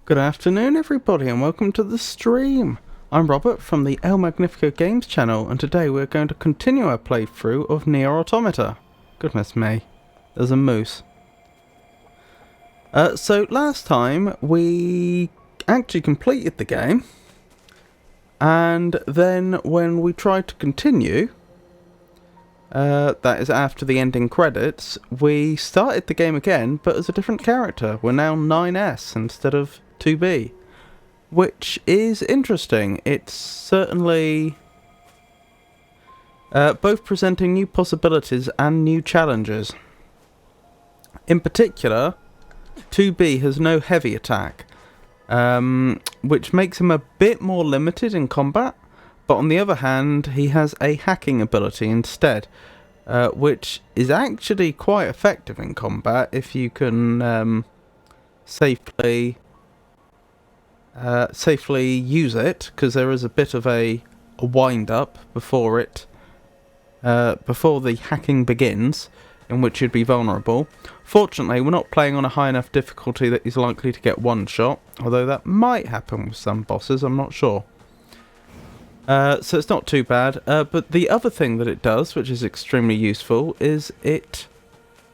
Good afternoon everybody and welcome to the stream. I'm Robert from the El Magnifico Games channel and today we're going to continue our playthrough of NieR Automata. Goodness me, there's a moose. So last time we actually completed the game and then when we tried to continue, that is after the ending credits, we started the game again but as a different character. We're now 9S instead of 2B, which is interesting. It's certainly both presenting new possibilities and new challenges. In particular, 2B has no heavy attack, which makes him a bit more limited in combat, but on the other hand he has a hacking ability instead, which is actually quite effective in combat if you can safely use it, because there is a bit of a wind-up before the hacking begins, in which you'd be vulnerable. Fortunately, we're not playing on a high enough difficulty that he's likely to get one shot, although that might happen with some bosses, I'm not sure. So it's not too bad, but the other thing that it does, which is extremely useful, is it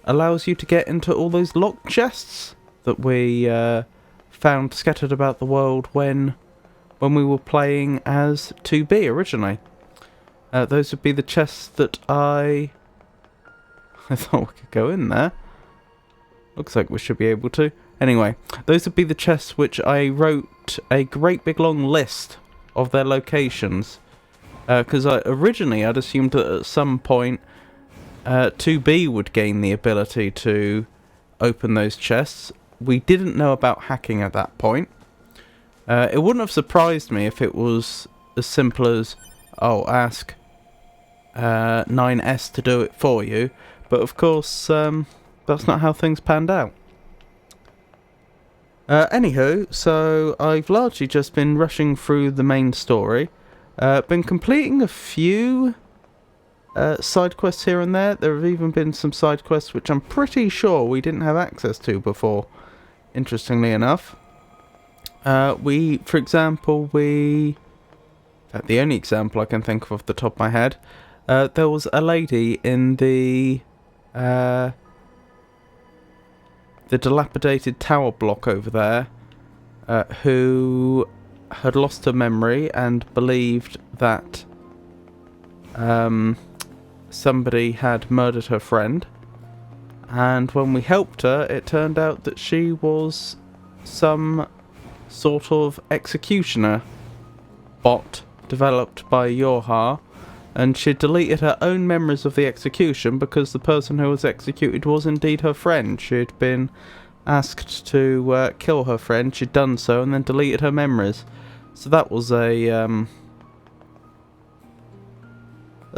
allows you to get into all those locked chests that we found scattered about the world when we were playing as 2B originally. Those would be the chests that I thought we could go in there. Looks like we should be able to. Anyway, those would be the chests which I wrote a great big long list of their locations. Because originally I'd assumed that at some point 2B would gain the ability to open those chests. We didn't know about hacking at that point. It wouldn't have surprised me if it was as simple as, oh, ask 9S to do it for you. But of course, that's not how things panned out. Anywho, so I've largely just been rushing through the main story. Been completing a few side quests here and there. There have even been some side quests which I'm pretty sure we didn't have access to before, interestingly enough. For example, the only example I can think of off the top of my head, there was a lady in the the dilapidated tower block over there, who had lost her memory and believed that somebody had murdered her friend. And when we helped her, it turned out that she was some sort of executioner bot developed by Yorha, and she deleted her own memories of the execution because the person who was executed was indeed her friend. She had been asked to kill her friend, she'd done so, and then deleted her memories. So that was a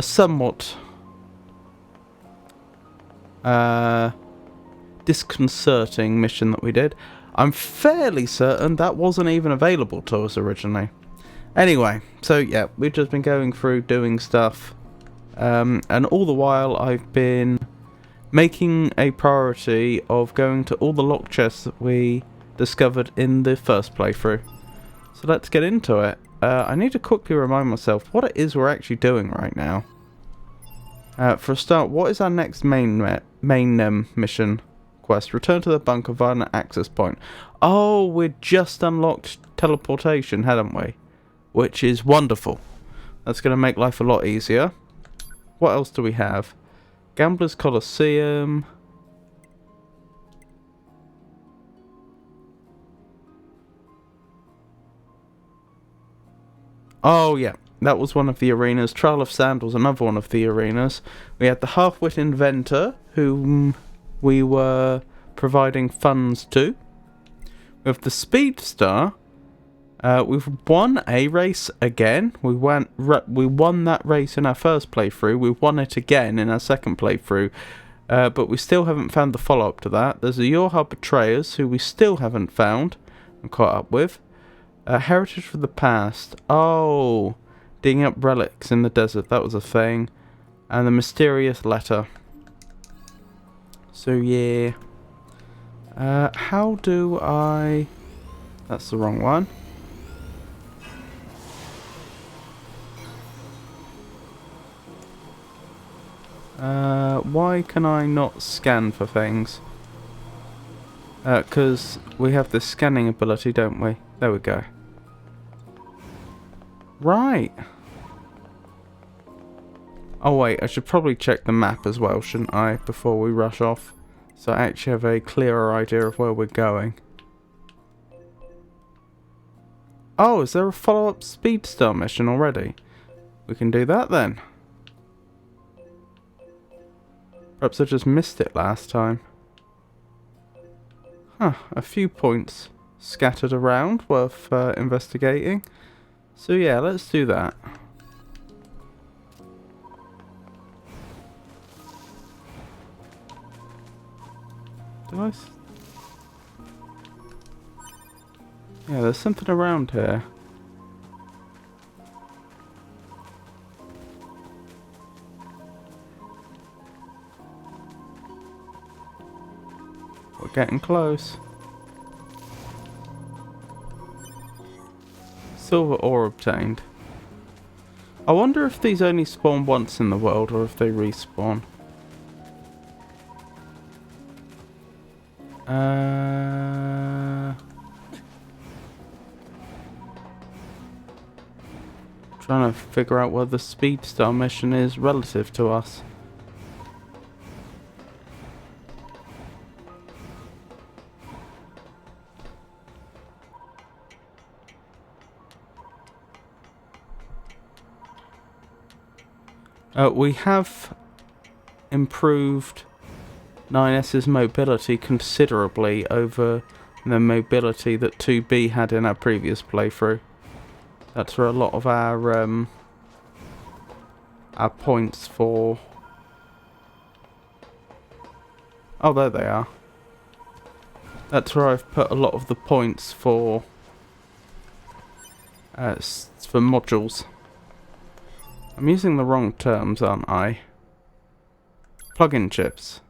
somewhat disconcerting mission that we did. I'm fairly certain that wasn't even available to us originally. Anyway, so yeah, we've just been going through doing stuff, and all the while I've been making a priority of going to all the lock chests that we discovered in the first playthrough. So let's get into it. I need to quickly remind myself what it is we're actually doing right now. For a start, what is our next main mission quest? Return to the bunker via an access point. Oh, we'd just unlocked teleportation, hadn't we? Which is wonderful. That's going to make life a lot easier. What else do we have? Gambler's Coliseum. Oh yeah, that was one of the arenas. Trial of Sand was another one of the arenas. We had the half-wit inventor, whom we were providing funds to. We have the Speedstar. We've won a race again. We won that race in our first playthrough. We won it again in our second playthrough. But we still haven't found the follow-up to that. There's the Yorha Betrayers, who we still haven't found and caught up with. Heritage for the Past. Oh, digging up relics in the desert. That was a thing. And the Mysterious Letter. So yeah. How do I... That's the wrong one. Why can I not scan for things? Because we have this scanning ability, don't we? There we go. Right. Oh wait, I should probably check the map as well, shouldn't I, before we rush off? So I actually have a clearer idea of where we're going. Oh, is there a follow-up Speedstar mission already? We can do that then. Perhaps I just missed it last time. Huh, a few points scattered around worth investigating. So yeah, let's do that. Yeah, there's something around here. We're getting close. Silver ore obtained. I wonder if these only spawn once in the world or if they respawn. Trying to figure out where the Speedstar mission is relative to us. We have improved 9S's mobility considerably over the mobility that 2B had in our previous playthrough. That's where a lot of our points for... Oh, there they are. That's where I've put a lot of the points for modules. I'm using the wrong terms, aren't I? Plug-in chips.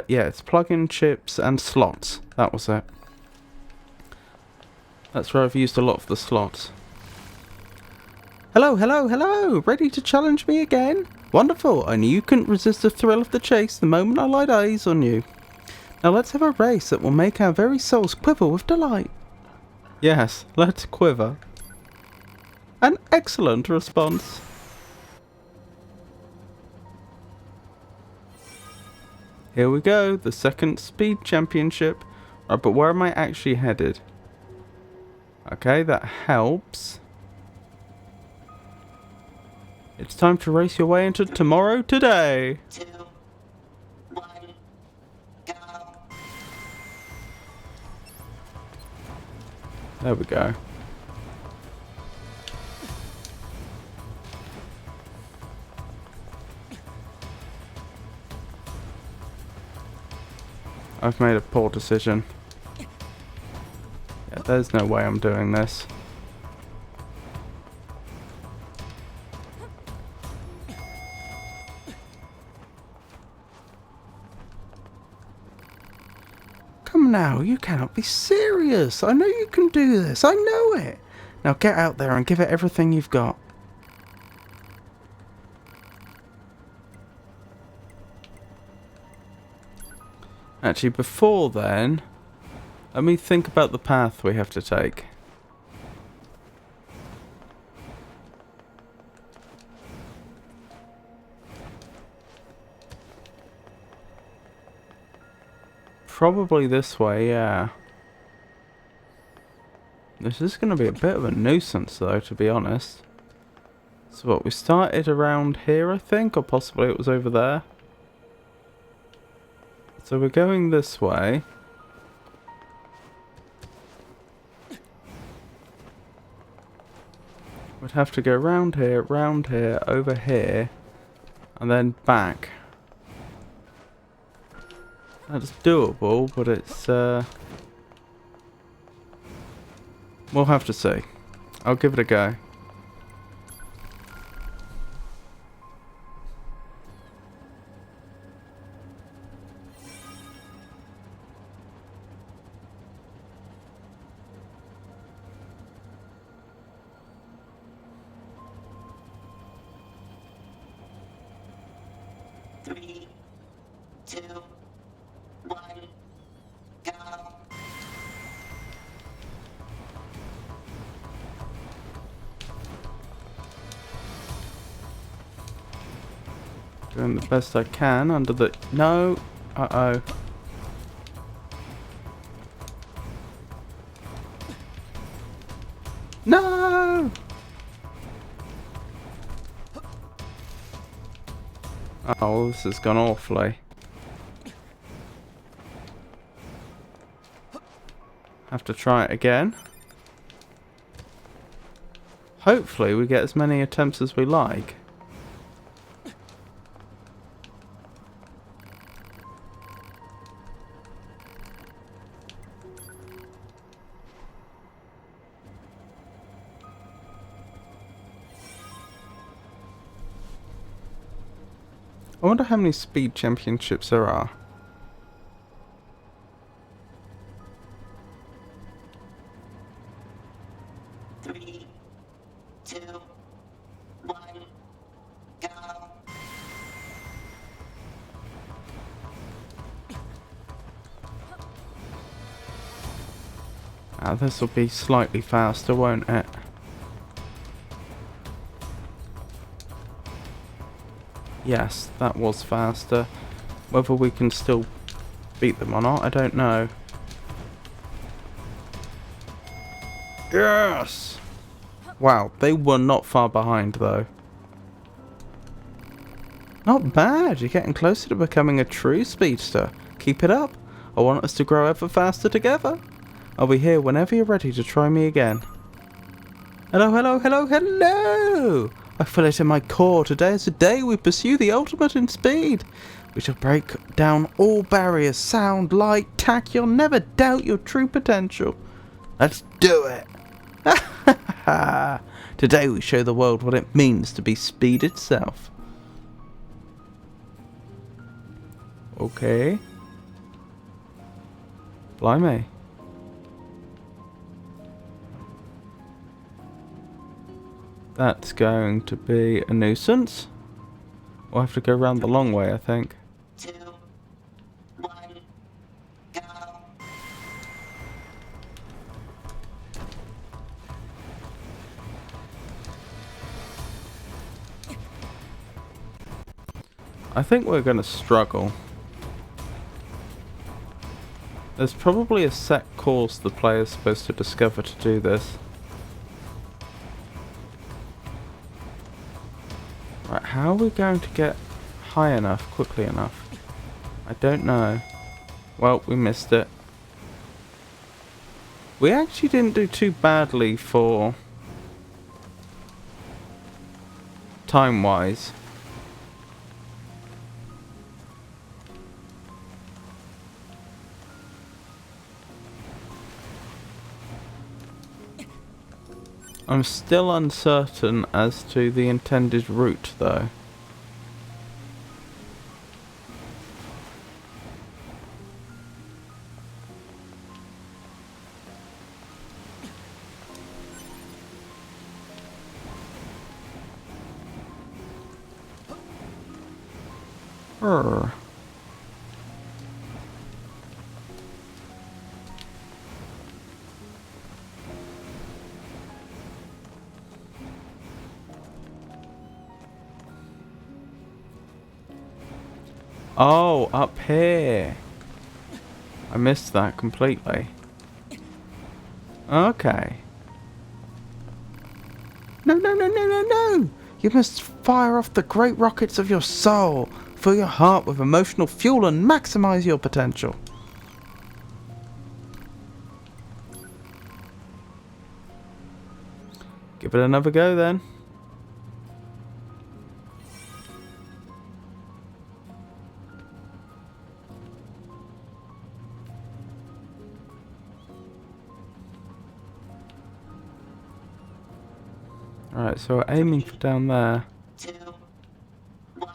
Yeah, it's plug-in chips and slots. That was it. That's where I've used a lot of the slots. Hello, hello, hello! Ready to challenge me again? Wonderful! I knew you couldn't resist the thrill of the chase the moment I laid eyes on you. Now let's have a race that will make our very souls quiver with delight. Yes, let's quiver. An excellent response. Here we go, the second speed championship. Right, but where am I actually headed? Okay, that helps. It's time to race your way into tomorrow today. 2, 1, go. There we go. I've made a poor decision. Yeah, there's no way I'm doing this. Come now, you cannot be serious. I know you can do this. I know it. Now get out there and give it everything you've got. Actually, before then, let me think about the path we have to take. Probably this way, yeah. This is going to be a bit of a nuisance, though, to be honest. So what, we started around here, I think? Or possibly it was over there? So we're going this way. We'd have to go round here, over here, and then back. That's doable, but it's, we'll have to see. I'll give it a go. Three, two, one, go. Doing the best I can under the... No! Uh-oh. No! Oh, this has gone awfully. Have to try it again. Hopefully we get as many attempts as we like. I wonder how many speed championships there are. Three, two, one, go. This will be slightly faster, won't it? Yes, that was faster. Whether we can still beat them or not, I don't know. Yes! Wow, they were not far behind though. Not bad, you're getting closer to becoming a true speedster. Keep it up. I want us to grow ever faster together. I'll be here whenever you're ready to try me again. Hello, hello, hello, hello! I feel it in my core. Today is the day we pursue the ultimate in speed. We shall break down all barriers, sound, light, tack. You'll never doubt your true potential. Let's do it! Today we show the world what it means to be speed itself. Okay. Blimey. That's going to be a nuisance. We'll have to go around the long way, I think. 2, 1, go. I think we're going to struggle. There's probably a set course the player's supposed to discover to do this. Right, how are we going to get high enough, quickly enough? I don't know. Well, we missed it. We actually didn't do too badly for time-wise. I'm still uncertain as to the intended route, though. Brr. Oh, up here. I missed that completely. Okay. No, no, no, no, no, no! You must fire off the great rockets of your soul. Fill your heart with emotional fuel and maximize your potential. Give it another go then. Alright, so we're aiming for down there. 2, 1,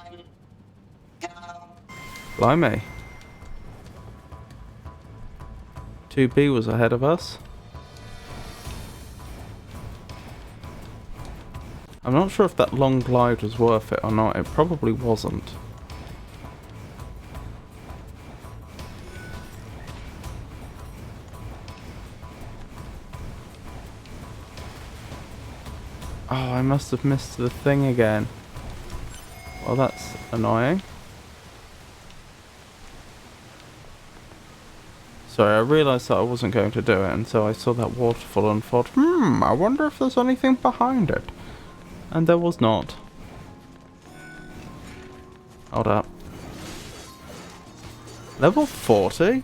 go. Blimey. 2B was ahead of us. I'm not sure if that long glide was worth it or not. It probably wasn't. Oh, I must have missed the thing again. Well, that's annoying. Sorry, I realised that I wasn't going to do it, and so I saw that waterfall and thought, I wonder if there's anything behind it. And there was not. Hold up. Level 40?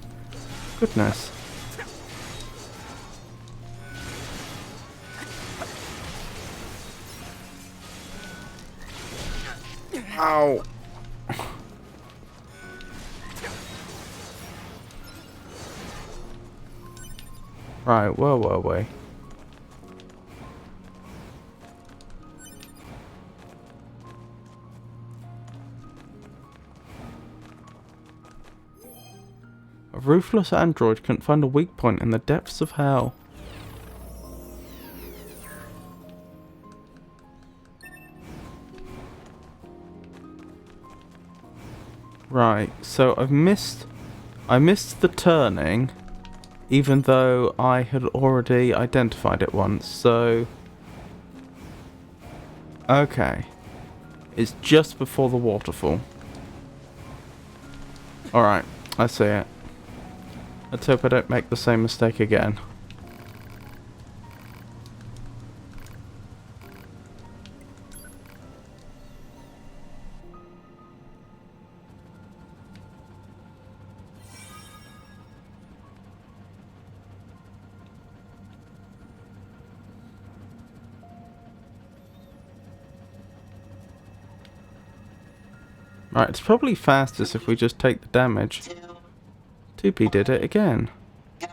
Goodness. Ow. Right, where were we? A ruthless android couldn't find a weak point in the depths of hell. Right, so I missed the turning, even though I had already identified it once, so... Okay. It's just before the waterfall. Alright, I see it. Let's hope I don't make the same mistake again. Right, it's probably fastest if we just take the damage. 2P did it again. Go.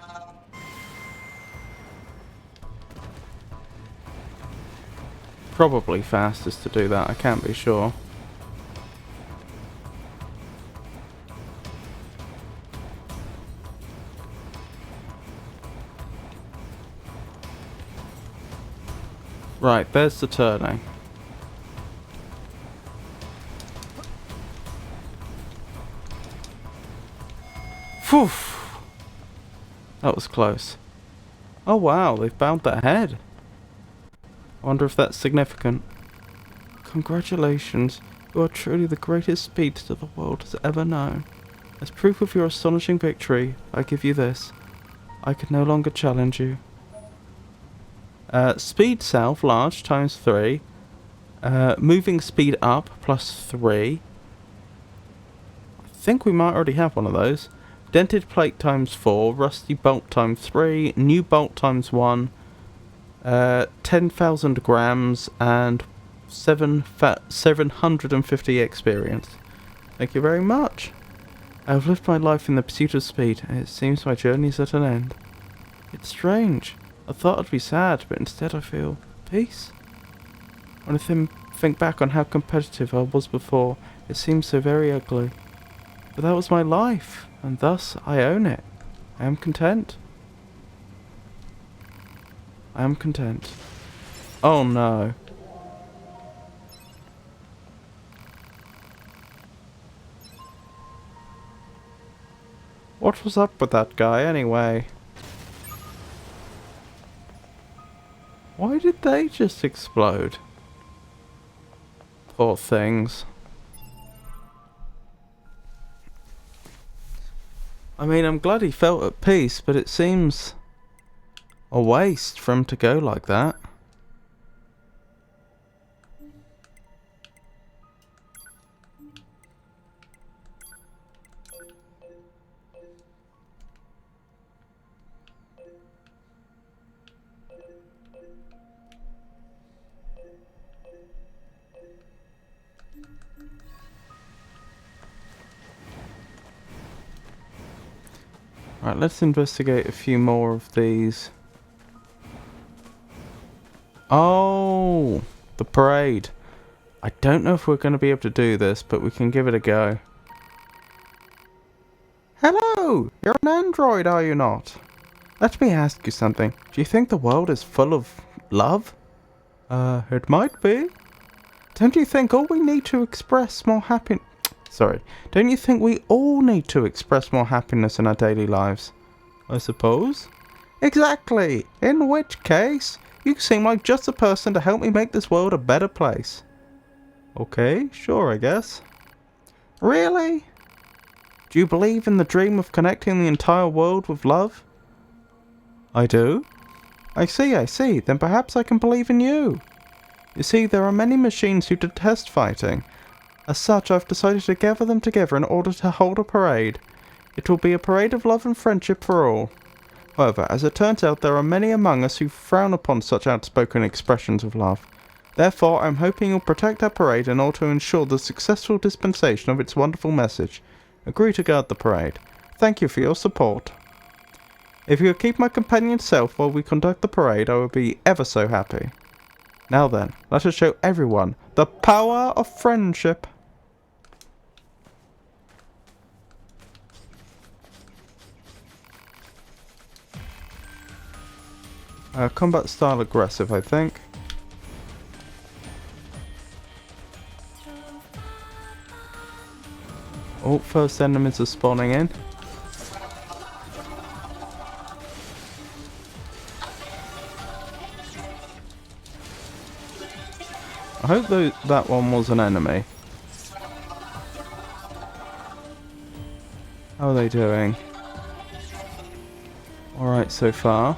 Probably fastest to do that, I can't be sure. Right, there's the turning. Phew. That was close. Oh wow, they've bowed their head. I wonder if that's significant. Congratulations. You are truly the greatest speedster the world has ever known. As proof of your astonishing victory, I give you this. I can no longer challenge you. Speed south, large, times 3. Moving speed up, +3. I think we might already have one of those. Dented plate times 4. Rusty bolt times 3. New bolt times 1. 10,000 grams and 750 experience. Thank you very much. I have lived my life in the pursuit of speed, and it seems my journey is at an end. It's strange. I thought I'd be sad, but instead I feel peace. When I think back on how competitive I was before, it seems so very ugly. But that was my life, and thus I own it. I am content. I am content. Oh no. What was up with that guy anyway? Why did they just explode? Poor things. I mean, I'm glad he felt at peace, but it seems a waste for him to go like that. Right, let's investigate a few more of these. Oh, the parade. I don't know if we're going to be able to do this, but we can give it a go. Hello! You're an android, are you not? Let me ask you something. Do you think the world is full of love? It might be. Don't you think all we need to express more happiness... Sorry. Don't you think we all need to express more happiness in our daily lives? I suppose. Exactly. In which case, you seem like just the person to help me make this world a better place. Okay, sure, I guess. Really? Do you believe in the dream of connecting the entire world with love? I do. I see. Then perhaps I can believe in you. You see, there are many machines who detest fighting. As such, I've decided to gather them together in order to hold a parade. It will be a parade of love and friendship for all. However, as it turns out, there are many among us who frown upon such outspoken expressions of love. Therefore, I'm hoping you'll protect our parade in order to ensure the successful dispensation of its wonderful message. Agree to guard the parade. Thank you for your support. If you'll keep my companion safe while we conduct the parade, I will be ever so happy. Now then, let us show everyone the power of friendship. Combat style aggressive, I think. Oh, first enemies are spawning in. I hope that one was an enemy. How are they doing? Alright so far.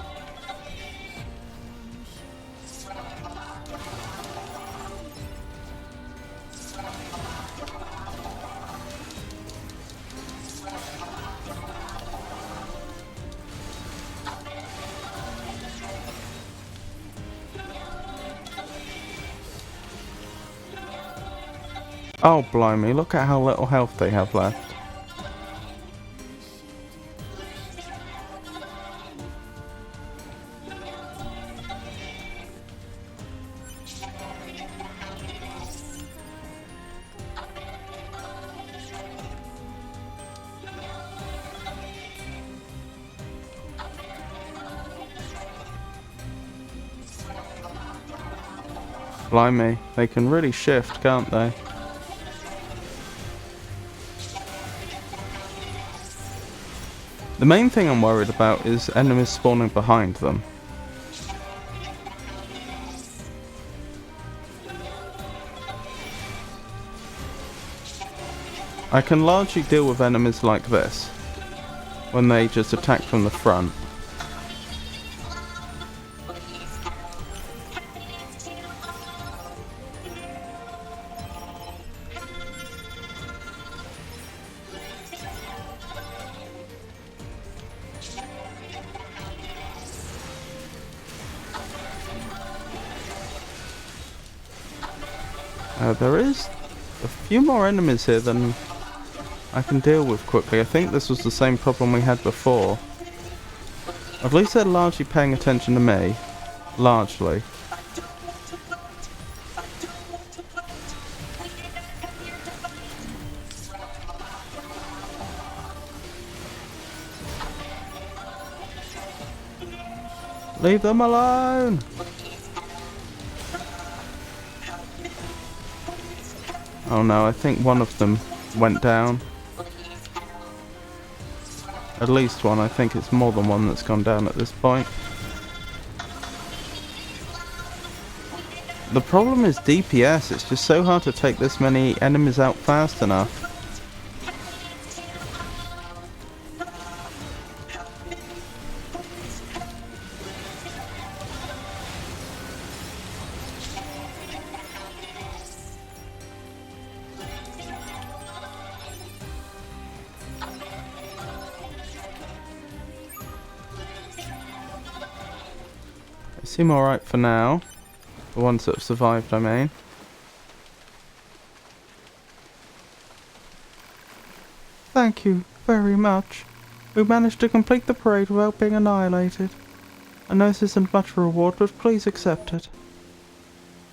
Oh, blimey, look at how little health they have left. Blimey, they can really shift, can't they? The main thing I'm worried about is enemies spawning behind them. I can largely deal with enemies like this, when they just attack from the front. There is a few more enemies here than I can deal with quickly. I think this was the same problem we had before. At least they're largely paying attention to me. Largely. Leave them alone! Oh no, I think one of them went down. At least one. I think it's more than one that's gone down at this point. The problem is DPS. It's just so hard to take this many enemies out fast enough. They seem alright for now. The ones that have survived, I mean. Thank you very much. We managed to complete the parade without being annihilated. I know this isn't much reward, but please accept it.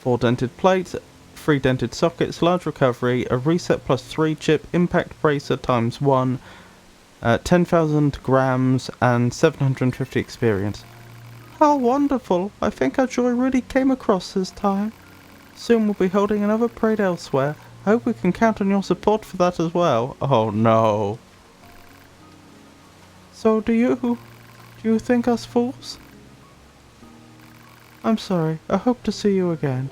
4 dented plates, 3 dented sockets, large recovery, a reset plus 3 chip, impact bracer times 1, 10,000 grams, and 750 experience. How wonderful! I think our joy really came across this time. Soon we'll be holding another parade elsewhere. I hope we can count on your support for that as well. Oh no. So do you think us fools? I'm sorry. I hope to see you again.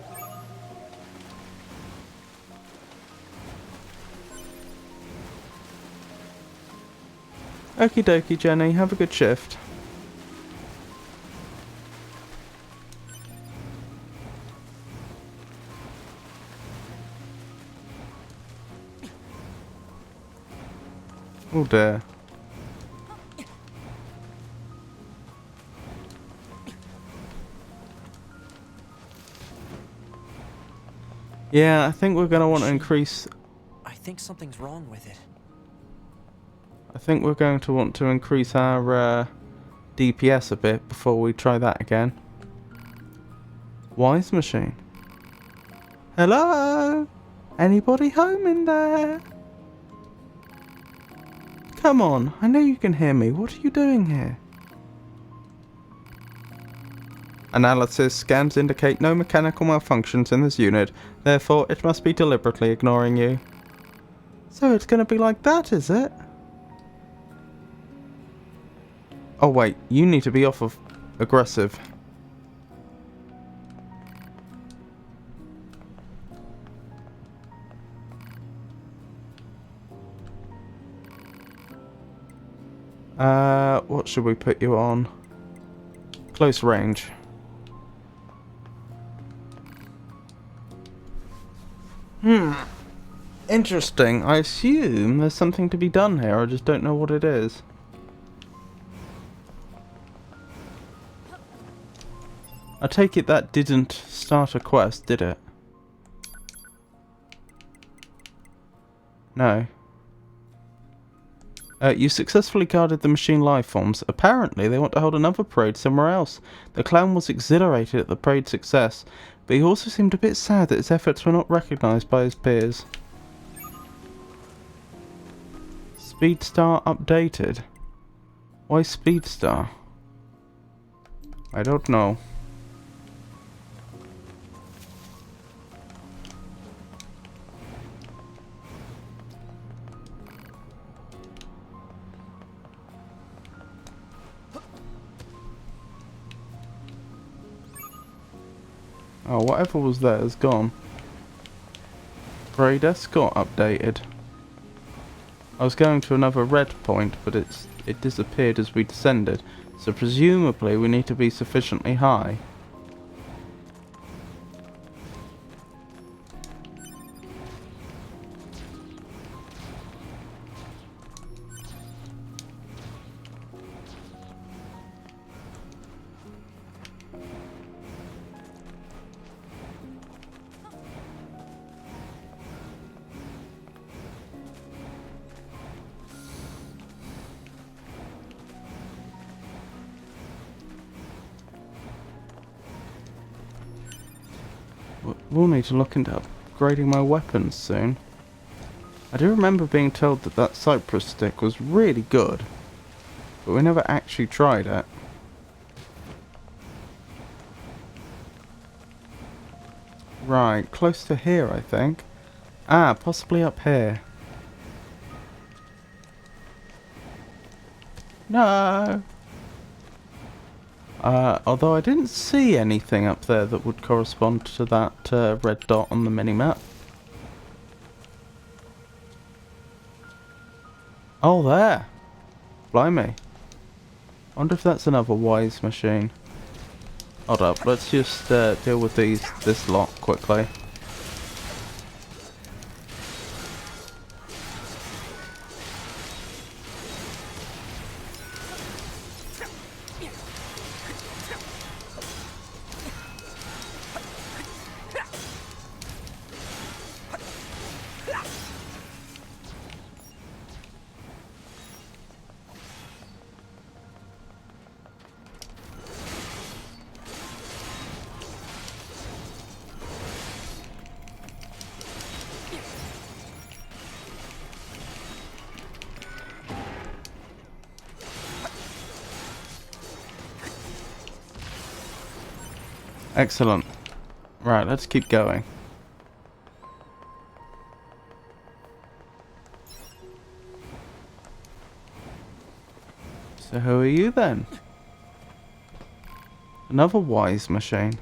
Okie dokie, Jenny. Have a good shift. Oh dear. Yeah, I think we're going to want to increase... I think something's wrong with it. I think we're going to want to increase our DPS a bit before we try that again. Wise machine. Hello? Anybody home in there? Come on, I know you can hear me. What are you doing here? Analysis scans indicate no mechanical malfunctions in this unit, therefore it must be deliberately ignoring you. So it's gonna be like that, is it? Oh wait, you need to be off of aggressive. What should we put you on? Close range. Interesting. I assume there's something to be done here. I just don't know what it is. I take it that didn't start a quest, did it? No. You successfully guarded the machine life forms. Apparently, they want to hold another parade somewhere else. The clown was exhilarated at the parade's success, but he also seemed a bit sad that his efforts were not recognised by his peers. Speedstar updated. Why Speedstar? I don't know. Oh, whatever was there is gone. Parade escort updated. I was going to another red point, but it disappeared as we descended. So presumably we need to be sufficiently high. We'll need to look into upgrading my weapons soon. I do remember being told that that cypress stick was really good, but we never actually tried it. Right, close to here, I think. Ah, possibly up here. No! Although I didn't see anything up there that would correspond to that red dot on the minimap. Oh, there! Blimey. Wonder if that's another wise machine. Hold up, let's just deal with this lot quickly. Excellent. Right, let's keep going. So who are you then? Another wise machine.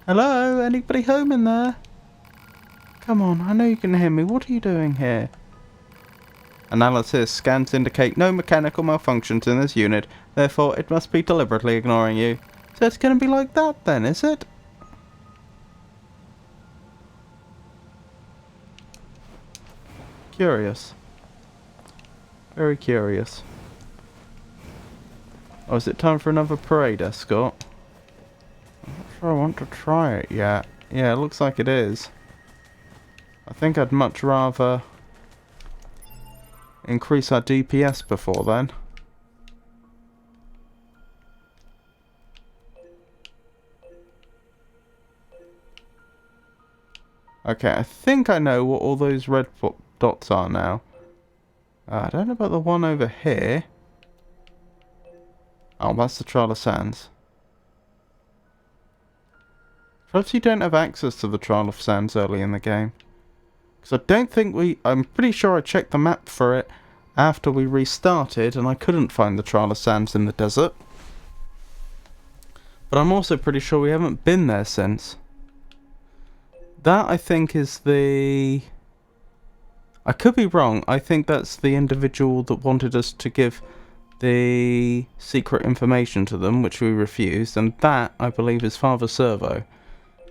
Hello? Anybody home in there? Come on, I know you can hear me. What are you doing here? Analysis. Scans indicate no mechanical malfunctions in this unit. Therefore, it must be deliberately ignoring you. So it's going to be like that then, is it? Curious. Very curious. Oh, is it time for another parade escort? I'm not sure I want to try it yet. Yeah, it looks like it is. I think I'd much rather increase our DPS before then. Okay, I think I know what all those red dots are now. I don't know about the one over here. Oh, that's the Trial of Sands. Perhaps you don't have access to the Trial of Sands early in the game. Because I don't think I'm pretty sure I checked the map for it after we restarted and I couldn't find the Trial of Sands in the desert. But I'm also pretty sure we haven't been there since. That, I think, is the... I could be wrong. I think that's the individual that wanted us to give the secret information to them, which we refused. And that, I believe, is Father Servo.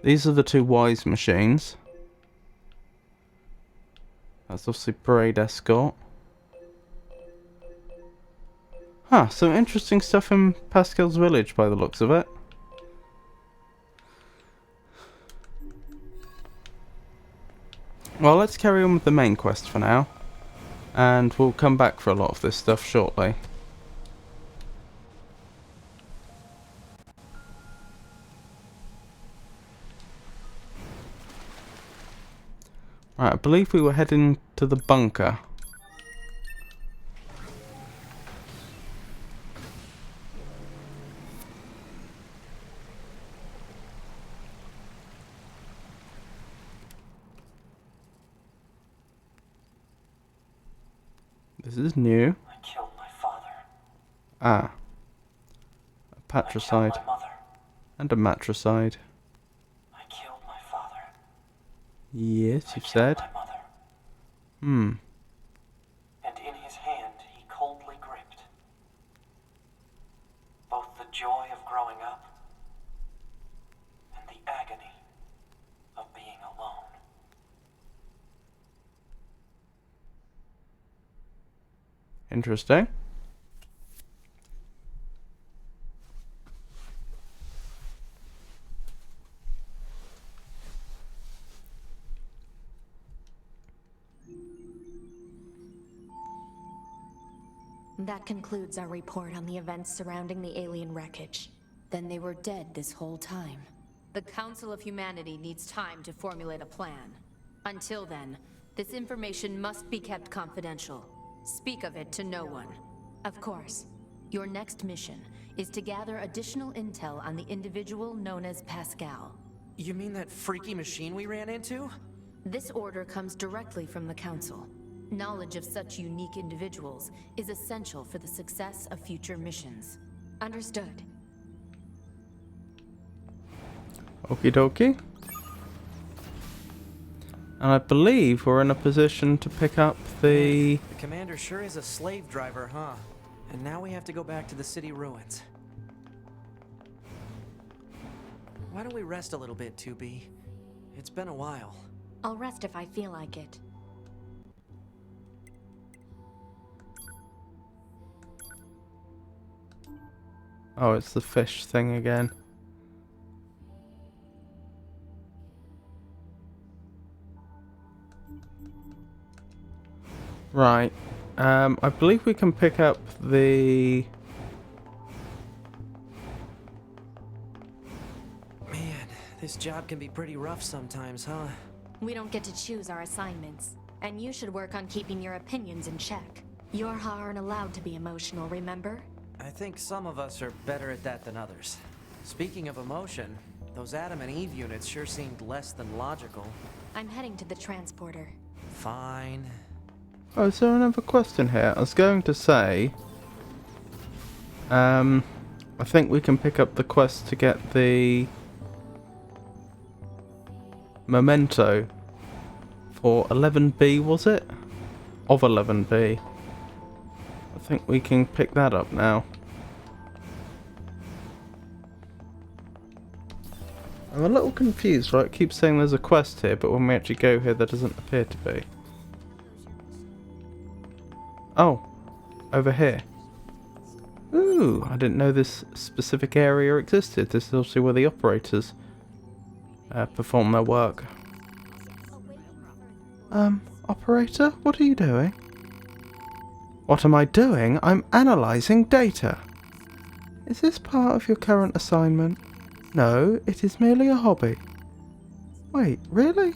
These are the two wise machines. That's obviously Parade Escort. Huh, some interesting stuff in Pascal's village by the looks of it. Well, let's carry on with the main quest for now. And we'll come back for a lot of this stuff shortly. Right, I believe we were heading to the bunker. This is new. I killed my father. Ah. A I killed patricide. my mother. And a matricide. Yes, I you've killed said. my mother, Hmm. and in his hand he coldly gripped both the joy of growing up and the agony of being alone. Interesting. That concludes our report on the events surrounding the alien wreckage. Then they were dead this whole time. The Council of Humanity needs time to formulate a plan. Until then, this information must be kept confidential. Speak of it to no one. Of course. Your next mission is to gather additional intel on the individual known as Pascal. You mean that freaky machine we ran into? This order comes directly from the Council. Knowledge of such unique individuals is essential for the success of future missions. Understood. Okie dokie. And I believe we're in a position to pick up the... The commander sure is a slave driver, huh? And now we have to go back to the city ruins. Why don't we rest a little bit, 2B? It's been a while. I'll rest if I feel like it. Oh, it's the fish thing again. Right. I believe we can pick up the... Man, this job can be pretty rough sometimes, huh? We don't get to choose our assignments. And you should work on keeping your opinions in check. Yorha aren't allowed to be emotional, remember? I think some of us are better at that than others. Speaking of emotion, those Adam and Eve units sure seemed less than logical. I'm heading to the transporter. Fine. Oh, is there another question here? I was going to say... I think we can pick up the quest to get the... memento for 11B, was it? Of 11B. I think we can pick that up now. I'm a little confused, right? It keeps saying there's a quest here, but when we actually go here, there doesn't appear to be. Oh, over here. Ooh, I didn't know this specific area existed. This is obviously where the operators perform their work. Operator, what are you doing? What am I doing? I'm analysing data. Is this part of your current assignment? No, it is merely a hobby. Wait, really?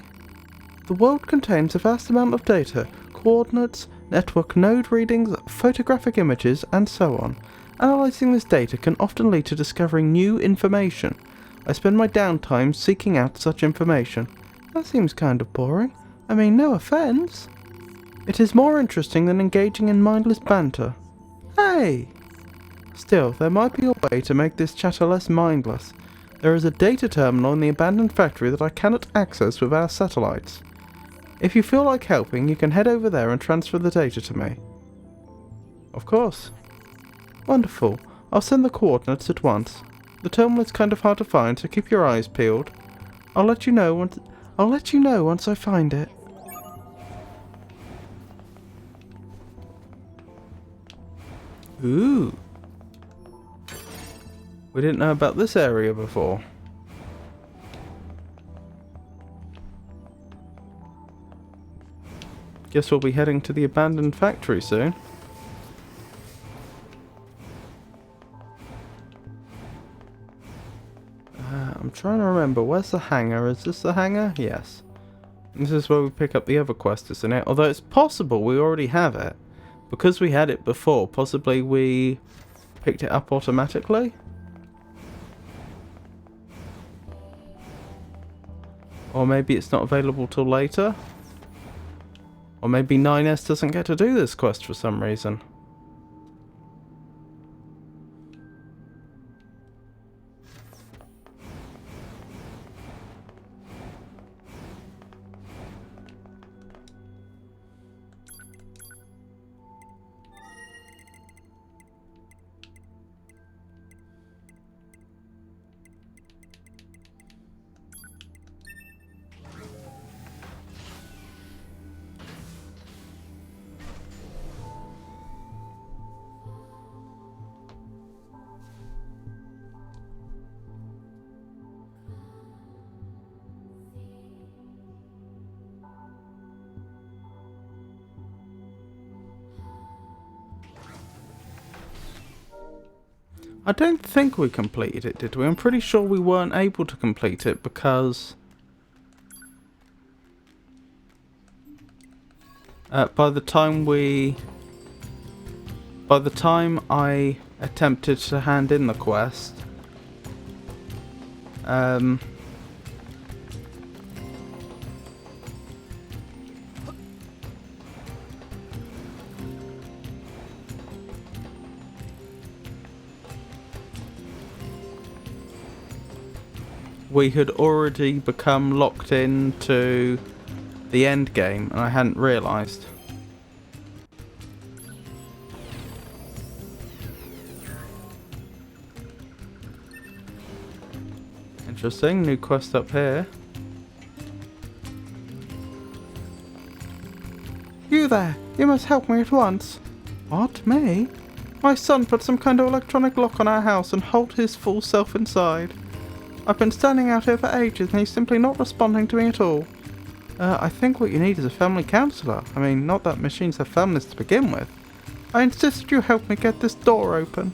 The world contains a vast amount of data, coordinates, network node readings, photographic images, and so on. Analysing this data can often lead to discovering new information. I spend my downtime seeking out such information. That seems kind of boring. I mean, no offence. It is more interesting than engaging in mindless banter. Hey! Still, there might be a way to make this chatter less mindless. There is a data terminal in the abandoned factory that I cannot access with our satellites. If you feel like helping, you can head over there and transfer the data to me. Of course. Wonderful. I'll send the coordinates at once. The terminal is kind of hard to find, so keep your eyes peeled. I'll let you know once I find it. Ooh. We didn't know about this area before. Guess we'll be heading to the abandoned factory soon. I'm trying to remember, where's the hangar? Is this the hangar? Yes. This is where we pick up the other quest, isn't it? Although it's possible we already have it. Because we had it before, possibly we picked it up automatically? Or maybe it's not available till later? Or maybe 9S doesn't get to do this quest for some reason. I don't think we completed it, did we? I'm pretty sure we weren't able to complete it because... by the time I attempted to hand in the quest, we had already become locked into the end game, and I hadn't realised. Interesting, new quest up here. You there! You must help me at once. What? Me? My son put some kind of electronic lock on our house and holed his full self inside. I've been standing out here for ages and he's simply not responding to me at all. I think what you need is a family counsellor. I mean, not that machines have families to begin with. I insist you help me get this door open.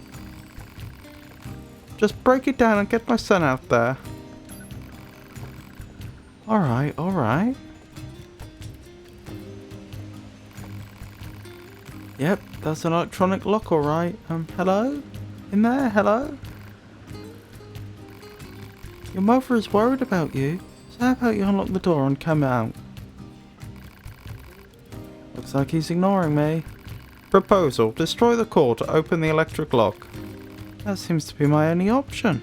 Just break it down and get my son out there. Alright, alright. Yep, that's an electronic lock, alright. Hello? In there? Hello? Your mother is worried about you, so how about you unlock the door and come out? Looks like he's ignoring me. Proposal, destroy the core to open the electric lock. That seems to be my only option.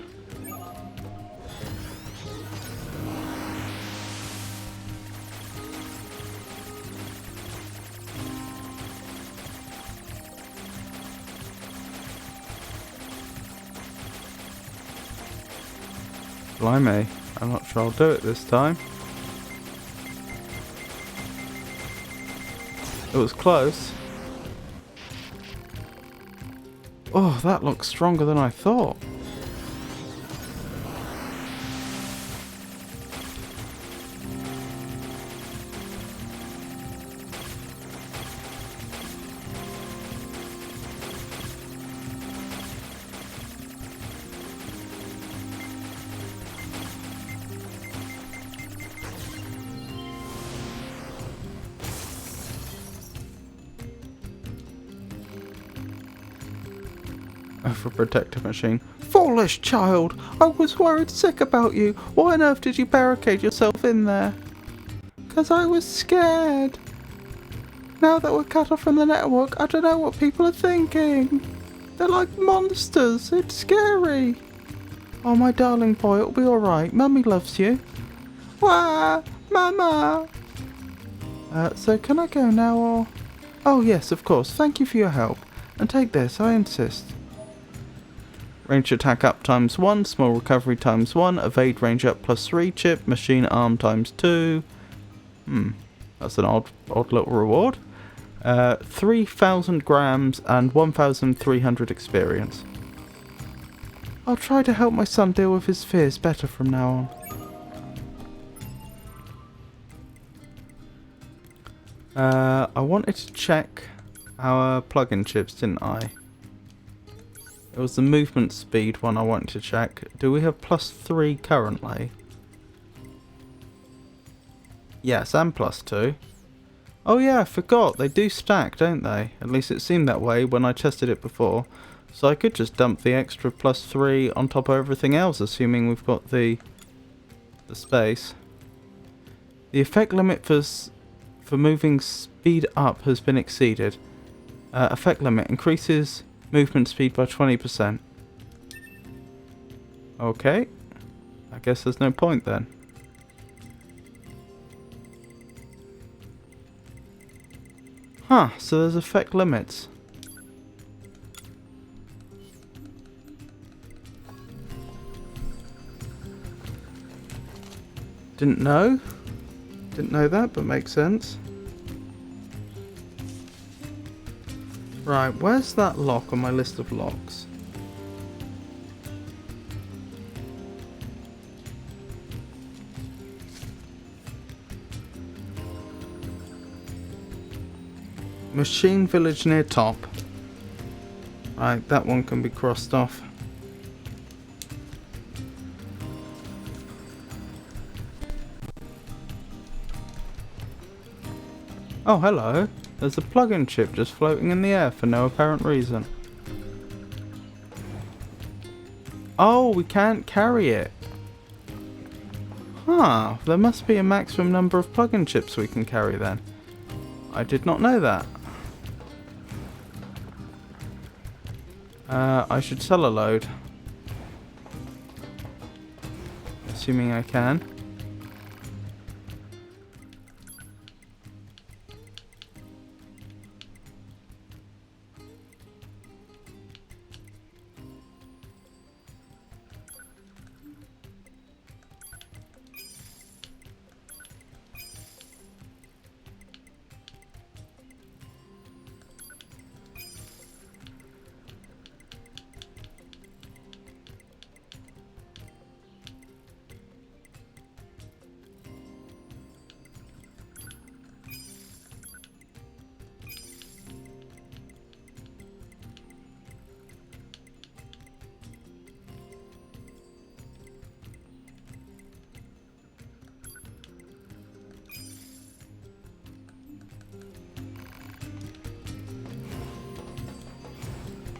Blimey, I'm not sure I'll do it this time. It was close. Oh, that looks stronger than I thought. Overprotective machine. Foolish child! I was worried sick about you. Why on earth did you barricade yourself in there? 'Cause I was scared. Now that we're cut off from the network, I don't know what people are thinking. They're like monsters. It's scary. Oh, my darling boy, it'll be alright. Mummy loves you. Wah! Mama! So can I go now or... Oh yes, of course. Thank you for your help. And take this, I insist. Range attack up ×1, small recovery ×1, evade range up +3, chip, machine arm ×2. That's an odd little reward. 3,000 grams and 1,300 experience. I'll try to help my son deal with his fears better from now on. I wanted to check our plug-in chips, didn't I? It was the movement speed one I wanted to check. Do we have +3 currently? Yes, and +2. Oh yeah, I forgot. They do stack, don't they? At least it seemed that way when I tested it before. So I could just dump the extra +3 on top of everything else, assuming we've got the space. The effect limit for moving speed up has been exceeded. Effect limit increases movement speed by 20%. Okay. I guess there's no point then. Huh, so there's effect limits. Didn't know that, but makes sense. Right, where's that lock on my list of locks? Machine village near top. Right, that one can be crossed off. Oh, hello. There's a plug-in chip just floating in the air for no apparent reason. Oh, we can't carry it. Huh, there must be a maximum number of plug-in chips we can carry then. I did not know that. I should sell a load. Assuming I can.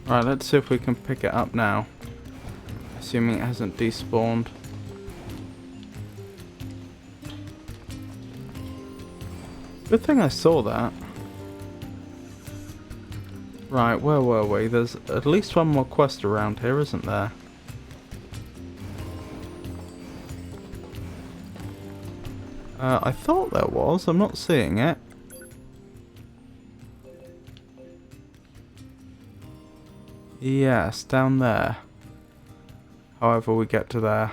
Right, let's see if we can pick it up now. Assuming it hasn't despawned. Good thing I saw that. Right, where were we? There's at least one more quest around here, isn't there? I thought there was. I'm not seeing it. Yes, down there. However we get to there.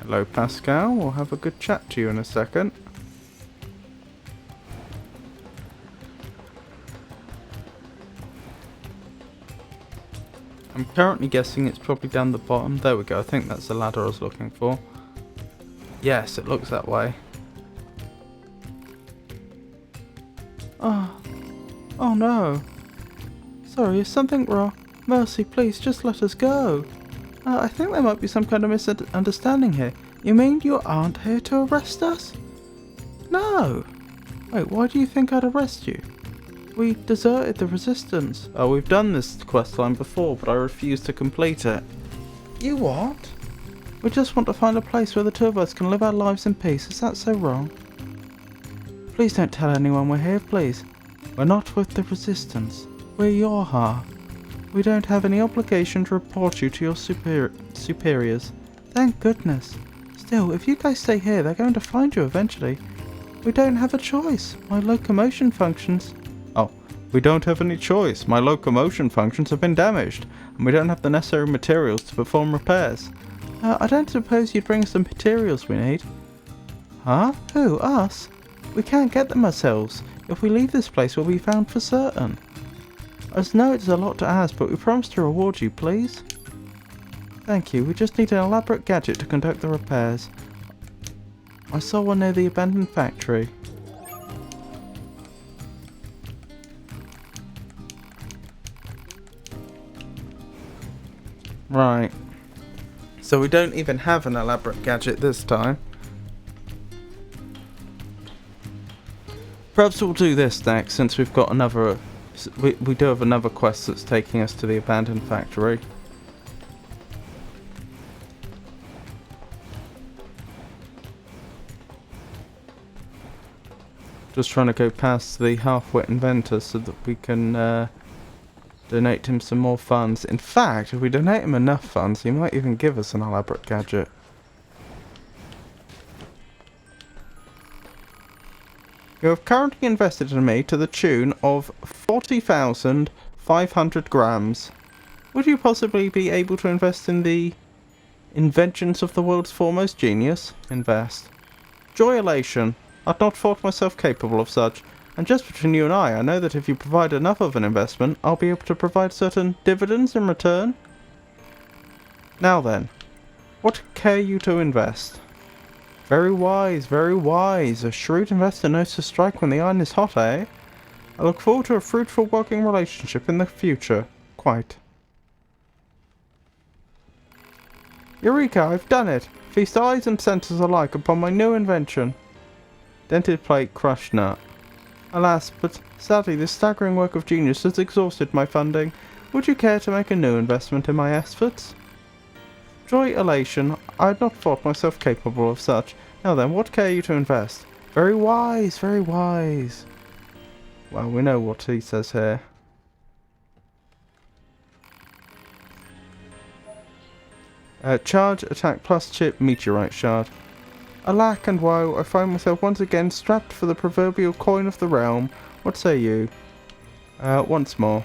Hello Pascal, we'll have a good chat to you in a second. I'm currently guessing it's probably down the bottom. There we go, I think that's the ladder I was looking for. Yes, it looks that way. Oh no. Sorry, is something wrong? Mercy, please, just let us go. I think there might be some kind of misunderstanding here. You mean you aren't here to arrest us? No. Wait, why do you think I'd arrest you? We deserted the resistance. Oh, we've done this questline before, but I refuse to complete it. You what? We just want to find a place where the two of us can live our lives in peace. Is that so wrong? Please don't tell anyone we're here, please. We're not with the resistance. We're your half. We don't have any obligation to report you to your superiors. Thank goodness. Still, if you guys stay here, they're going to find you eventually. We don't have a choice. My locomotion functions... Oh, we don't have any choice. My locomotion functions have been damaged, and we don't have the necessary materials to perform repairs. I don't suppose you'd bring us the materials we need. Huh? Who? Us? We can't get them ourselves. If we leave this place, we'll be found for certain. I know it's a lot to ask, but we promise to reward you, please. Thank you. We just need an elaborate gadget to conduct the repairs. I saw one near the abandoned factory. Right. So we don't even have an elaborate gadget this time. Perhaps we'll do this next, since we've got another... We do have another quest that's taking us to the abandoned factory. Just trying to go past the half-wit inventor so that we can donate him some more funds. In fact, if we donate him enough funds, he might even give us an elaborate gadget. You have currently invested in me to the tune of 40,500 grams. Would you possibly be able to invest in Inventions of the world's foremost genius? Invest. Joy elation. I'd not thought myself capable of such. And just between you and I know that if you provide enough of an investment, I'll be able to provide certain dividends in return. Now then, what care you to invest? Very wise, very wise. A shrewd investor knows to strike when the iron is hot, eh? I look forward to a fruitful working relationship in the future. Quite. Eureka, I've done it! Feast eyes and senses alike upon my new invention. Dented plate, crushed nut. Alas, but sadly this staggering work of genius has exhausted my funding. Would you care to make a new investment in my efforts? Joy elation, I had not thought myself capable of such. Now then, what care you to invest? Very wise, very wise. Well, we know what he says here. Charge, attack plus chip, meteorite shard. Alack and woe, I find myself once again strapped for the proverbial coin of the realm. What say you? Once more.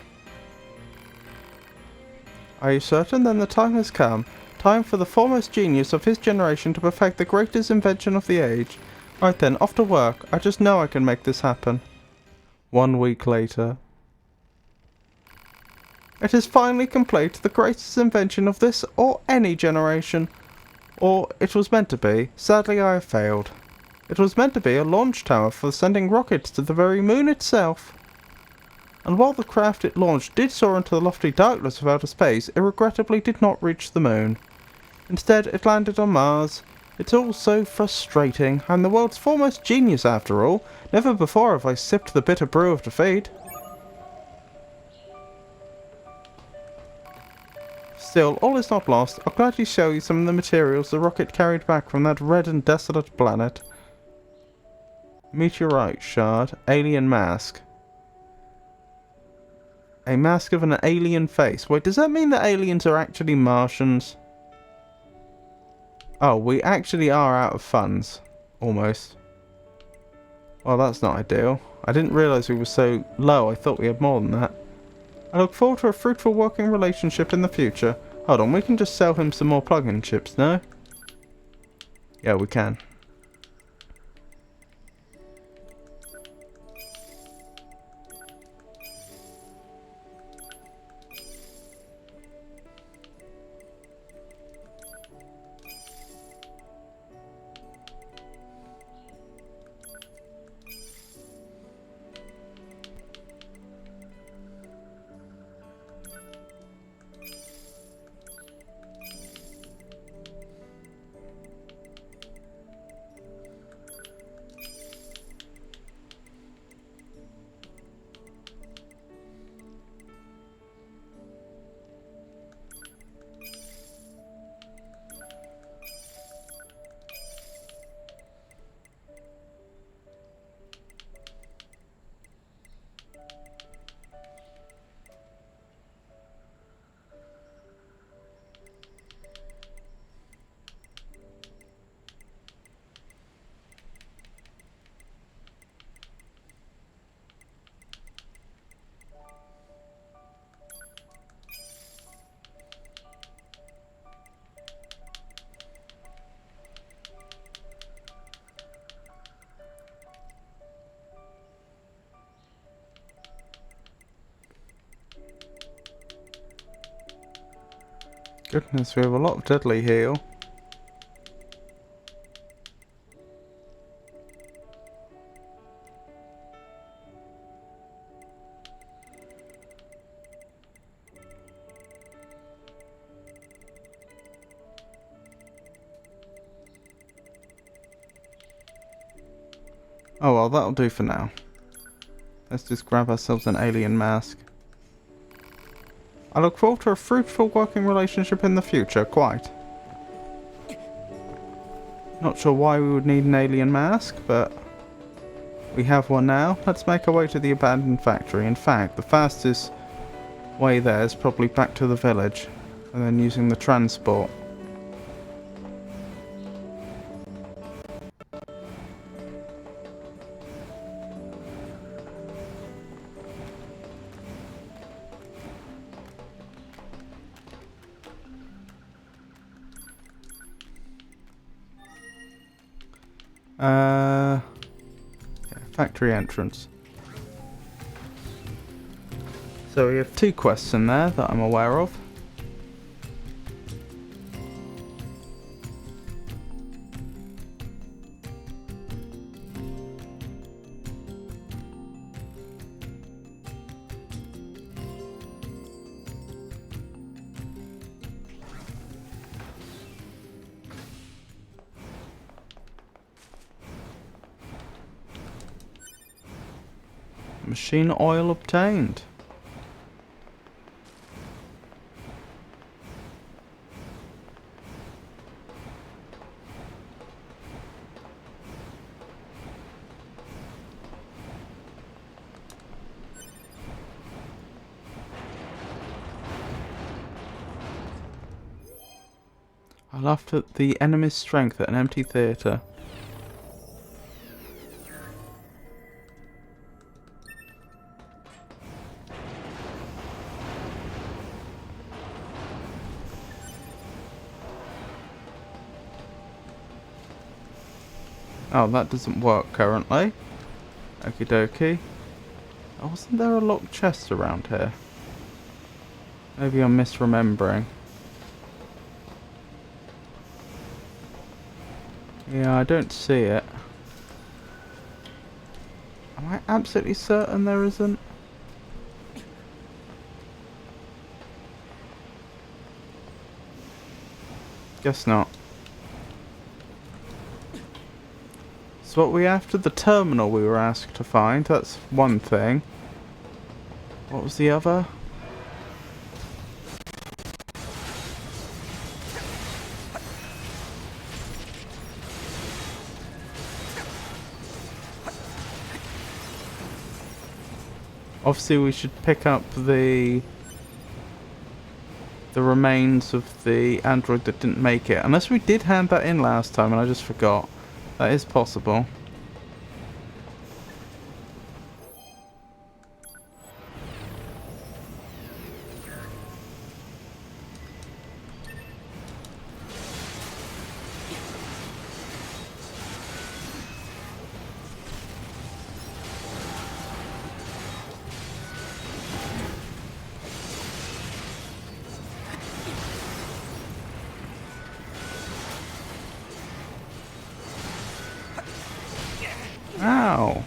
Are you certain? Then the time has come. Time for the foremost genius of his generation to perfect the greatest invention of the age. Right then, off to work. I just know I can make this happen. 1 week later. It is finally complete, the greatest invention of this or any generation. Or it was meant to be. Sadly, I have failed. It was meant to be a launch tower for sending rockets to the very moon itself. And while the craft it launched did soar into the lofty darkness of outer space, it regrettably did not reach the moon. Instead, it landed on Mars. It's all so frustrating. I'm the world's foremost genius after all. Never before have I sipped the bitter brew of defeat. Still, all is not lost. I'll gladly show you some of the materials the rocket carried back from that red and desolate planet. Meteorite shard, alien mask. A mask of an alien face. Wait, does that mean that aliens are actually Martians? Oh, we actually are out of funds. Almost. Well, that's not ideal. I didn't realise we were so low. I thought we had more than that. I look forward to a fruitful working relationship in the future. Hold on, we can just sell him some more plug-in chips, no? Yeah, we can. Goodness, we have a lot of deadly heal. Oh well, that'll do for now. Let's just grab ourselves an alien mask. I look forward to a fruitful working relationship in the future, quite. Not sure why we would need an alien mask, but we have one now. Let's make our way to the abandoned factory. In fact, the fastest way there is probably back to the village, and then using the transport. Yeah, factory entrance. So we have 2 quests in there that I'm aware of. Machine oil obtained. I laughed at the enemy's strength at an empty theatre. Oh, that doesn't work currently. Okie dokie. Oh, wasn't there a locked chest around here? Maybe I'm misremembering. Yeah, I don't see it. Am I absolutely certain there isn't? Guess not. So what we after? The terminal we were asked to find. That's one thing. What was the other? Obviously we should pick up the remains of the android that didn't make it. Unless we did hand that in last time and I just forgot. That is possible. Ow!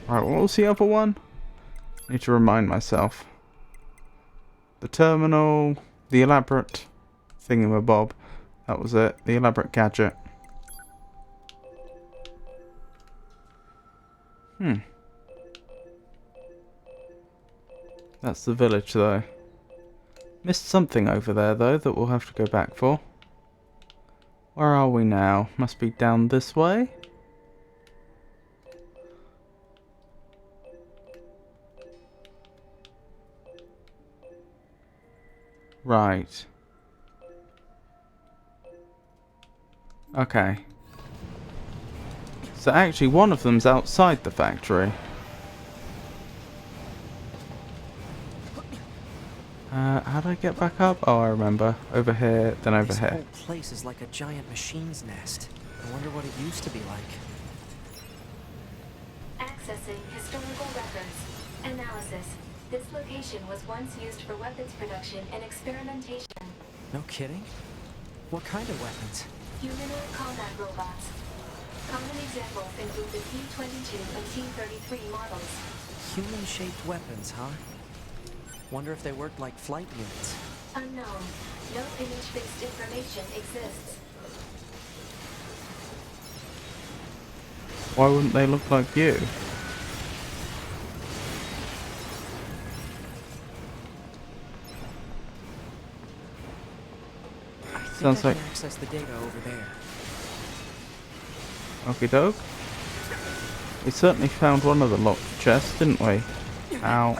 Right, what was the other one? Need to remind myself. The terminal, the elaborate thingamabob. That was it. The elaborate gadget. That's the village, though. Missed something over there, though, that we'll have to go back for. Where are we now? Must be down this way? Right. Okay. So actually, one of them's outside the factory. How do I get back up? Oh, I remember. Over here, then over here. This whole place is like a giant machine's nest. I wonder what it used to be like. Accessing historical records. Analysis. This location was once used for weapons production and experimentation. No kidding? What kind of weapons? Humanoid combat robots. Common examples include the T-22 and T-33 models. Human-shaped weapons, huh? Wonder if they worked like flight units. Unknown. No image-based information exists. Why wouldn't they look like you? Sounds like... I can access the data over there. Okie doke. We certainly found one of the locked chests, didn't we? Ow.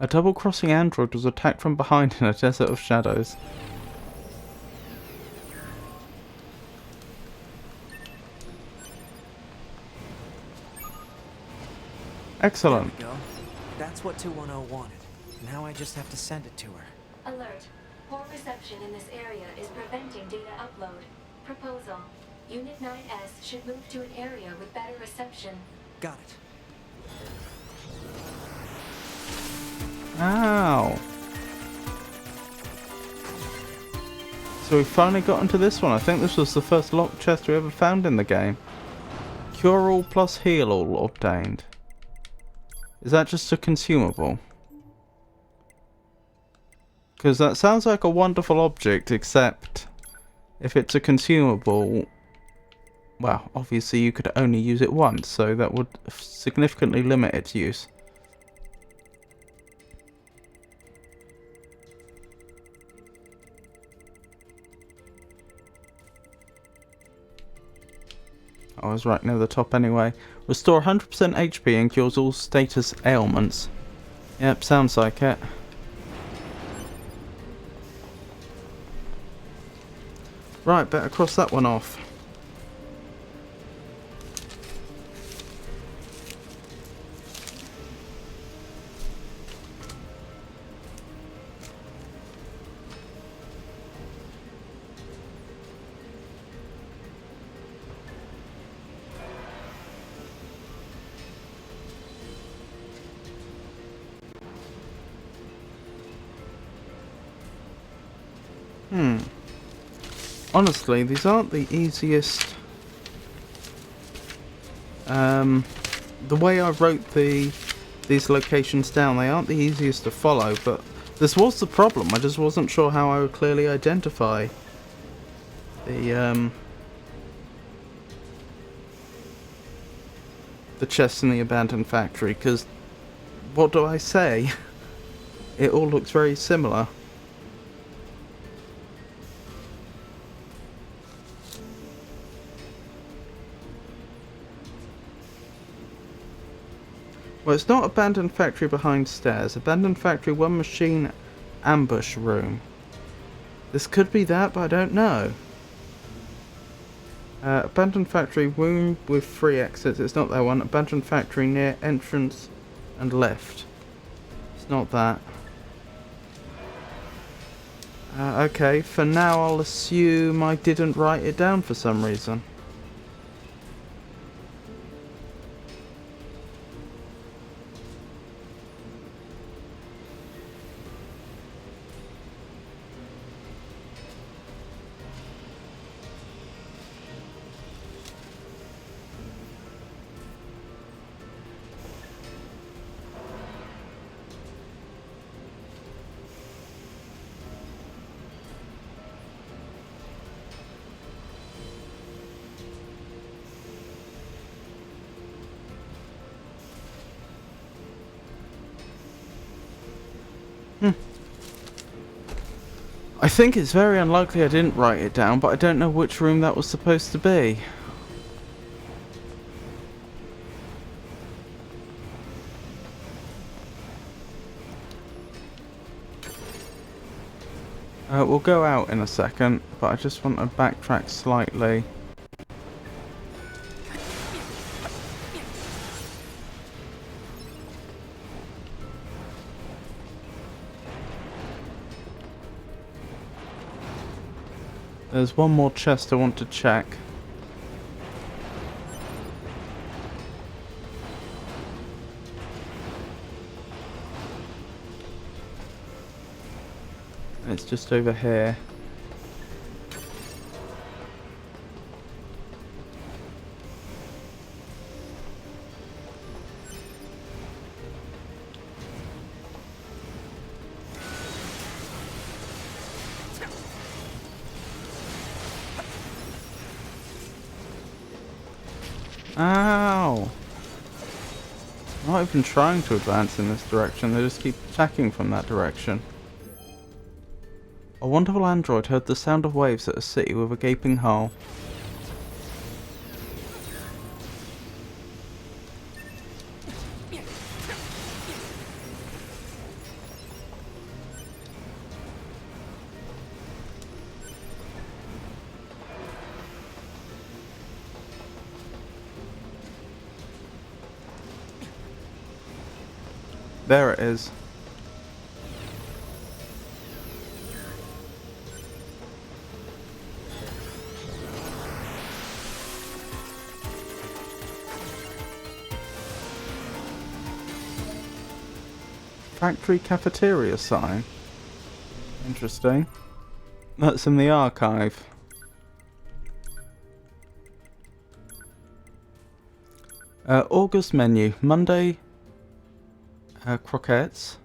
A double-crossing android was attacked from behind in a desert of shadows. Excellent. There we go. That's what 210 wanted. Now I just have to send it to her. Alert. Poor reception in this area is preventing data upload. Proposal. Unit 9S should move to an area with better reception. Got it. Ow. So we finally got into this one. I think this was the first locked chest we ever found in the game. Cure all plus heal all obtained. Is that just a consumable? Because that sounds like a wonderful object, except if it's a consumable, well, obviously you could only use it once, so that would significantly limit its use. I was right near the top anyway. Restore 100% HP and cures all status ailments. Yep, sounds like it. Right, better cross that one off. Honestly, these aren't the easiest. The way I wrote these locations down, they aren't the easiest to follow, but this was the problem. I just wasn't sure how I would clearly identify the chests in the abandoned factory, because what do I say? It all looks very similar. Well, it's not abandoned factory behind stairs. Abandoned factory, one machine ambush room. This could be that, but I don't know. Abandoned factory room with 3 exits. It's not that one. Abandoned factory near entrance and left. It's not that. Okay, for now I'll assume I didn't write it down for some reason. I think it's very unlikely I didn't write it down, but I don't know which room that was supposed to be. We'll go out in a second, but I just want to backtrack slightly. There's one more chest I want to check. It's just over here. Ow! I'm not even trying to advance in this direction, they just keep attacking from that direction. A wonderful android heard the sound of waves at a city with a gaping hole. There it is. Factory cafeteria sign. Interesting. That's in the archive. August menu. Monday, croquettes.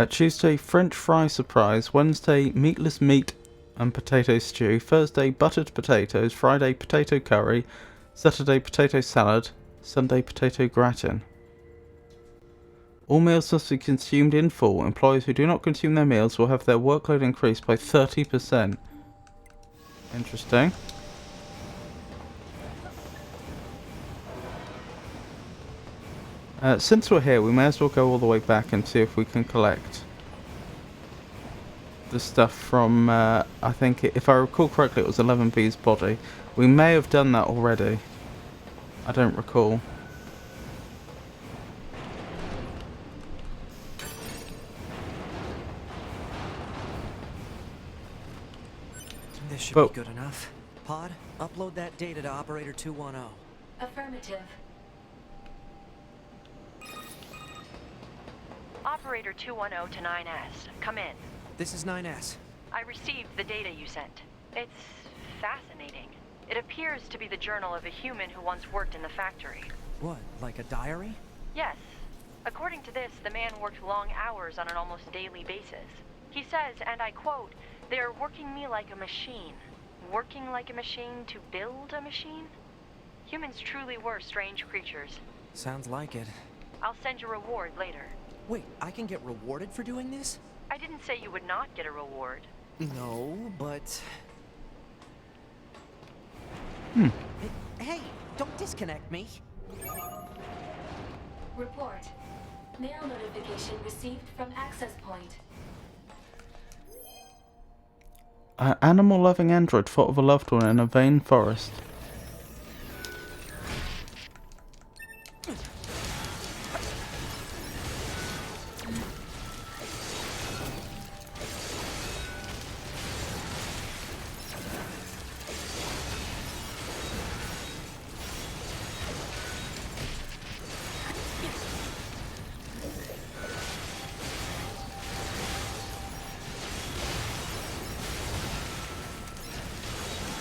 Tuesday, French fry surprise. Wednesday, meatless meat and potato stew. Thursday, buttered potatoes. Friday, potato curry. Saturday, potato salad. Sunday, potato gratin. All meals must be consumed in full. Employees who do not consume their meals will have their workload increased by 30%. Interesting. Since we're here, we may as well go all the way back and see if we can collect the stuff from, I think, if I recall correctly, it was 11B's body. We may have done that already. I don't recall. This should But- be good enough. Pod, upload that data to Operator 210. Affirmative. Operator 210 to 9S. Come in. This is 9S. I received the data you sent. It's fascinating. It appears to be the journal of a human who once worked in the factory. What, like a diary? Yes. According to this, the man worked long hours on an almost daily basis. He says, and I quote, "They're working me like a machine. Working like a machine to build a machine?" Humans truly were strange creatures. Sounds like it. I'll send you a reward later. Wait, I can get rewarded for doing this? I didn't say you would not get a reward. No, but... Hey, don't disconnect me. Report. Mail notification received from access point. Animal-loving android thought of a loved one in a vain forest.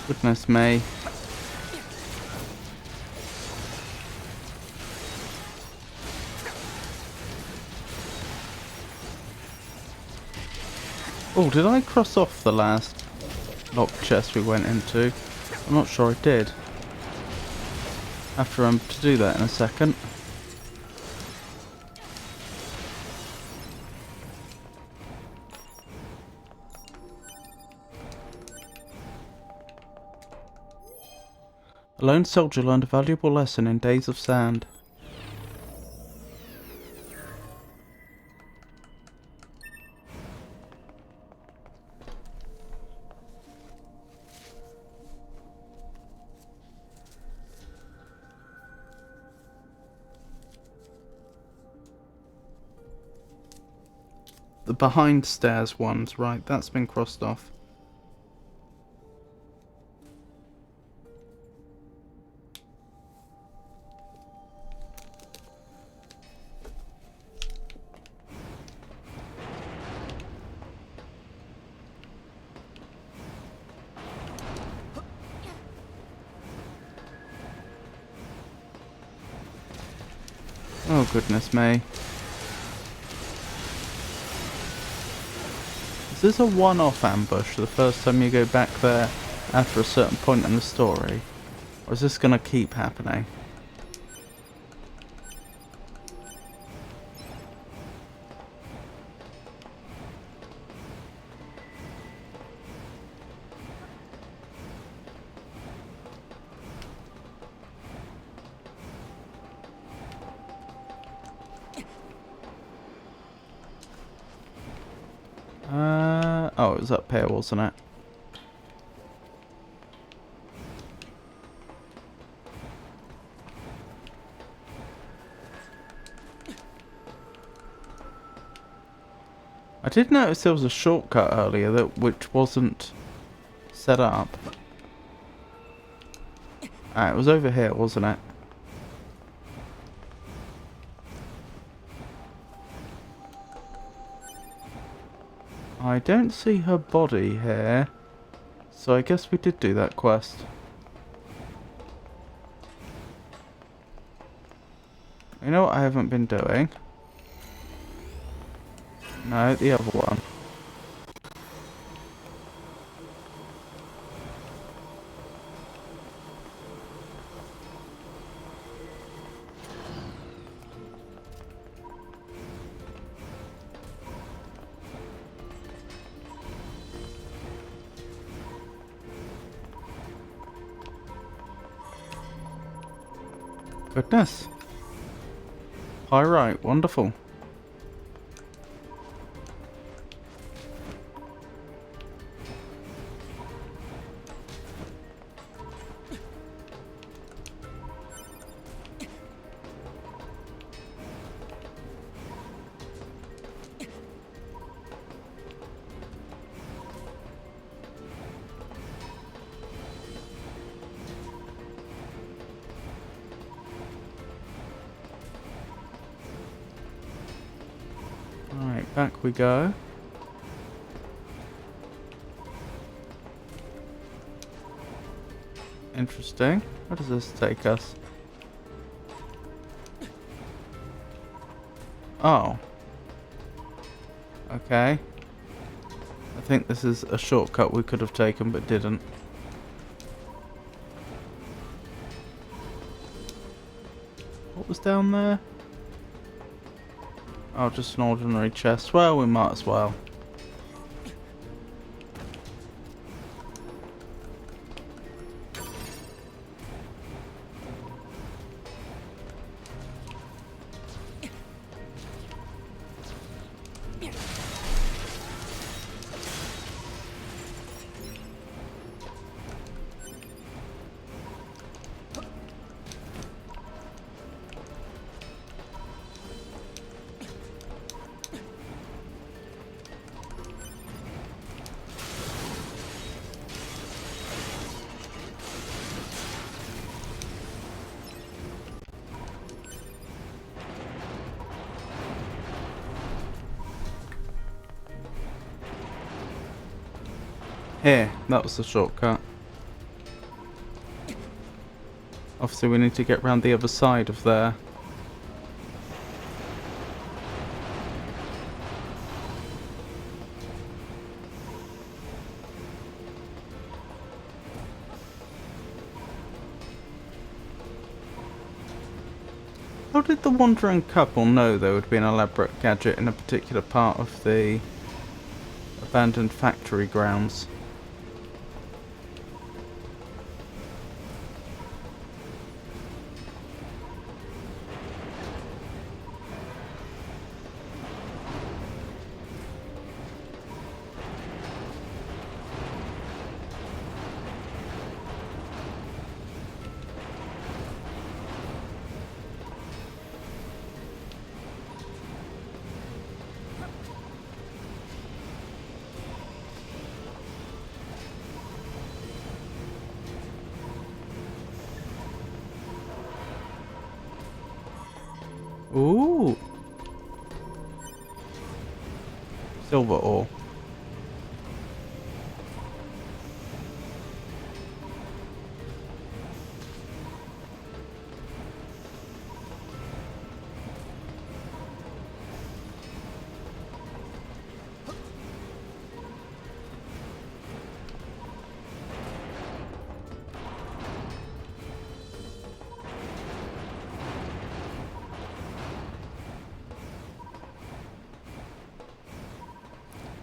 Goodness me. Oh, did I cross off the last locked chest we went into? I'm not sure I did. Have to remember to do that in a second. A lone soldier learned a valuable lesson in Days of Sand. The behind stairs ones, right, that's been crossed off. Oh goodness me. Is this a one-off ambush the first time you go back there after a certain point in the story? Or is this gonna keep happening? Oh, it was up here, wasn't it? I did notice there was a shortcut earlier that which wasn't set up. Ah, it was over here, wasn't it? I don't see her body here, so I guess we did do that quest. You know what I haven't been doing? No, the other one. Goodness. Pyrite, wonderful. Alright, back we go. Interesting. Where does this take us? Oh. Okay. I think this is a shortcut we could have taken but didn't. What was down there? Oh, just an ordinary chest. Well, we might as well. Here, that was the shortcut. Obviously we need to get round the other side of there. How did the wandering couple know there would be an elaborate gadget in a particular part of the abandoned factory grounds? Ooh! Silver ore.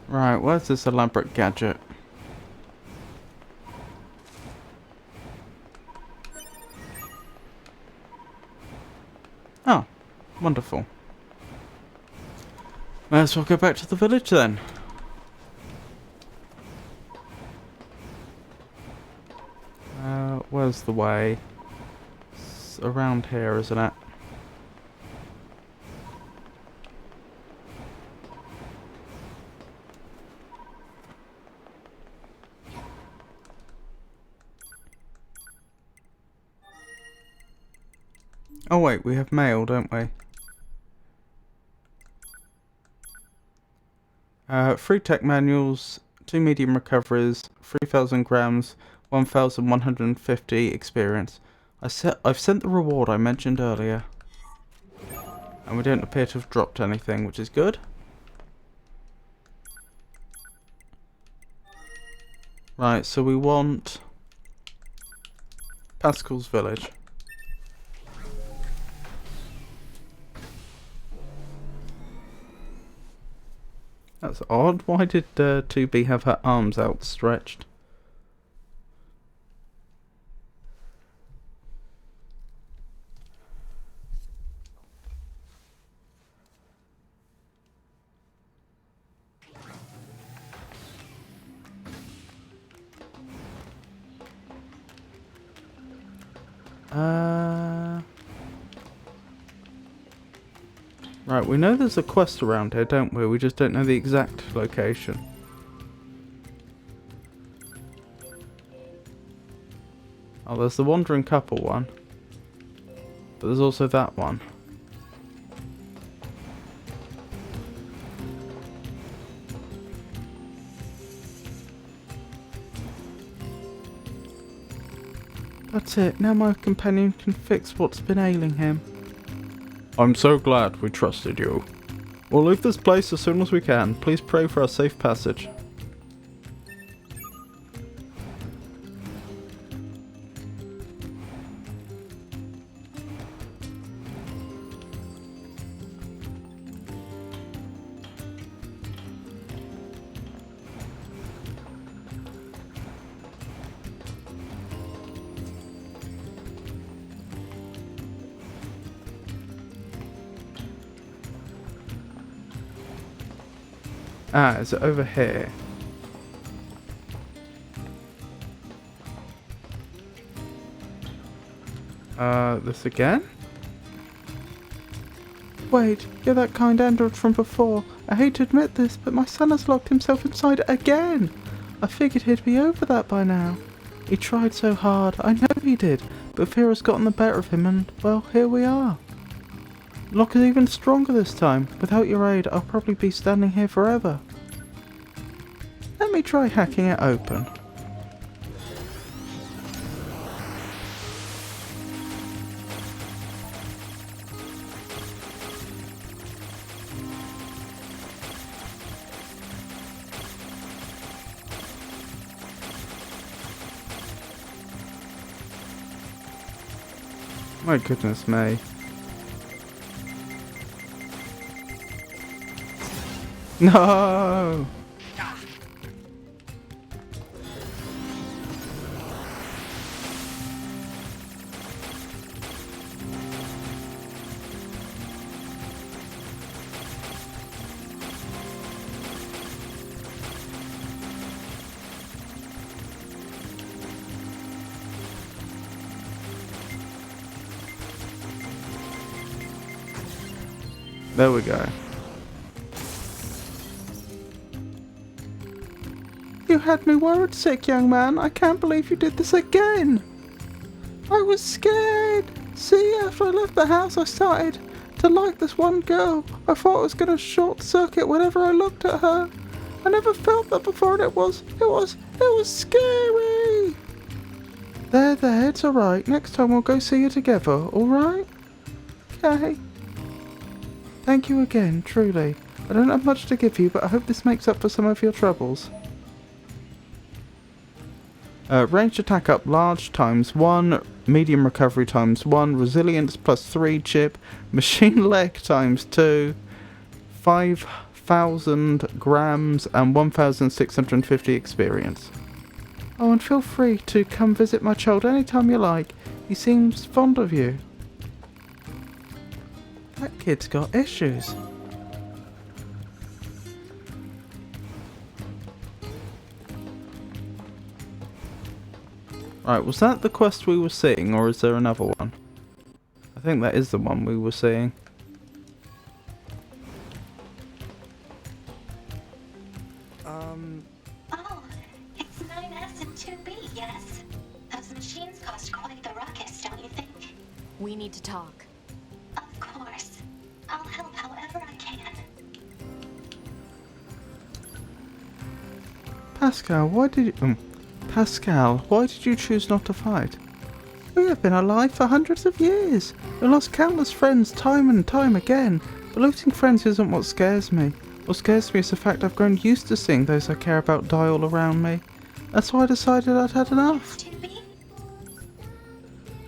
Right, where's this elaborate gadget? Oh, wonderful. May as well go back to the village then. Where's the way? It's around here, isn't it? Oh wait, we have mail, don't we? 3 tech manuals, 2 medium recoveries, 3,000 grams, 1,150 experience. I've sent the reward I mentioned earlier. And we don't appear to have dropped anything, which is good. Right, so we want Pascal's village. That's odd. Why did 2B have her arms outstretched? Right, we know there's a quest around here, don't we? We just don't know the exact location. Oh, there's the wandering couple one. But there's also that one. That's it. Now my companion can fix what's been ailing him. I'm so glad we trusted you. We'll leave this place as soon as we can. Please pray for our safe passage. Ah, is it over here? This again? Wait, you're that kind android from before. I hate to admit this, but my son has locked himself inside again. I figured he'd be over that by now. He tried so hard, I know he did, but fear has gotten the better of him and, well, here we are. Lock is even stronger this time. Without your aid, I'll probably be standing here forever. Let me try hacking it open. My goodness me. No! There we go. You had me worried sick, young man. I can't believe you did this again. I was scared. See, after I left the house, I started to like this one girl. I thought I was going to short circuit whenever I looked at her. I never felt that before, and it was scary. There, it's alright. Next time we'll go see you together, alright? Okay. Thank you again, truly. I don't have much to give you, but I hope this makes up for some of your troubles. Ranged attack up large ×1, medium recovery ×1, resilience +3 chip, machine leg ×2, 5,000 grams and 1,650 experience. Oh, and feel free to come visit my child anytime you like. He seems fond of you. That kid's got issues. Right, was that the quest we were seeing, or is there another one? I think that is the one we were seeing. Oh, it's 9S and 2B, yes. Those machines caused quite the ruckus, don't you think? We need to talk. Pascal, why did you... Pascal, why did you choose not to fight? We have been alive for hundreds of years. We lost countless friends time and time again. But losing friends isn't what scares me. What scares me is the fact I've grown used to seeing those I care about die all around me. That's why I decided I'd had enough.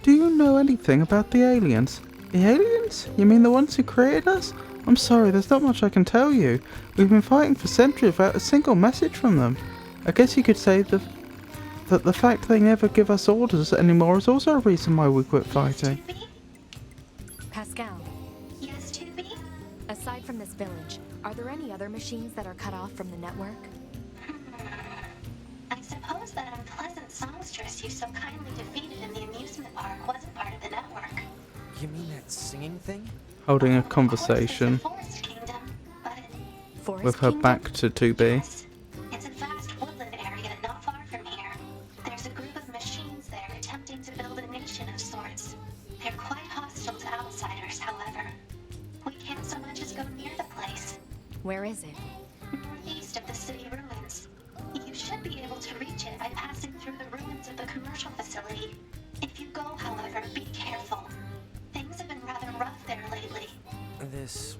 Do you know anything about the aliens? The aliens? You mean the ones who created us? I'm sorry, there's not much I can tell you. We've been fighting for centuries without a single message from them. I guess you could say that the fact they never give us orders anymore is also a reason why we quit fighting. Pascal, Yes, Tubi? aside from this village, are there any other machines that are cut off from the network? I suppose that unpleasant songstress you so kindly defeated in the amusement park wasn't part of the network. You mean that singing thing? Holding a Of course, conversation it's the Forest Kingdom, but Forest with her Kingdom? back to 2B. yes, it's a vast woodland area not far from here. There's a group of machines there attempting to build a nation of sorts. They're quite hostile to outsiders, however. We can't so much as go near the place. Where is it? Northeast of the city ruins. You should be able to reach it by passing through the ruins of the commercial facility. If you go, however, be careful. Things have been rather rough there lately. This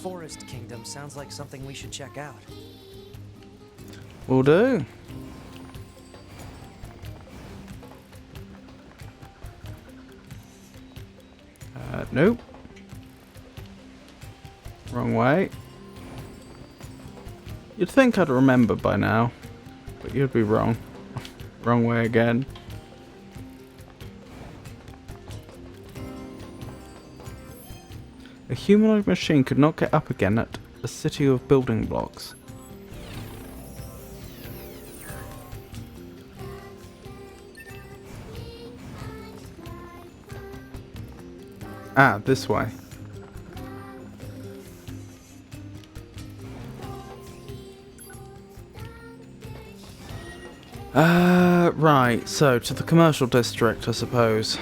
Forest Kingdom sounds like something we should check out. Will do. Nope. Wrong way. You'd think I'd remember by now, but you'd be wrong. Wrong way again. A humanoid machine could not get up again at a city of building blocks. Ah, this way. Right, so to the commercial district, I suppose.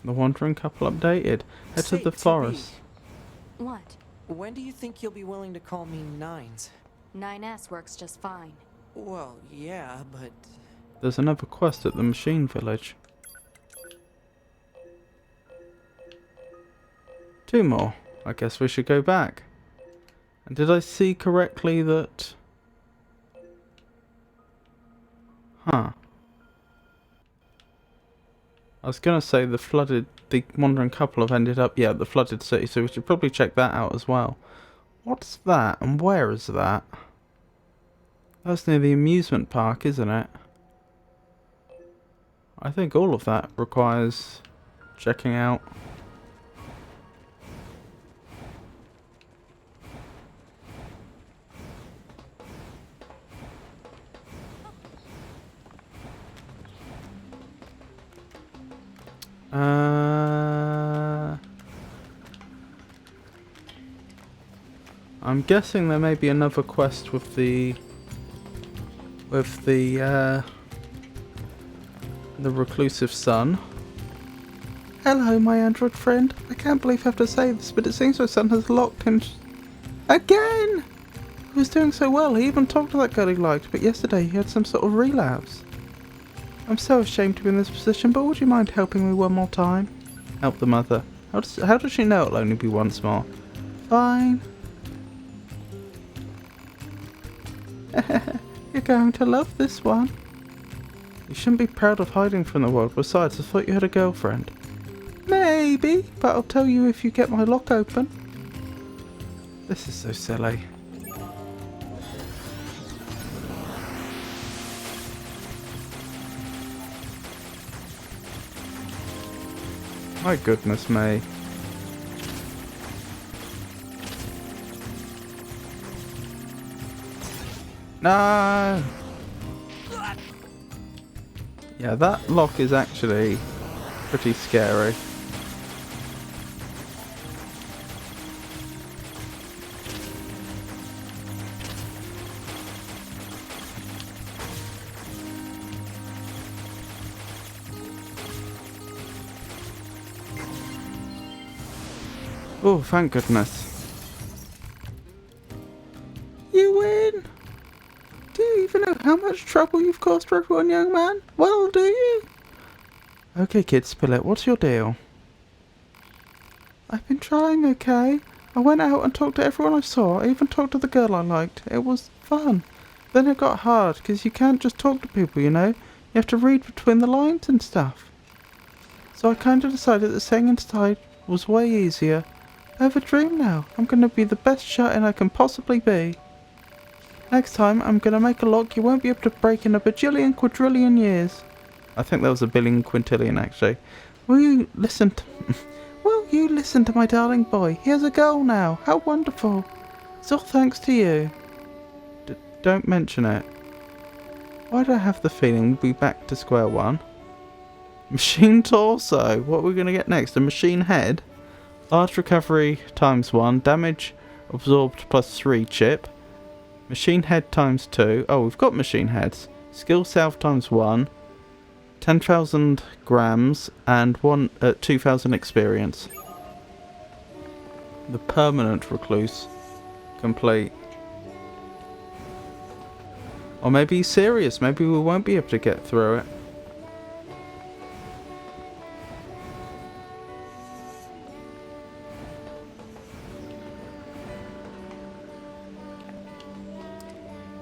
The wandering couple updated. Head to Say, the 2B, forest. What? When do you think you'll be willing to call me Nines? 9S works just fine. Well, yeah, but... There's another quest at the machine village. 2 more. I guess we should go back. And did I see correctly that... Huh. I was gonna say the wandering couple have ended up, yeah, the flooded city, so we should probably check that out as well. What's that, and where is that? That's near the amusement park, isn't it? I think all of that requires checking out. I'm guessing there may be another quest with the reclusive son. Hello, my android friend. I can't believe I have to say this, but it seems my son has locked him again. He was doing so well. He even talked to that girl he liked, but yesterday he had some sort of relapse. I'm so ashamed to be in this position, but would you mind helping me one more time? Help the mother. How does she know it'll only be once more? Fine. You're going to love this one. You shouldn't be proud of hiding from the world. Besides, I thought you had a girlfriend. Maybe, but I'll tell you if you get my lock open. This is so silly. My goodness me. No! Yeah, that lock is actually pretty scary. Oh, thank goodness. You win! Do you even know how much trouble you've caused for everyone, young man? Well, do you? Okay, kid, spill it. What's your deal? I've been trying, okay? I went out and talked to everyone I saw. I even talked to the girl I liked. It was fun. Then it got hard, because you can't just talk to people, you know? You have to read between the lines and stuff. So I kind of decided that staying inside was way easier. I have a dream now. I'm going to be the best shut-in I can possibly be. Next time, I'm going to make a lock you won't be able to break in a bajillion quadrillion years. I think that was a billion quintillion, actually. Will you listen to my darling boy? He has a girl now. How wonderful. It's all thanks to you. Don't mention it. Why do I have the feeling we'll be back to square one? Machine torso. What are we going to get next? A machine head? Large recovery ×1. Damage absorbed +3 chip. Machine head ×2. Oh, we've got machine heads. Skill self ×1. 10,000 grams and 2,000 experience. The permanent recluse. Complete. Or maybe he's serious. Maybe we won't be able to get through it.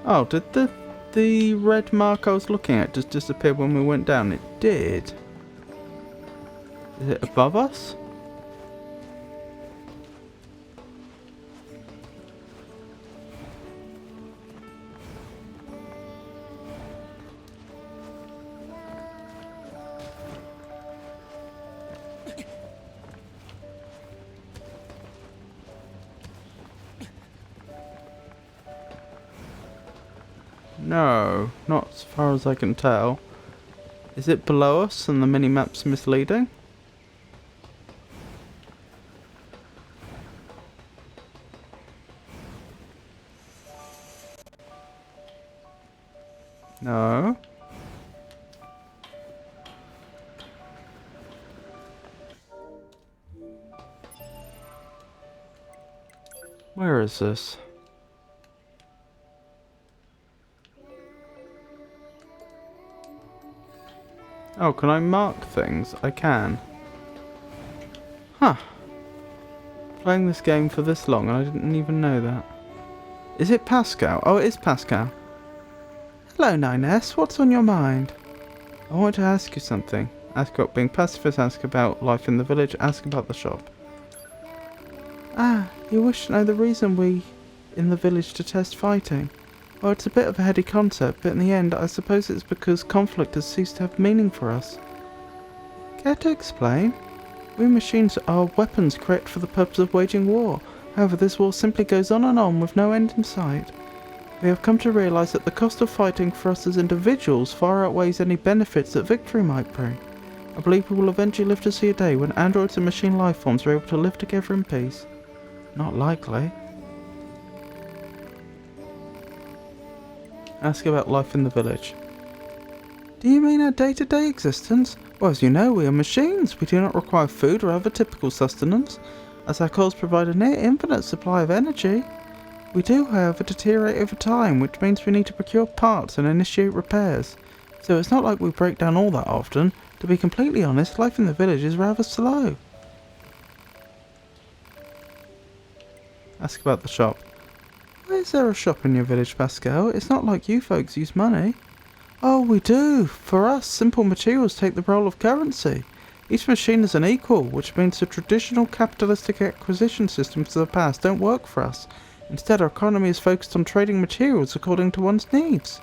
Oh, did the red mark I was looking at just disappear when we went down? It did. Is it above us? No, not as far as I can tell. Is it below us and the minimap's misleading? No. Where is this? Oh, can I mark things? I can. Huh. Playing this game for this long and I didn't even know that. Is it Pascal? Oh, it is Pascal. Hello, NieR. What's on your mind? I want to ask you something. Ask about being pacifist, ask about life in the village, ask about the shop. Ah, you wish to know the reason we in the village detest fighting? Well, it's a bit of a heady concept, but in the end, I suppose it's because conflict has ceased to have meaning for us. Care to explain? We machines are weapons created for the purpose of waging war. However, this war simply goes on and on with no end in sight. We have come to realize that the cost of fighting for us as individuals far outweighs any benefits that victory might bring. I believe we will eventually live to see a day when androids and machine life forms are able to live together in peace. Not likely. Ask about life in the village. Do you mean our day-to-day existence? Well, as you know, we are machines. We do not require food or other typical sustenance, as our cores provide a near infinite supply of energy. We do, however, deteriorate over time, which means we need to procure parts and initiate repairs. So it's not like we break down all that often. To be completely honest, life in the village is rather slow. Ask about the shop. Why is there a shop in your village, Pascal? It's not like you folks use money. Oh, we do. For us, simple materials take the role of currency. Each machine is an equal, which means the traditional capitalistic acquisition systems of the past don't work for us. Instead, our economy is focused on trading materials according to one's needs.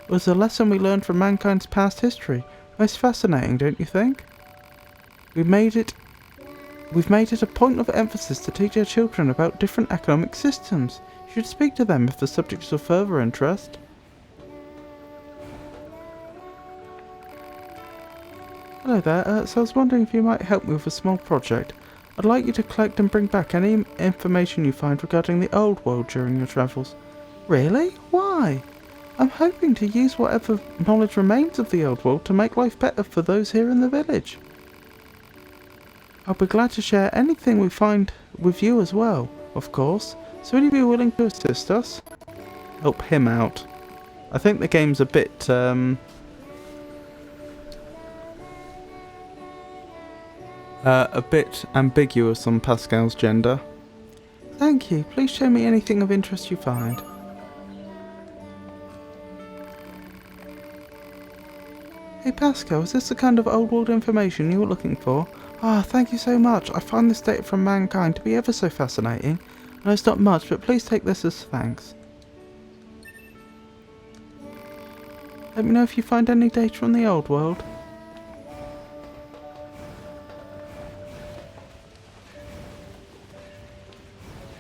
It was a lesson we learned from mankind's past history. Most fascinating, don't you think? We've made it a point of emphasis to teach our children about different economic systems. You should speak to them if the subject is of further interest. Hello there, so I was wondering if you might help me with a small project. I'd like you to collect and bring back any information you find regarding the old world during your travels. Really? Why? I'm hoping to use whatever knowledge remains of the old world to make life better for those here in the village. I'll be glad to share anything we find with you as well, of course. So would you be willing to assist us? Help him out. I think the game's a bit, a bit ambiguous on Pascal's gender. Thank you. Please show me anything of interest you find. Hey Pascal, is this the kind of old world information you were looking for? Ah, thank you so much. I find this data from mankind to be ever so fascinating. I know it's not much, but please take this as thanks. Let me know if you find any data from the old world.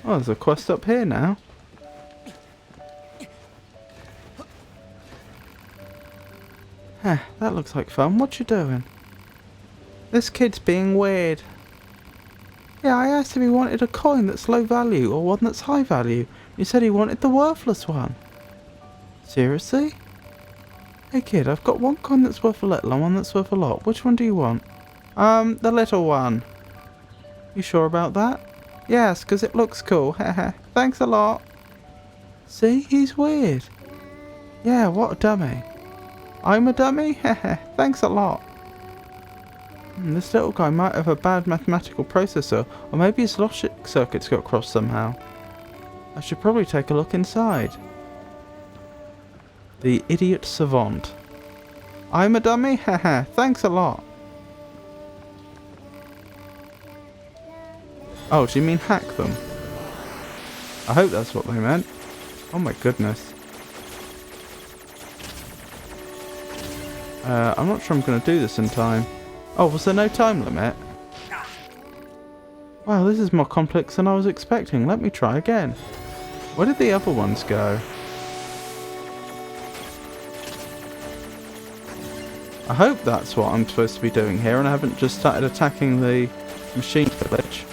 Oh, there's a quest up here now. Heh, that looks like fun. What you doing? This kid's being weird. Yeah, I asked if he wanted a coin that's low value or one that's high value. He said he wanted the worthless one. Seriously? Hey kid, I've got one coin that's worth a little and one that's worth a lot. Which one do you want? The little one. You sure about that? Yes, 'cause it looks cool. Heh. Thanks a lot. See, he's weird. Yeah, what a dummy. I'm a dummy? Heh. Thanks a lot. This little guy might have a bad mathematical processor, or maybe his logic circuits got crossed somehow. I should probably take a look inside. The idiot savant. I'm a dummy? Haha, thanks a lot. Oh, do you mean hack them? I hope that's what they meant. Oh my goodness. I'm not sure I'm going to do this in time. Oh, was there no time limit? Wow, this is more complex than I was expecting. Let me try again. Where did the other ones go? I hope that's what I'm supposed to be doing here and I haven't just started attacking the machine village.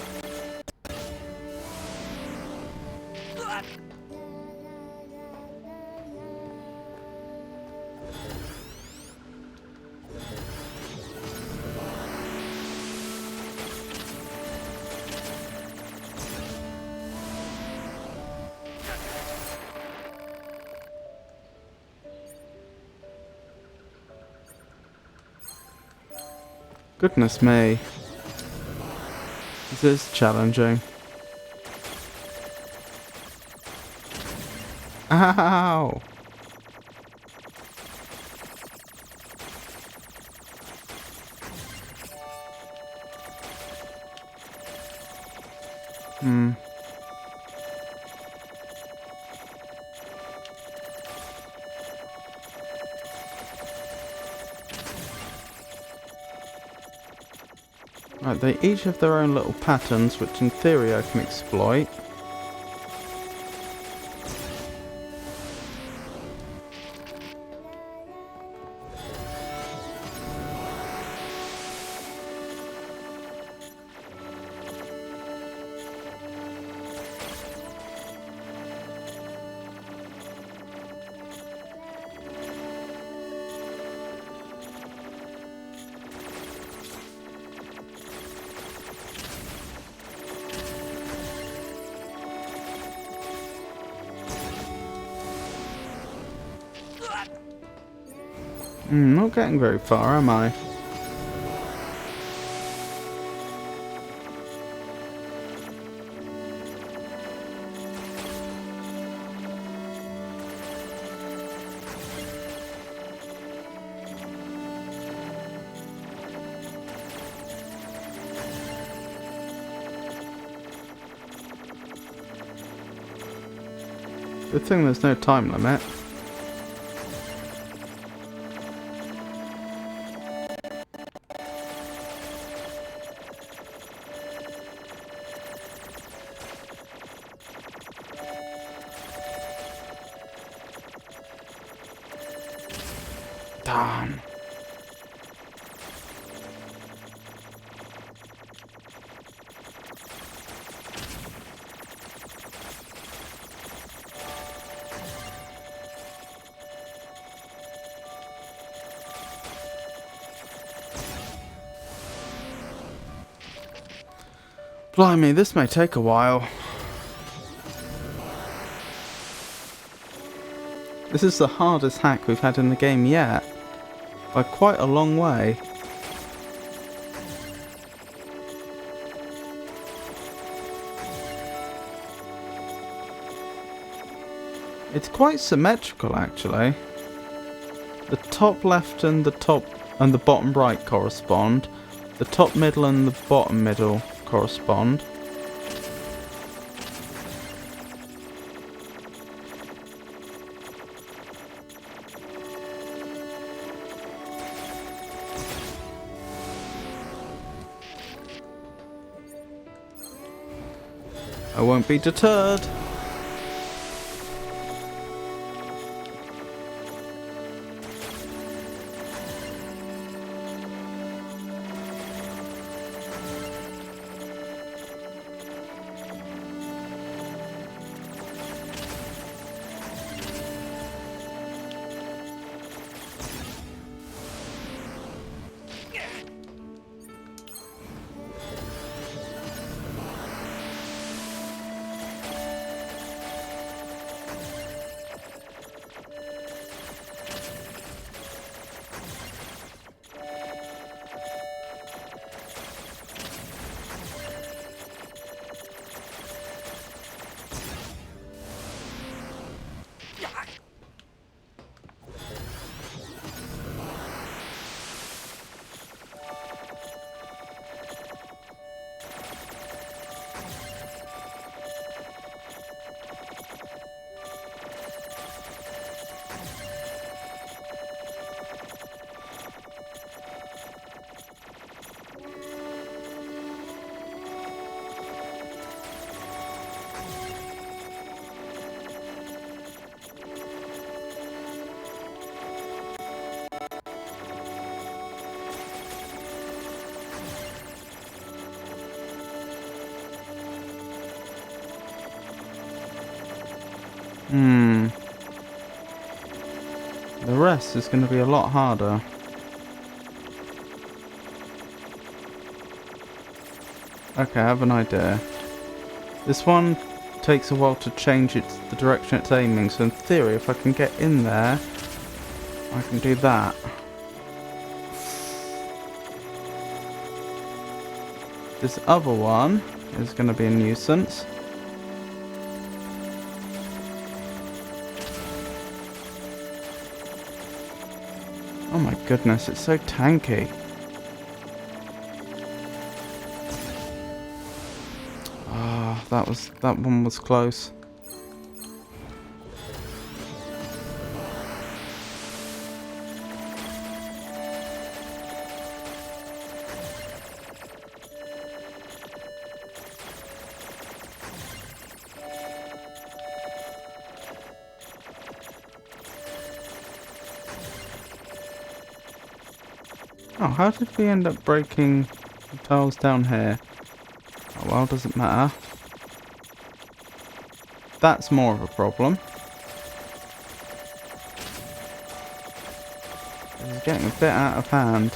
Goodness me. This is challenging. Ow! Right, they each have their own little patterns, which in theory I can exploit. Not getting very far, am I? Good thing there's no time limit. Damn. Blimey, this may take a while. This is the hardest hack we've had in the game yet. By quite a long way. It's quite symmetrical actually. The top left and the bottom right correspond. The top middle and the bottom middle correspond. I won't be deterred. The rest is going to be a lot harder. Okay, I have an idea. This one takes a while to change the direction it's aiming, so in theory, if I can get in there, I can do that. This other one is going to be a nuisance. Oh my goodness, it's so tanky. Ah, that one was close. Oh, how did we end up breaking the tiles down here? Oh well, doesn't matter. That's more of a problem. It's getting a bit out of hand.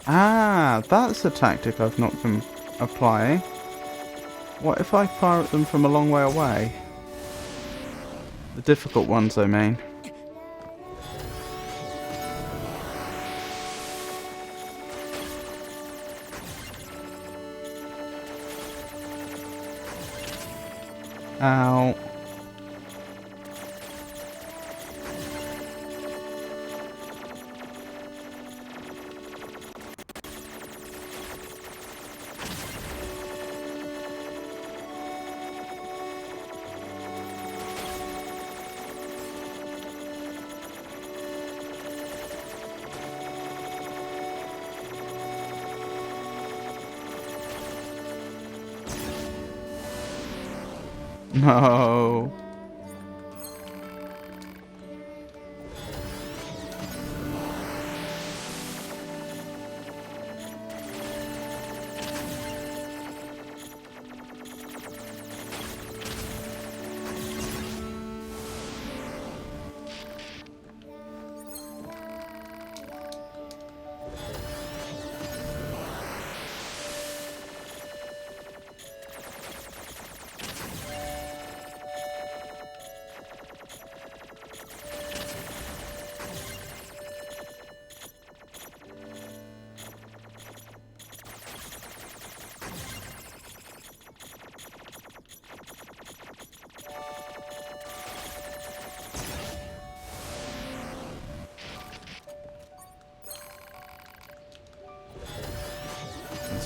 Ah, that's a tactic I've not been applying. What if I fire at them from a long way away? The difficult ones, I mean. Ow. No.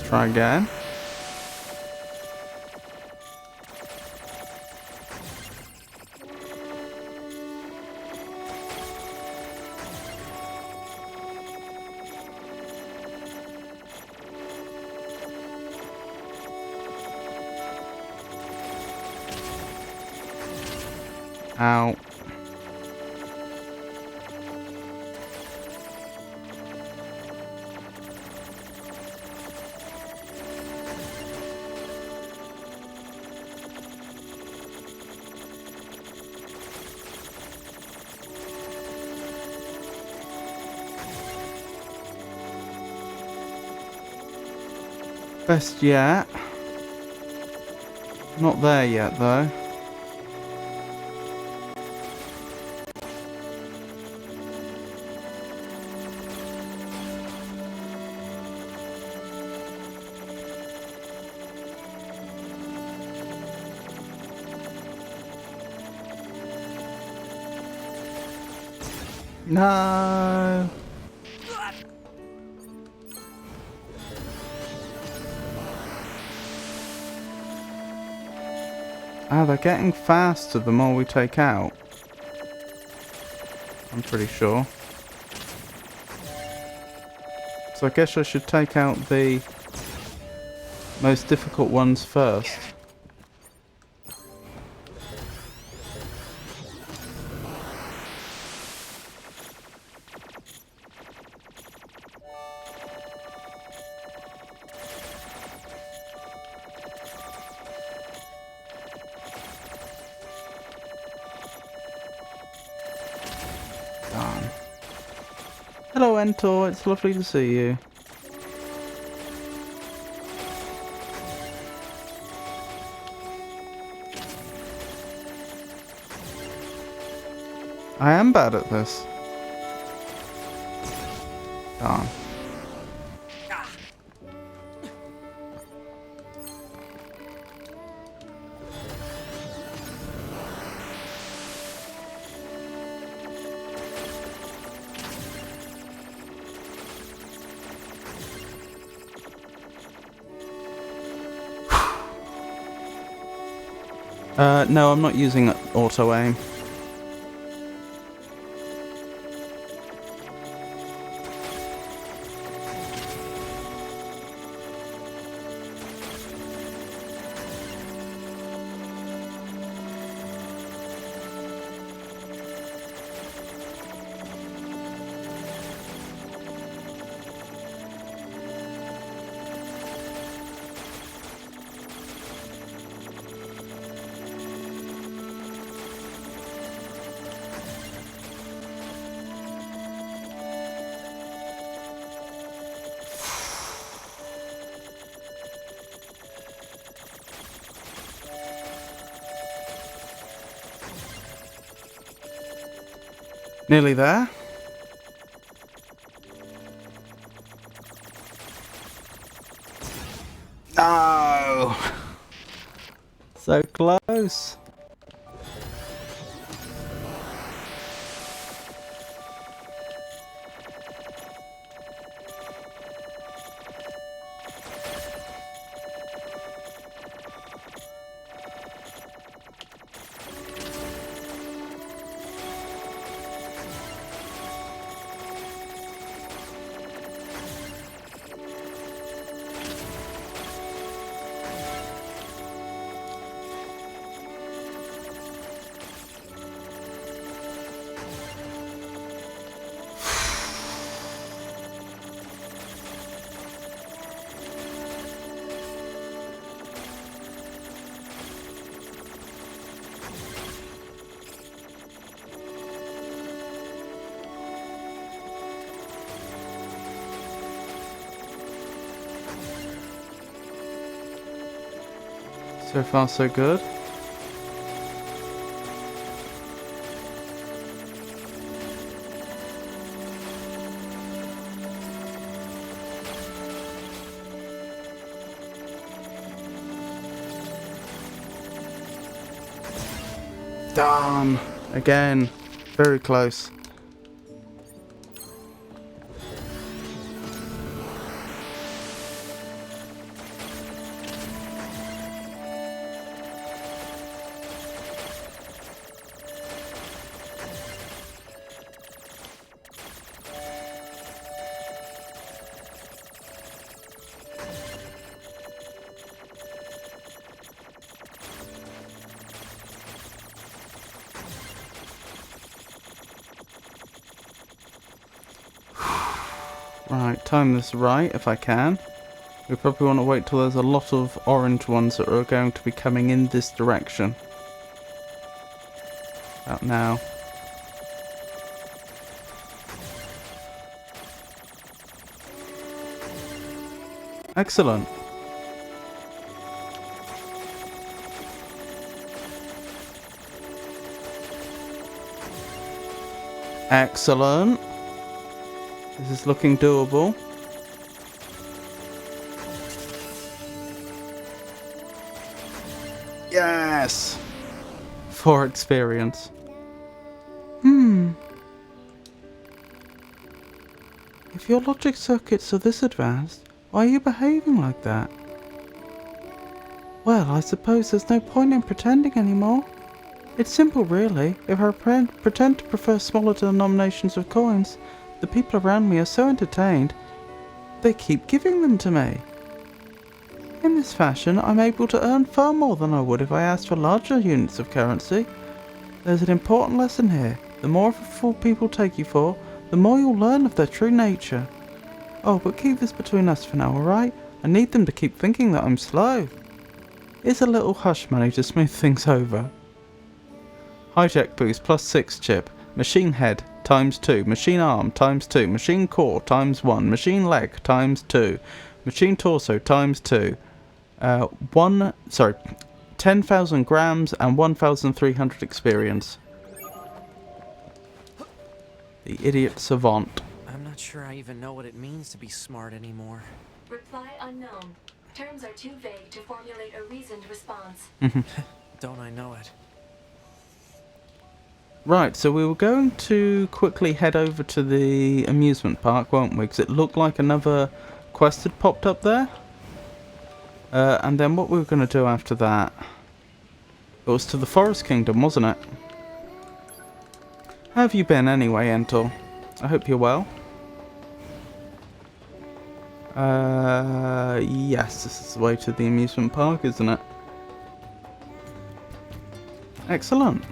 Try again. Ow. Best yet. Not there yet, though. No. Ah, they're getting faster the more we take out. I'm pretty sure. So I guess I should take out the most difficult ones first. Darn. Hello, Entor. It's lovely to see you. I am bad at this. Darn. No, I'm not using auto aim. Nearly there. No! So close. So far, so good. Darn! Again. Very close. Right, time this right if I can. We probably want to wait till there's a lot of orange ones that are going to be coming in this direction. About now. Excellent. Excellent. This is looking doable. Yes! 4 experience. If your logic circuits are this advanced, why are you behaving like that? Well, I suppose there's no point in pretending anymore. It's simple, really. If I pretend to prefer smaller denominations of coins, the people around me are so entertained, they keep giving them to me. In this fashion, I'm able to earn far more than I would if I asked for larger units of currency. There's an important lesson here. The more of a fool people take you for, the more you'll learn of their true nature. Oh, but keep this between us for now, alright? I need them to keep thinking that I'm slow. Here's a little hush money to smooth things over. Hijack boost +6 chip. Machine head ×2. Machine arm ×2. Machine core ×1. Machine leg ×2. Machine torso ×2. 10,000 grams and 1,300 experience. The idiot savant. I'm not sure I even know what it means to be smart anymore. Reply unknown. Terms are too vague to formulate a reasoned response. Don't I know it? Right, so we were going to quickly head over to the amusement park, weren't we? Because it looked like another quest had popped up there. And then what we were going to do after that, it was to the Forest Kingdom, wasn't it? How have you been anyway, Entor? I hope you're well. Yes, this is the way to the amusement park, isn't it? Excellent.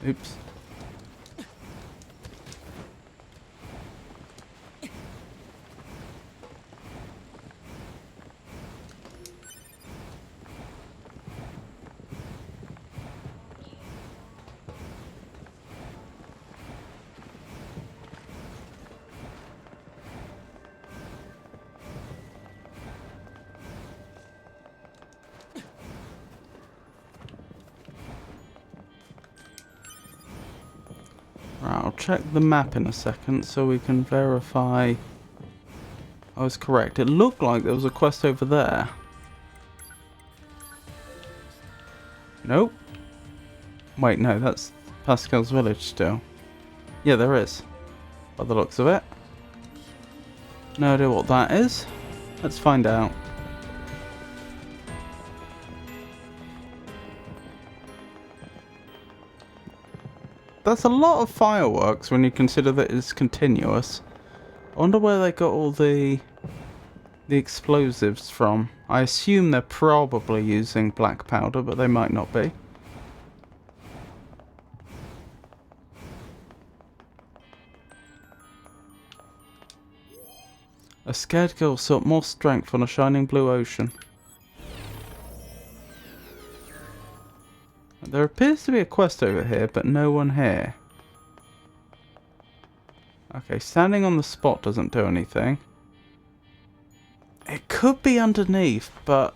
Oops. Right, I'll check the map in a second so we can verify I was correct. It looked like there was a quest over there. Nope. Wait, no, that's Pascal's village still. Yeah, there is. By the looks of it. No idea what that is. Let's find out. That's a lot of fireworks when you consider that it's continuous. I wonder where they got all the explosives from. I assume they're probably using black powder, but they might not be. A scared girl sought more strength on a shining blue ocean. There appears to be a quest over here, but no one here. Okay, standing on the spot doesn't do anything. It could be underneath, but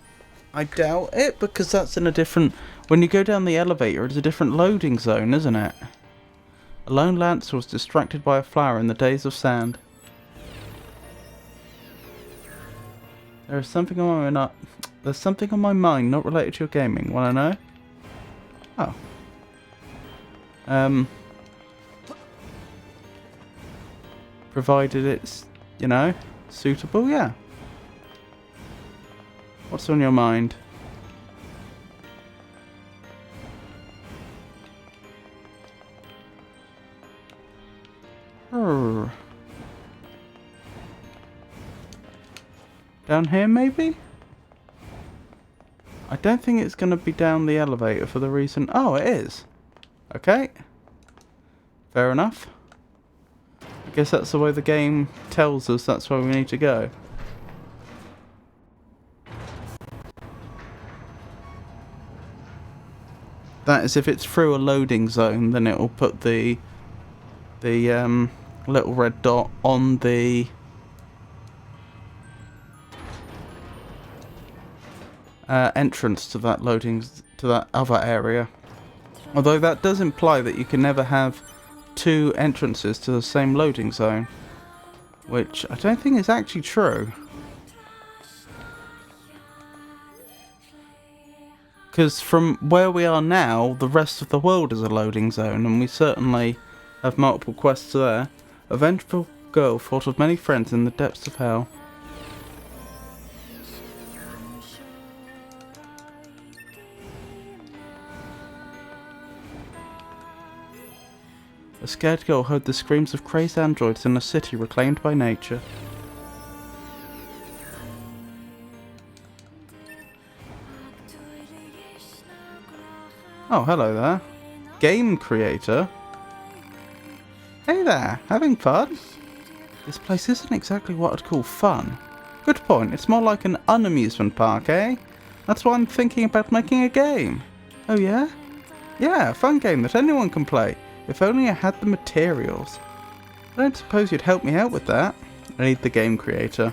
I doubt it, because that's in a different... When you go down the elevator, it's a different loading zone, isn't it? A lone lancer was distracted by a flower in the days of sand. There's something on my mind not related to your gaming. Wanna know? Oh. Provided it's, you know, suitable, yeah. What's on your mind? Down here, maybe? I don't think it's going to be down the elevator for the reason... Oh, it is. Okay. Fair enough. I guess that's the way the game tells us that's where we need to go. That is, if it's through a loading zone, then it will put the little red dot on the entrance to that other area. Although that does imply that you can never have two entrances to the same loading zone, which I don't think is actually true. Because from where we are now, the rest of the world is a loading zone, and we certainly have multiple quests there. A vengeful girl fought with many friends in the depths of hell. A scared girl heard the screams of crazed androids in a city reclaimed by nature. Oh, hello there. Game creator? Hey there, having fun? This place isn't exactly what I'd call fun. Good point, it's more like an unamusement park, eh? That's why I'm thinking about making a game. Oh yeah? Yeah, a fun game that anyone can play. If only I had the materials. I don't suppose you'd help me out with that. I need the game creator.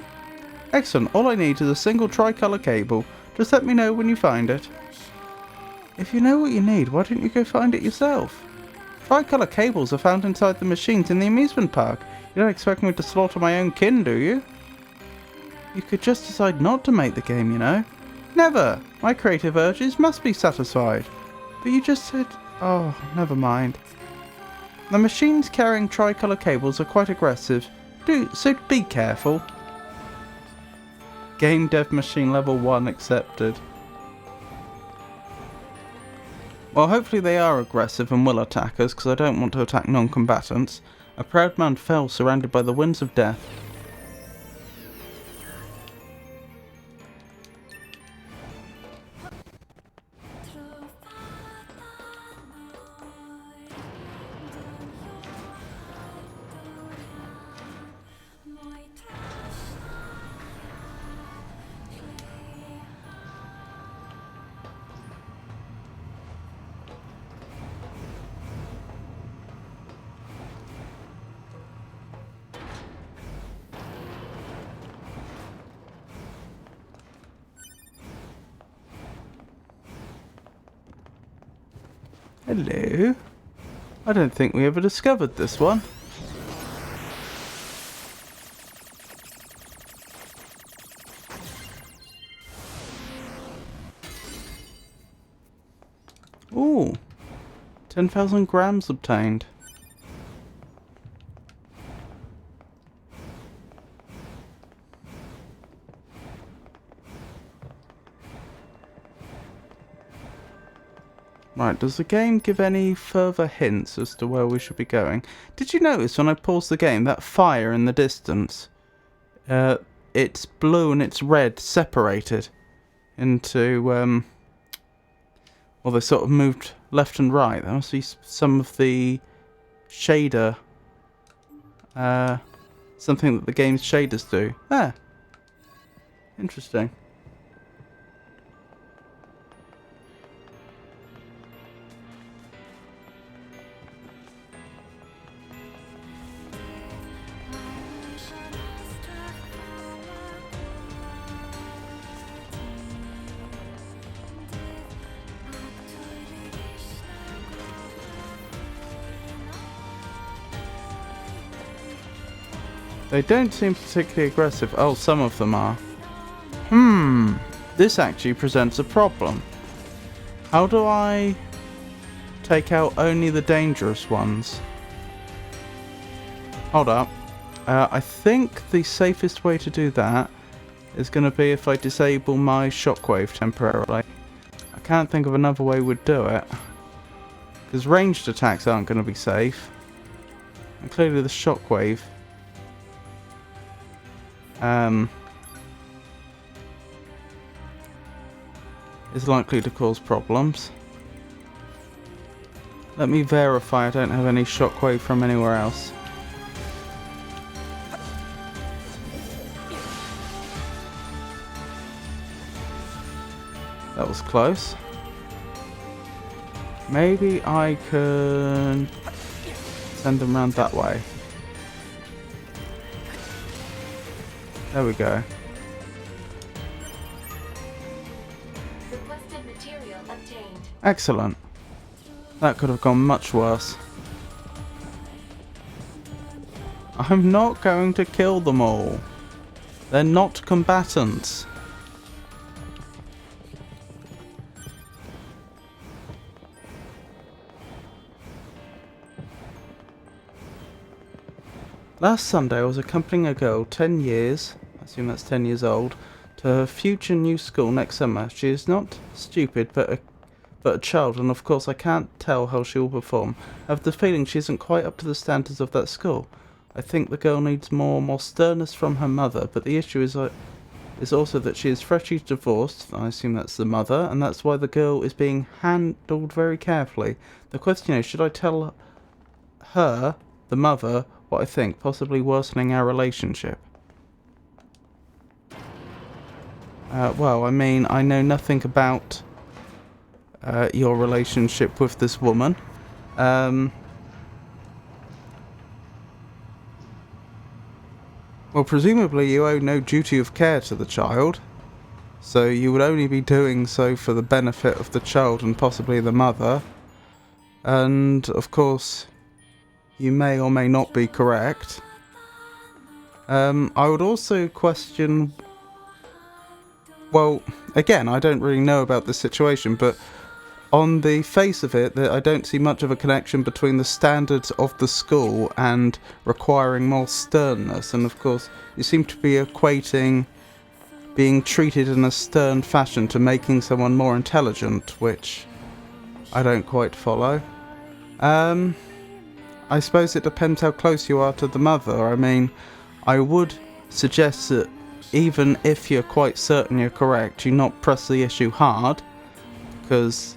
Excellent, all I need is a single tricolour cable. Just let me know when you find it. If you know what you need, why don't you go find it yourself? Tricolour cables are found inside the machines in the amusement park. You don't expect me to slaughter my own kin, do you? You could just decide not to make the game, you know. Never! My creative urges must be satisfied. But you just said... Oh, never mind. The machines carrying tricolour cables are quite aggressive, so be careful. Game dev machine level 1 accepted. Well, hopefully they are aggressive and will attack us, because I don't want to attack non-combatants. A proud man fell, surrounded by the winds of death. Hello. I don't think we ever discovered this one. Ooh. 10,000 grams obtained. Right, does the game give any further hints as to where we should be going? Did you notice when I paused the game, that fire in the distance? It's blue and it's red separated into, well, they sort of moved left and right. That must be some of the shader, something that the game's shaders do. Ah, interesting. They don't seem particularly aggressive. Oh, some of them are. This actually presents a problem. How do I take out only the dangerous ones? Hold up. I think the safest way to do that is going to be if I disable my shockwave temporarily. I can't think of another way we'd do it. Because ranged attacks aren't going to be safe. And clearly the shockwave is likely to cause problems. Let me verify I don't have any shockwave from anywhere else. That was close. Maybe I can send them round that way. There we go. Requested material obtained. Excellent. That could have gone much worse. I'm not going to kill them all. They're not combatants. Last Sunday I was accompanying a girl 10 years, I assume that's 10 years old, to her future new school next summer. She is not stupid but a child, and of course I can't tell how she will perform. I have the feeling she isn't quite up to the standards of that school. I think the girl needs more sternness from her mother, but the issue is also that she is freshly divorced, I assume that's the mother, and that's why the girl is being handled very carefully. The question is, should I tell her, the mother, what I think, possibly worsening our relationship? Well, I mean, I know nothing about your relationship with this woman. Well, presumably you owe no duty of care to the child, so you would only be doing so for the benefit of the child and possibly the mother. And, of course, you may or may not be correct. I would also question... Well, again, I don't really know about this situation, but on the face of it, I don't see much of a connection between the standards of the school and requiring more sternness. And of course, you seem to be equating being treated in a stern fashion to making someone more intelligent, which I don't quite follow. I suppose it depends how close you are to the mother. I mean, I would suggest that even if you're quite certain you're correct, you not press the issue hard, because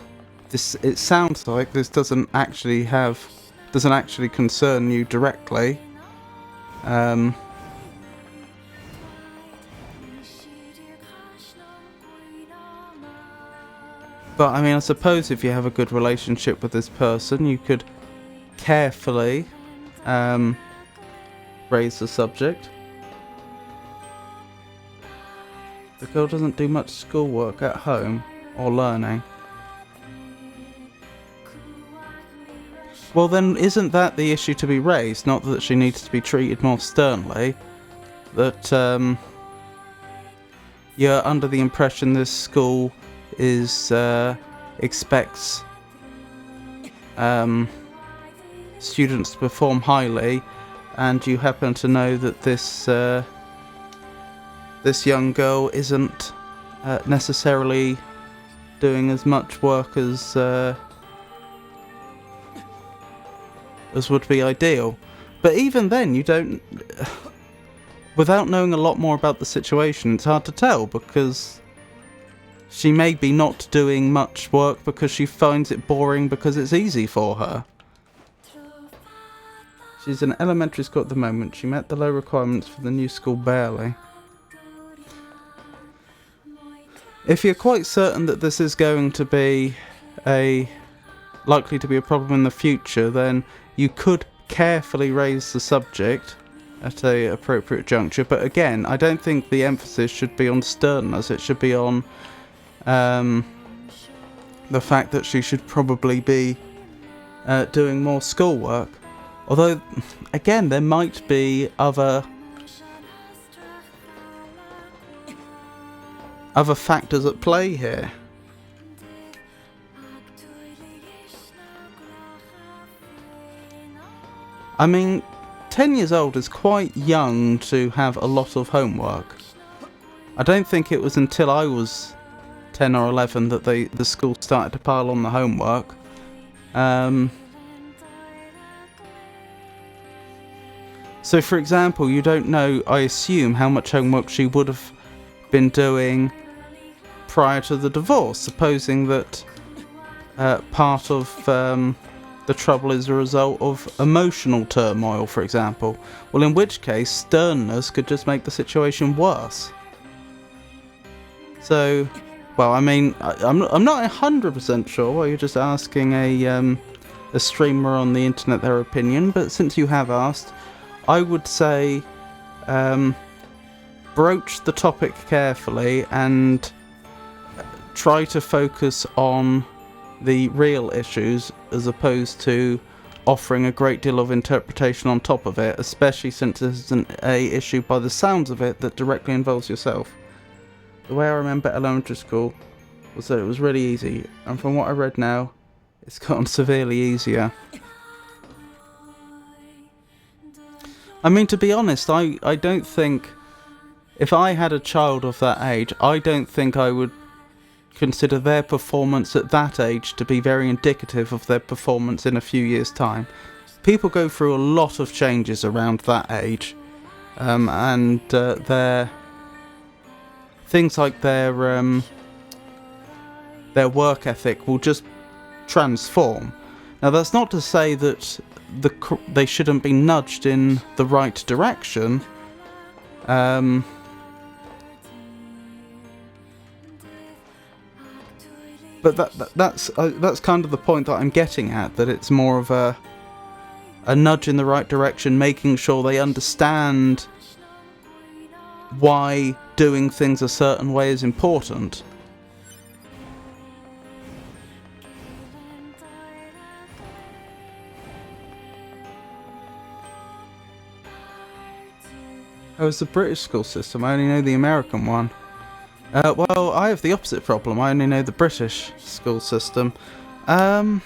it sounds like this doesn't actually concern you directly. But I mean, I suppose if you have a good relationship with this person, you could carefully raise the subject. The girl doesn't do much schoolwork at home or learning. Well then, isn't that the issue to be raised? Not that she needs to be treated more sternly. That you're under the impression this school is expects students to perform highly, and you happen to know that this young girl isn't necessarily doing as much work as would be ideal. But even then, you don't... Without knowing a lot more about the situation, it's hard to tell, because she may be not doing much work because she finds it boring because it's easy for her. She's in elementary school at the moment. She met the low requirements for the new school barely. If you're quite certain that this is going to be likely to be a problem in the future, then you could carefully raise the subject at a appropriate juncture. But again, I don't think the emphasis should be on sternness. It should be on the fact that she should probably be doing more schoolwork. Although, again, there might be other factors at play here. I mean, 10 years old is quite young to have a lot of homework. I don't think it was until I was 10 or 11 that the school started to pile on the homework. So, for example, you don't know, I assume, how much homework she would have been doing prior to the divorce, supposing that part of the trouble is a result of emotional turmoil, for example. Well, in which case, sternness could just make the situation worse. So, well, I mean, I'm not 100% sure why you're just asking a streamer on the internet their opinion, but since you have asked, I would say broach the topic carefully and try to focus on the real issues as opposed to offering a great deal of interpretation on top of it, especially since this isn't a issue by the sounds of it that directly involves yourself. The way I remember elementary school was that it was really easy, and from what I read now, it's gotten severely easier. I mean, to be honest, I don't think, if I had a child of that age, I don't think I would consider their performance at that age to be very indicative of their performance in a few years' time. People go through a lot of changes around that age, and their things like their work ethic will just transform. Now, that's not to say that they shouldn't be nudged in the right direction. But that's kind of the point that I'm getting at, that it's more of a nudge in the right direction, making sure they understand why doing things a certain way is important. Oh, it's the British school system. I only know the American one. Well, I have the opposite problem. I only know the British school system. I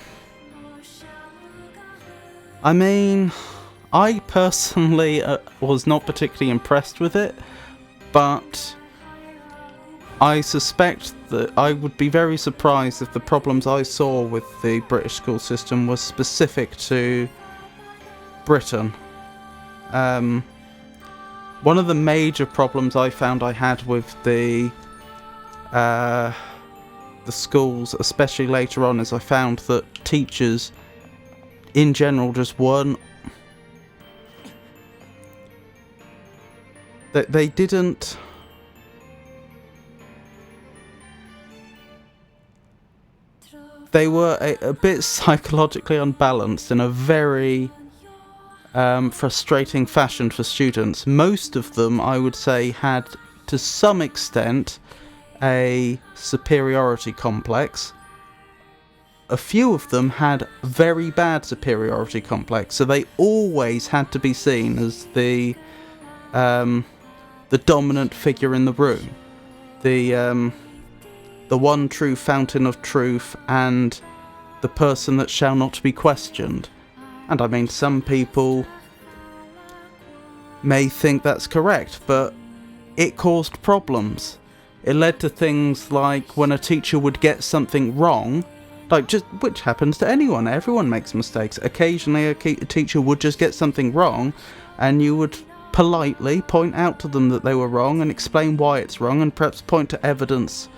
mean, I personally was not particularly impressed with it, but I suspect that I would be very surprised if the problems I saw with the British school system were specific to Britain. One of the major problems I found I had with the schools, especially later on, is I found that teachers in general just weren't... They didn't... They were a bit psychologically unbalanced in a very frustrating fashion for students. Most of them, I would say, had to some extent a superiority complex. A few of them had very bad superiority complex, so they always had to be seen as the dominant figure in the room, the one true fountain of truth, and the person that shall not be questioned. And I mean, some people may think that's correct, but it caused problems. It led to things like when a teacher would get something wrong, which happens to anyone, everyone makes mistakes. Occasionally a teacher would just get something wrong, and you would politely point out to them that they were wrong and explain why it's wrong, and perhaps point to evidence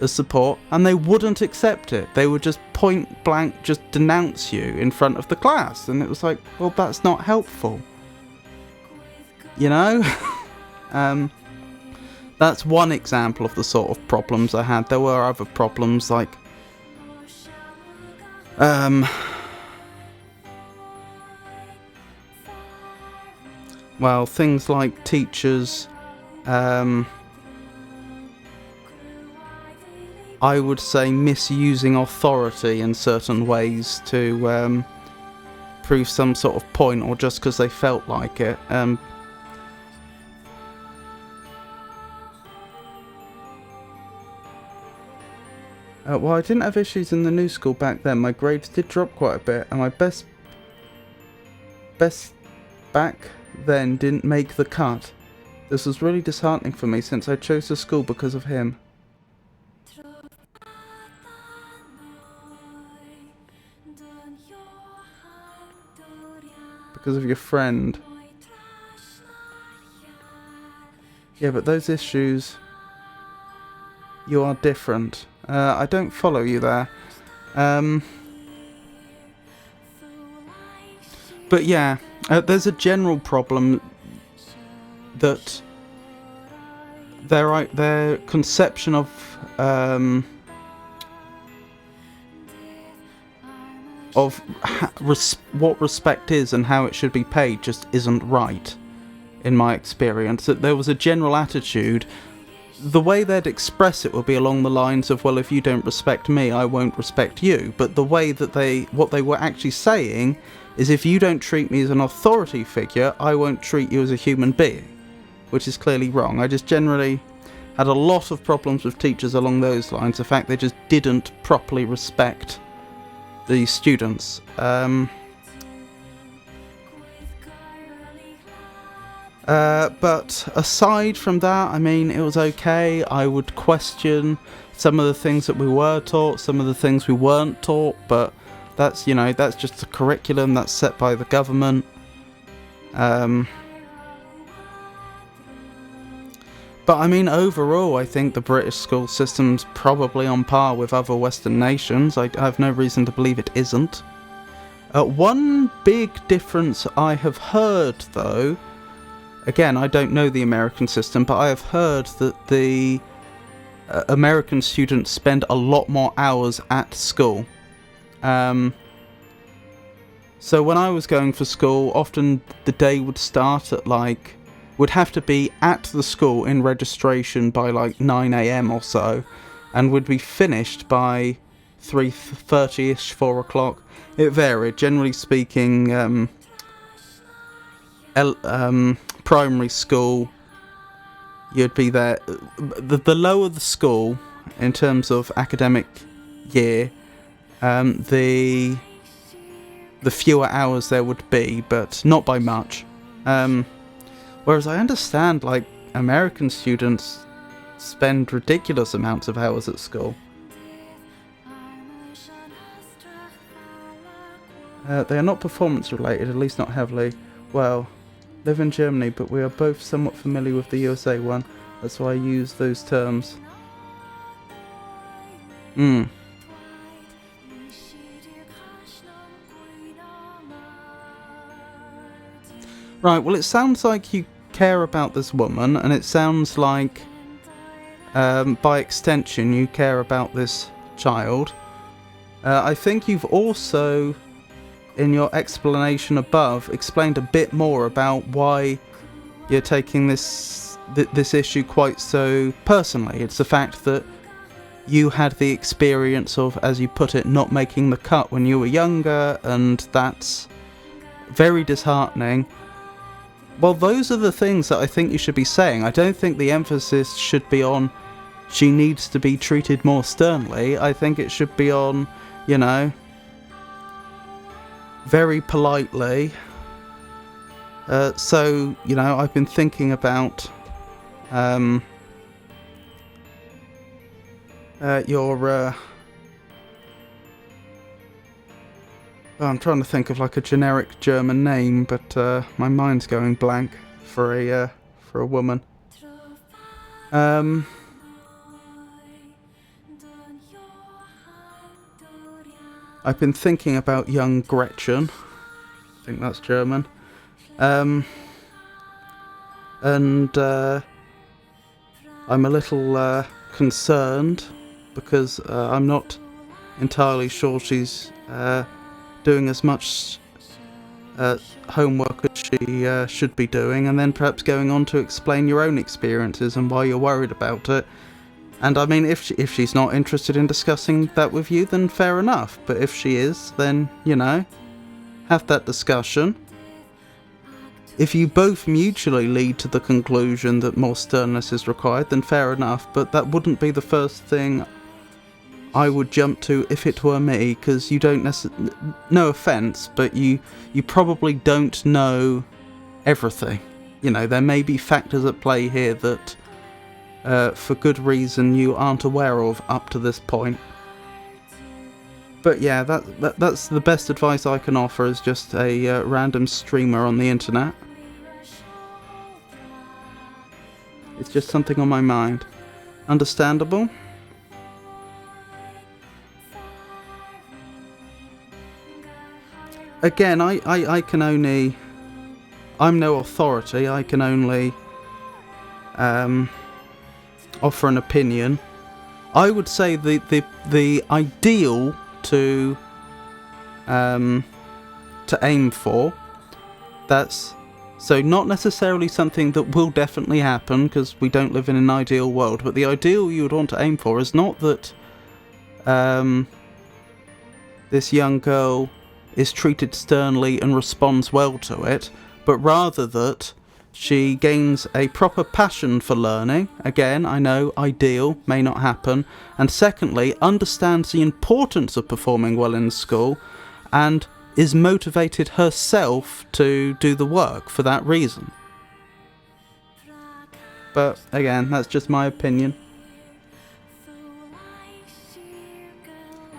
as support, and they wouldn't accept it. They would just point blank just denounce you in front of the class, and it was like, well, that's not helpful, you know. That's one example of the sort of problems I had. There were other problems like well, things like teachers I would say misusing authority in certain ways to prove some sort of point, or just because they felt like it. Well, I didn't have issues in the new school back then. My grades did drop quite a bit, and my best back then didn't make the cut. This was really disheartening for me, since I chose the school because of him. Because of your friend. Yeah, but those issues... You are different. I don't follow you there. But yeah, there's a general problem that their conception of what respect is and how it should be paid just isn't right, in my experience. That there was a general attitude. The way they'd express it would be along the lines of, well, if you don't respect me, I won't respect you. But the way that what they were actually saying is, if you don't treat me as an authority figure, I won't treat you as a human being, which is clearly wrong. I just generally had a lot of problems with teachers along those lines. The fact they just didn't properly respect the students. But aside from that, I mean, it was okay. I would question some of the things that we were taught, some of the things we weren't taught, but that's, you know, that's just the curriculum that's set by the government. But I mean, overall, I think the British school system's probably on par with other Western nations. I have no reason to believe it isn't. One big difference I have heard, though, again, I don't know the American system, but I have heard that the American students spend a lot more hours at school. So when I was going for school, often the day would start at would have to be at the school in registration by 9 AM or so, and would be finished by 3:30ish, 4 o'clock. It varied. Generally speaking, primary school, you'd be there. The lower the school in terms of academic year, the fewer hours there would be, but not by much. Whereas I understand, American students spend ridiculous amounts of hours at school. They are not performance related, at least not heavily. Well, live in Germany, but we are both somewhat familiar with the USA one. That's why I use those terms. Right, well, it sounds like you care about this woman, and it sounds like, by extension, you care about this child. I think you've also, in your explanation above, explained a bit more about why you're taking this issue quite so personally. It's the fact that you had the experience of, as you put it, not making the cut when you were younger, and that's very disheartening. Well, those are the things that I think you should be saying. I don't think the emphasis should be on she needs to be treated more sternly. I think it should be on, very politely. So, I've been thinking about your... I'm trying to think of a generic German name, but my mind's going blank for a woman. I've been thinking about young Gretchen. I think that's German. And I'm a little concerned because I'm not entirely sure she's doing as much homework as she should be doing, and then perhaps going on to explain your own experiences and why you're worried about it. And I mean, if she's not interested in discussing that with you, then fair enough. But if she is, then, have that discussion. If you both mutually lead to the conclusion that more sternness is required, then fair enough. But that wouldn't be the first thing I would jump to if it were me, because you don't no offence, but you probably don't know everything. There may be factors at play here that, for good reason, you aren't aware of up to this point. But yeah, that's the best advice I can offer, is just a random streamer on the internet. It's just something on my mind. Understandable? again, I can only... I'm no authority. I can only offer an opinion. I would say the ideal to aim for, that's so not necessarily something that will definitely happen because we don't live in an ideal world, but the ideal you would want to aim for is not that this young girl is treated sternly and responds well to it, but rather that she gains a proper passion for learning. Again, I know, ideal, may not happen. And secondly, understands the importance of performing well in school and is motivated herself to do the work for that reason. But again, that's just my opinion.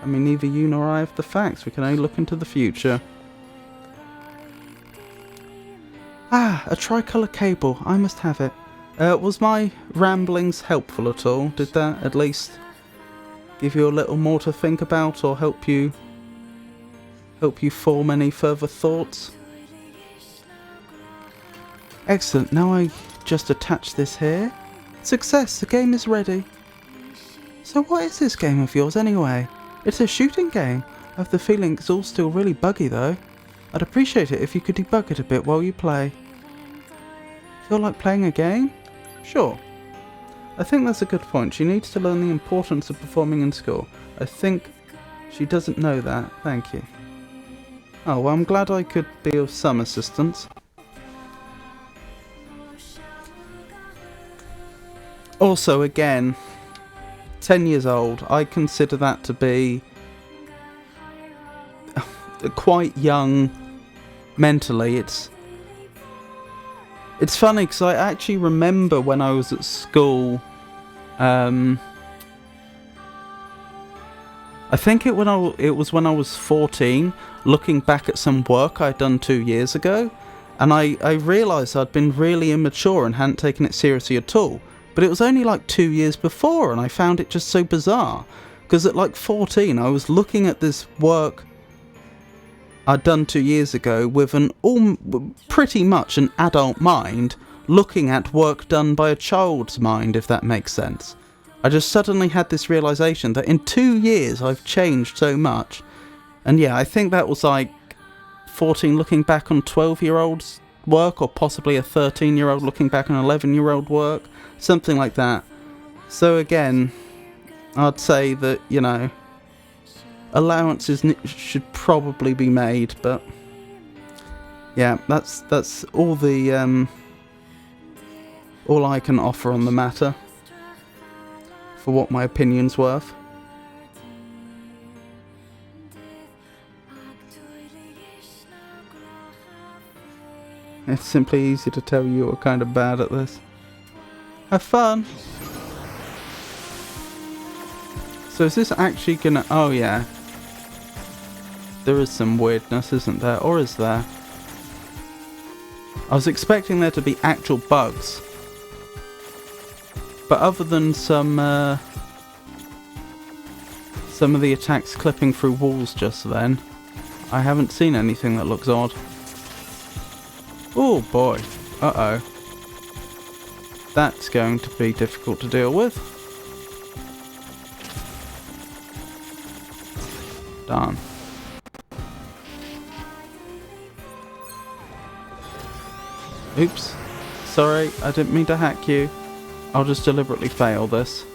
I mean, neither you nor I have the facts. We can only look into the future. Ah, a tricolour cable. I must have it. Was my ramblings helpful at all? Did that at least give you a little more to think about, or help you form any further thoughts? Excellent. Now I just attach this here. Success. The game is ready. So what is this game of yours anyway? It's a shooting game. I have the feeling it's all still really buggy though. I'd appreciate it if you could debug it a bit while you play. Feel like playing a game? Sure. I think that's a good point. She needs to learn the importance of performing in school. I think she doesn't know that. Thank you. Oh, well, I'm glad I could be of some assistance. Also, again, 10 years old, I consider that to be quite young mentally. It's funny because I actually remember when I was at school, I think it was when I was 14, looking back at some work I'd done 2 years ago, and I realised I'd been really immature and hadn't taken it seriously at all. But it was only like 2 years before, and I found it just so bizarre. Because at like 14, I was looking at this work I'd done 2 years ago with pretty much an adult mind, looking at work done by a child's mind, if that makes sense. I just suddenly had this realisation that in 2 years I've changed so much. And yeah, I think that was like 14 looking back on 12-year-old's work, or possibly a 13-year-old looking back on 11-year-old work. Something like that. So again, I'd say that, you know, allowances should probably be made, but yeah, that's all the all I can offer on the matter for what my opinion's worth. It's simply easy to tell you are kind of bad at this. Have fun! So is this actually gonna... Oh yeah. There is some weirdness, isn't there? Or is there? I was expecting there to be actual bugs. But other than some of the attacks clipping through walls just then, I haven't seen anything that looks odd. Oh boy. Uh-oh. That's going to be difficult to deal with. Darn. Oops. Sorry, I didn't mean to hack you. I'll just deliberately fail this.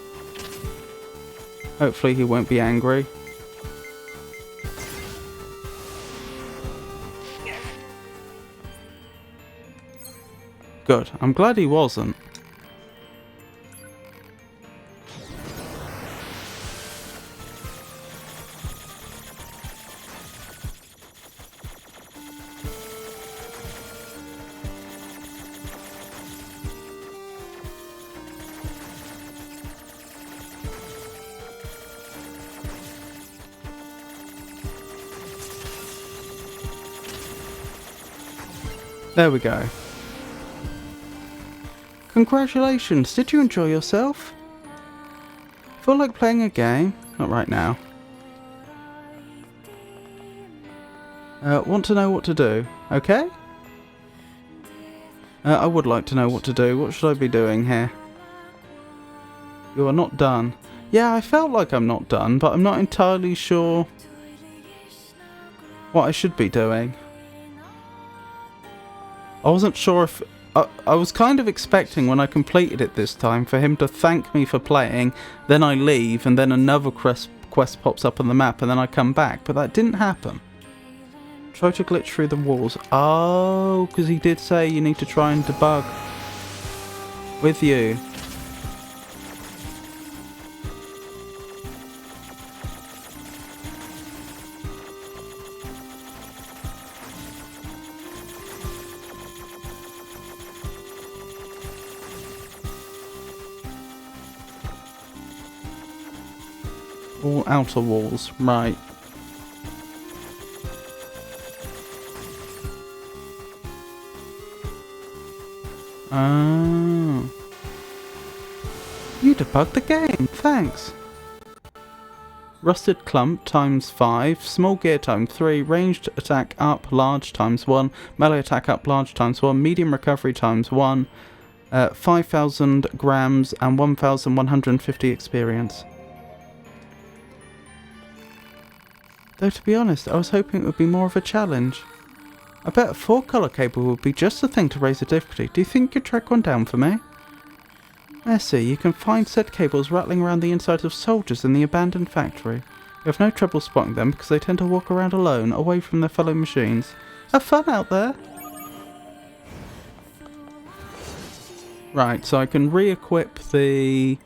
Hopefully he won't be angry. Good. I'm glad he wasn't. There we go. Congratulations, did you enjoy yourself? Feel like playing a game? Not right now. Want to know what to do, okay? I would like to know what to do. What should I be doing here? You are not done. Yeah, I felt like I'm not done, but I'm not entirely sure what I should be doing. I wasn't sure if... I was kind of expecting when I completed it this time for him to thank me for playing, then I leave, and then another quest pops up on the map, and then I come back, but that didn't happen. Try to glitch through the walls. Oh, because he did say you need to try and debug with you. All outer walls, right. Oh. You debugged the game, thanks. Rusted clump times 5, small gear times 3, ranged attack up large times 1, melee attack up large times 1, medium recovery times 1, 5,000 grams and 1,150 experience. Though to be honest, I was hoping it would be more of a challenge. I bet a 4-colour cable would be just the thing to raise the difficulty. Do you think you'd track one down for me? I see, you can find said cables rattling around the inside of soldiers in the abandoned factory. You have no trouble spotting them because they tend to walk around alone, away from their fellow machines. Have fun out there! Right, so I can re-equip the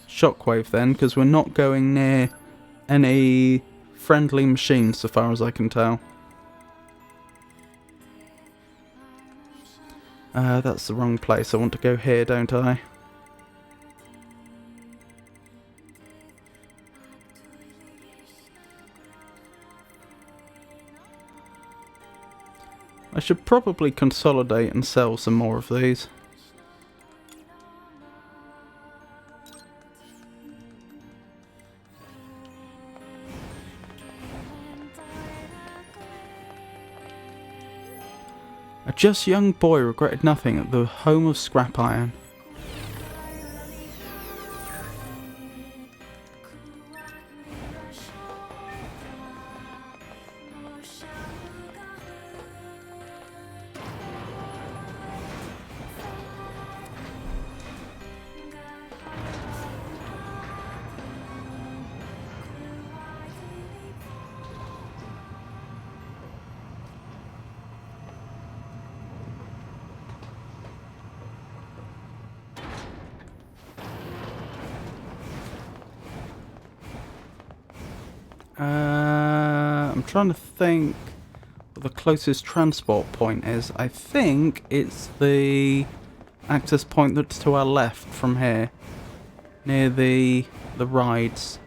shockwave then, because we're not going near any friendly machines so far as I can tell. That's the wrong place. I want to go here, don't I? I should probably consolidate and sell some more of these. A just young boy regretted nothing at the home of scrap iron. I'm trying to think what the closest transport point is. I think it's the access point that's to our left from here, near the rides.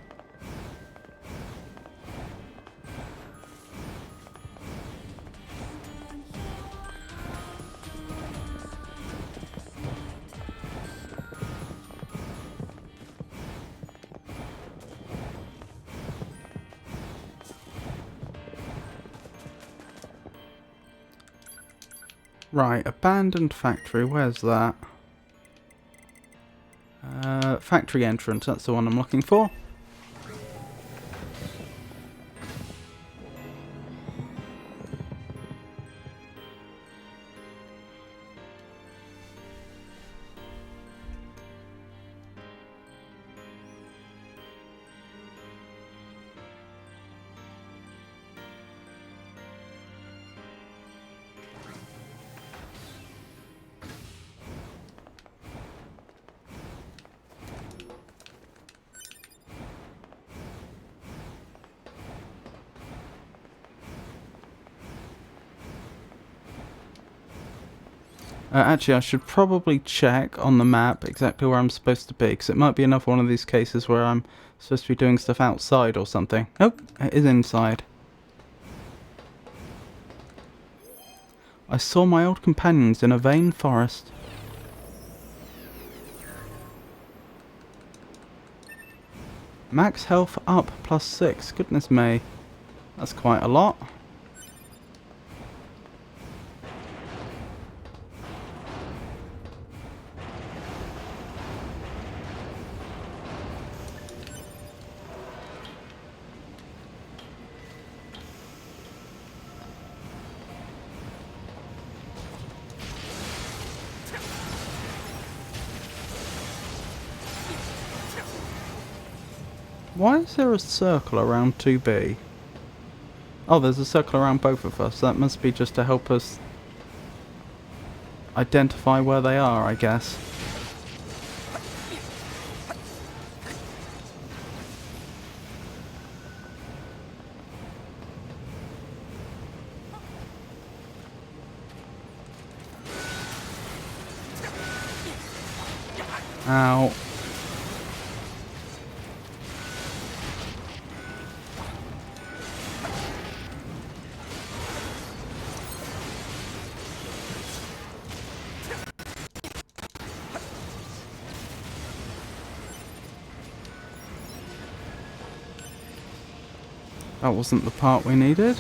Right, abandoned factory, where's that? Factory entrance, that's the one I'm looking for. Actually, I should probably check on the map exactly where I'm supposed to be, because it might be another one of these cases where I'm supposed to be doing stuff outside or something. Nope, it is inside. I saw my old companions in a vain forest. Max health up +6. Goodness me. That's quite a lot. Why is there a circle around 2B? Oh, there's a circle around both of us. That must be just to help us identify where they are, I guess. Ow. That wasn't the part we needed.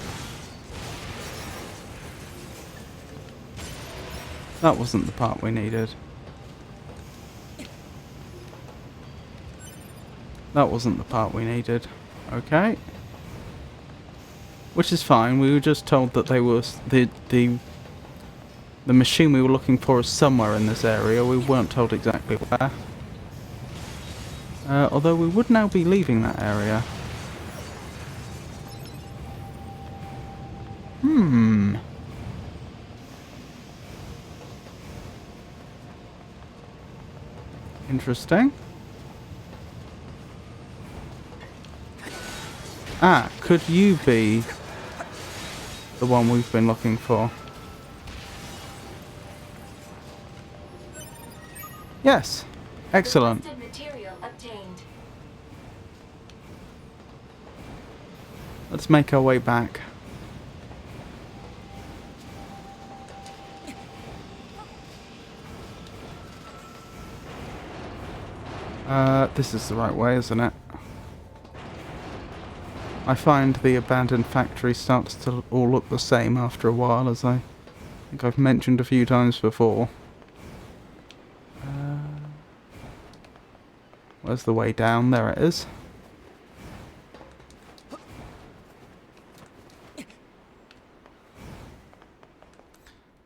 That wasn't the part we needed. That wasn't the part we needed. Okay. Which is fine. We were just told that they were the machine we were looking for is somewhere in this area. We weren't told exactly where. Although we would now be leaving that area. Interesting. Ah, could you be the one we've been looking for? Yes. Excellent. Let's make our way back. This is the right way, isn't it? I find the abandoned factory starts to all look the same after a while, as I think I've mentioned a few times before. Where's the way down? There it is.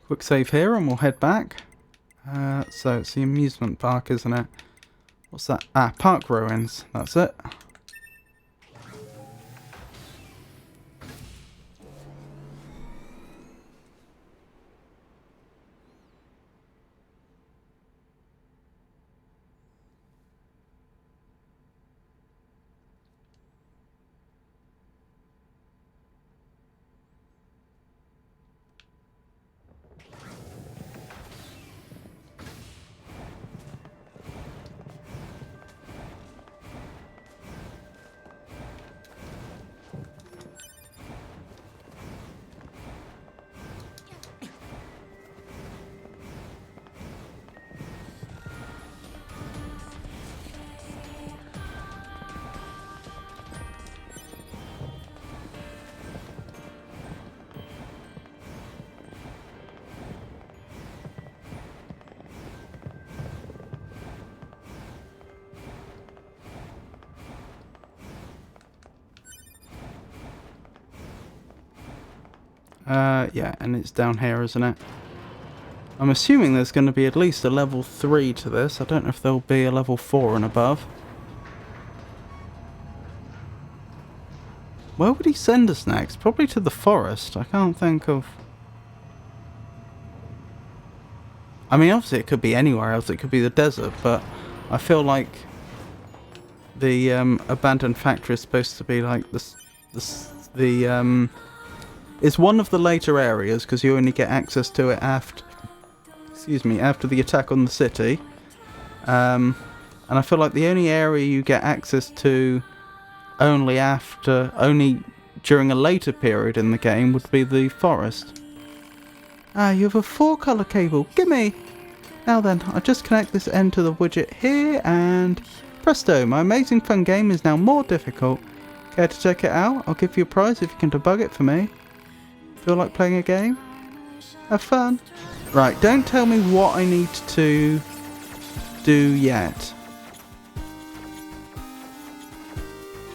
Quick save here and we'll head back. So it's the amusement park, isn't it? What's that? Ah, park ruins. That's it. Yeah, and it's down here, isn't it? I'm assuming there's going to be at least a level 3 to this. I don't know if there'll be a level 4 and above. Where would he send us next? Probably to the forest. I can't think of... I mean, obviously it could be anywhere else. It could be the desert, but I feel like the abandoned factory is supposed to be like it's one of the later areas because you only get access to it after the attack on the city. And I feel like the only area you get access to only during a later period in the game would be the forest. Ah, you have a 4-color cable. Gimme! Now then, I'll just connect this end to the widget here and presto, my amazing fun game is now more difficult. Care to check it out? I'll give you a prize if you can debug it for me. Feel like playing a game? Have fun. Right, don't tell me what I need to do yet.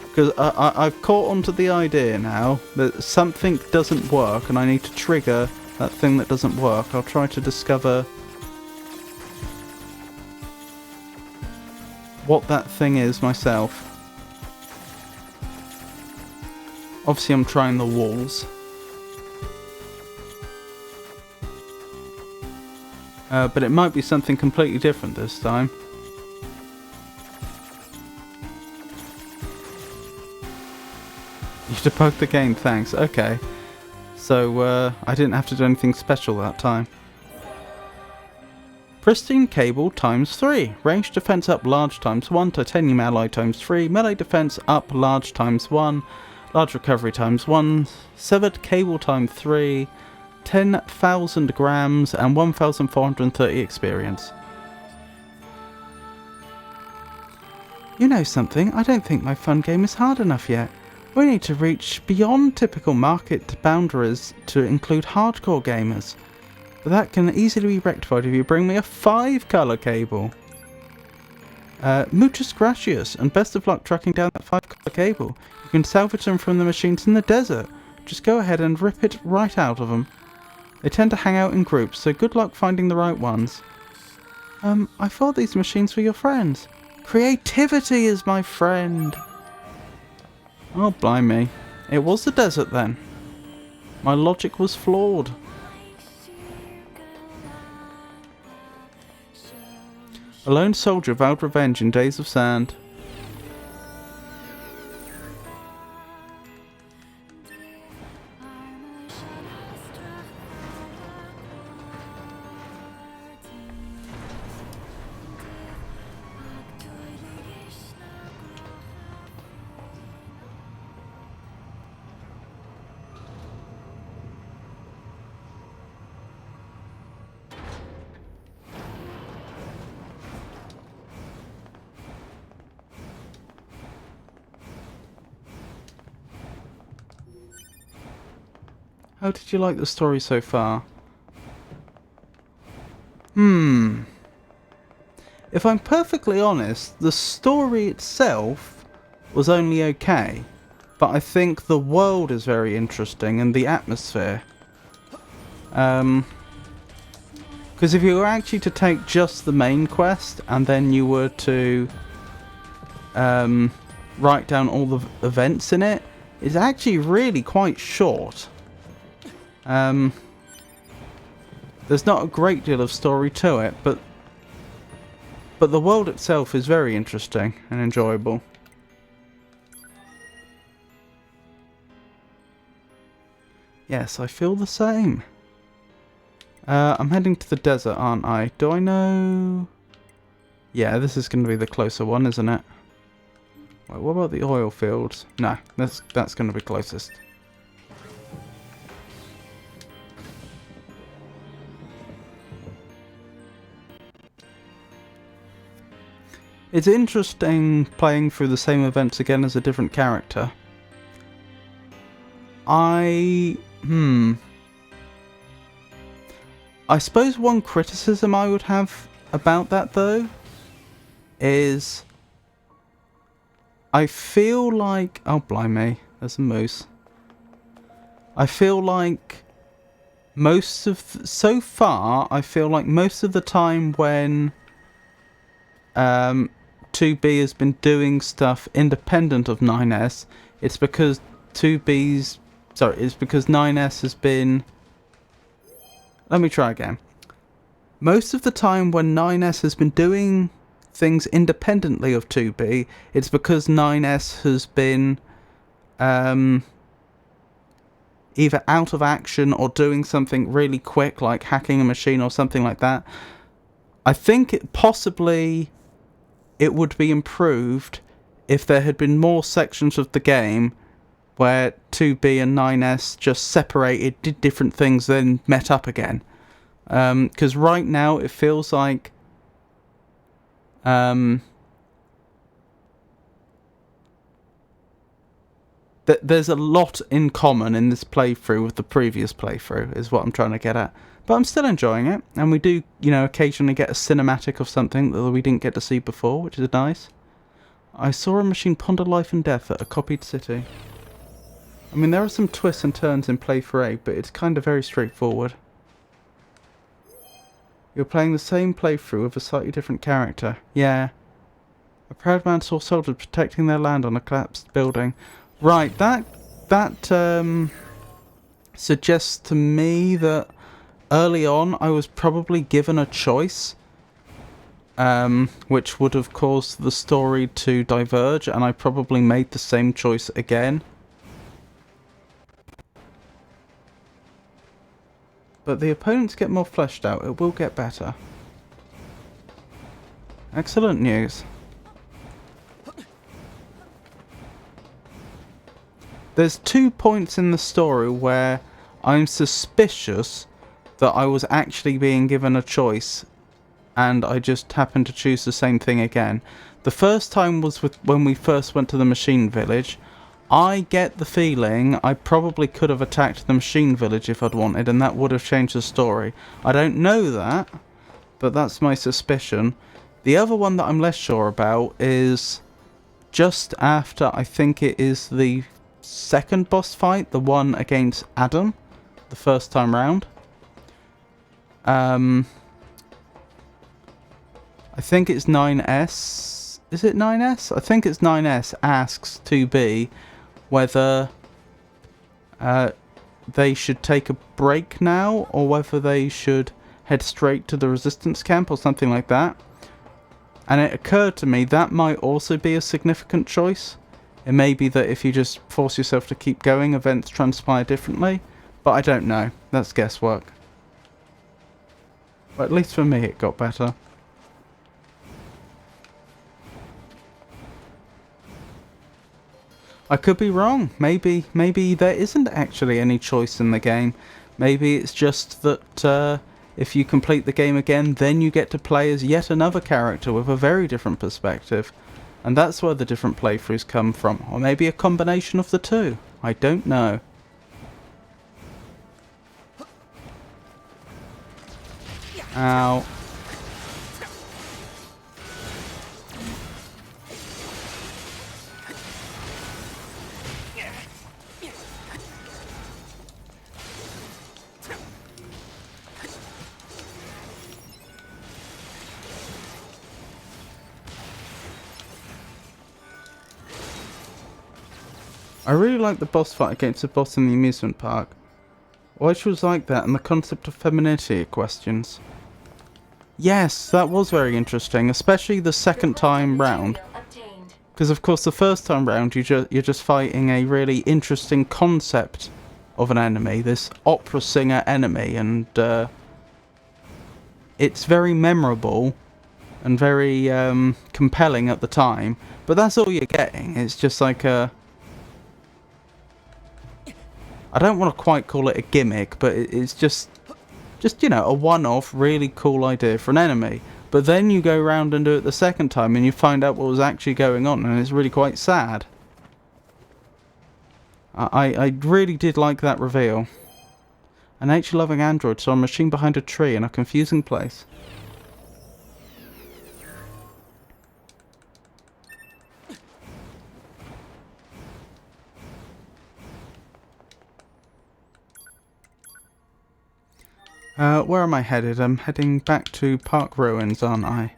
Because I've caught onto the idea now that something doesn't work and I need to trigger that thing that doesn't work. I'll try to discover what that thing is myself. Obviously I'm trying the walls. But it might be something completely different this time. You debugged the game, thanks. Okay. So, I didn't have to do anything special that time. Pristine cable times 3. Range defense up large times 1. Titanium alloy times 3. Melee defense up large times 1. Large recovery times 1. Severed cable times 3. 10,000 grams and 1,430 experience. You know something? I don't think my fun game is hard enough yet. We need to reach beyond typical market boundaries to include hardcore gamers. But that can easily be rectified if you bring me a 5-colour cable. Muchas gracias, and best of luck tracking down that 5-colour cable. You can salvage them from the machines in the desert. Just go ahead and rip it right out of them. They tend to hang out in groups, so good luck finding the right ones. I thought these machines were your friends. Creativity is my friend. Oh, blimey. It was the desert then. My logic was flawed. A lone soldier vowed revenge in days of sand. How did you like the story so far? If I'm perfectly honest, the story itself was only okay. But I think the world is very interesting and the atmosphere. Because if you were actually to take just the main quest and then you were to write down all the events in it, it's actually really quite short. There's not a great deal of story to it, but the world itself is very interesting and enjoyable. Yes, I feel the same. I'm heading to the desert, aren't I? Do I know? Yeah, this is going to be the closer one, isn't it? Wait, what about the oil fields? No, that's going to be closest. It's interesting playing through the same events again as a different character. I suppose one criticism I would have about that, though, is I feel like... Oh, blimey, there's a moose. I feel like most of... So far, I feel like most of the time when 2B has been doing stuff independent of 9S, it's because 2B's... Sorry, it's because 9S has been... Let me try again. Most of the time when 9S has been doing things independently of 2B, it's because 9S has been either out of action or doing something really quick, like hacking a machine or something like that. I think possibly it would be improved if there had been more sections of the game where 2B and 9S just separated, did different things, then met up again. Because right now it feels like there's a lot in common in this playthrough with the previous playthrough, is what I'm trying to get at. But I'm still enjoying it, and we do, occasionally get a cinematic of something that we didn't get to see before, which is nice. I saw a machine ponder life and death at a copied city. I mean, there are some twists and turns in playthrough A, but it's kind of very straightforward. You're playing the same playthrough with a slightly different character. Yeah. A proud man saw soldiers protecting their land on a collapsed building. Right, that that suggests to me that early on I was probably given a choice, which would have caused the story to diverge, and I probably made the same choice again. But the opponents get more fleshed out. It will get better. Excellent news. There's 2 points in the story where I'm suspicious that I was actually being given a choice and I just happened to choose the same thing again. The first time was when we first went to the machine village. I get the feeling I probably could have attacked the machine village if I'd wanted, and that would have changed the story. I don't know that, but that's my suspicion. The other one that I'm less sure about is just after, I think it is the second boss fight, the one against Adam, the first time round. I think it's 9S. Is it 9S? I think it's 9S asks 2B whether they should take a break now or whether they should head straight to the resistance camp or something like that. And it occurred to me that might also be a significant choice. It may be that if you just force yourself to keep going, events transpire differently. But I don't know. That's guesswork. But at least for me it got better. I could be wrong. Maybe there isn't actually any choice in the game. Maybe it's just that if you complete the game again, then you get to play as yet another character with a very different perspective. And that's where the different playthroughs come from. Or maybe a combination of the two. I don't know. Ow. I really like the boss fight against the boss in the amusement park. Which was like that, and the concept of femininity questions. Yes, that was very interesting, especially the second time round. Because of course the first time round you're just fighting a really interesting concept of an enemy, this opera singer enemy, and it's very memorable and very compelling at the time, but that's all you're getting. It's just like a... I don't want to quite call it a gimmick, but it's just you know, a one-off really cool idea for an enemy. But then you go around and do it the second time and you find out what was actually going on, and it's really quite sad. I really did like that reveal. A nature-loving android saw a machine behind a tree in a confusing place. Where am I headed? I'm heading back to Park Ruins, aren't I?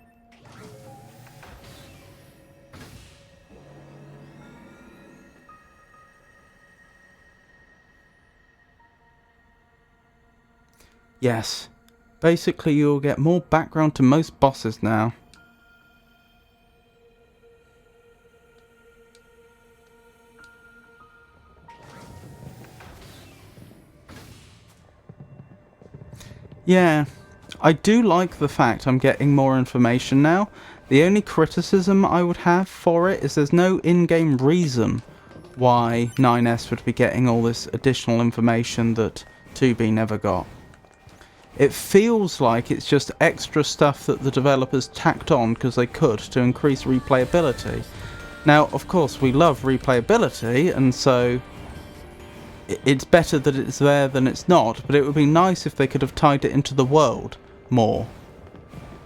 Yes. Basically, you'll get more background to most bosses now. Yeah, I do like the fact I'm getting more information now. The only criticism I would have for it is there's no in-game reason why 9S would be getting all this additional information that 2B never got. It feels like it's just extra stuff that the developers tacked on because they could to increase replayability. Now, of course, we love replayability, and so it's better that it's there than it's not, but it would be nice if they could have tied it into the world more.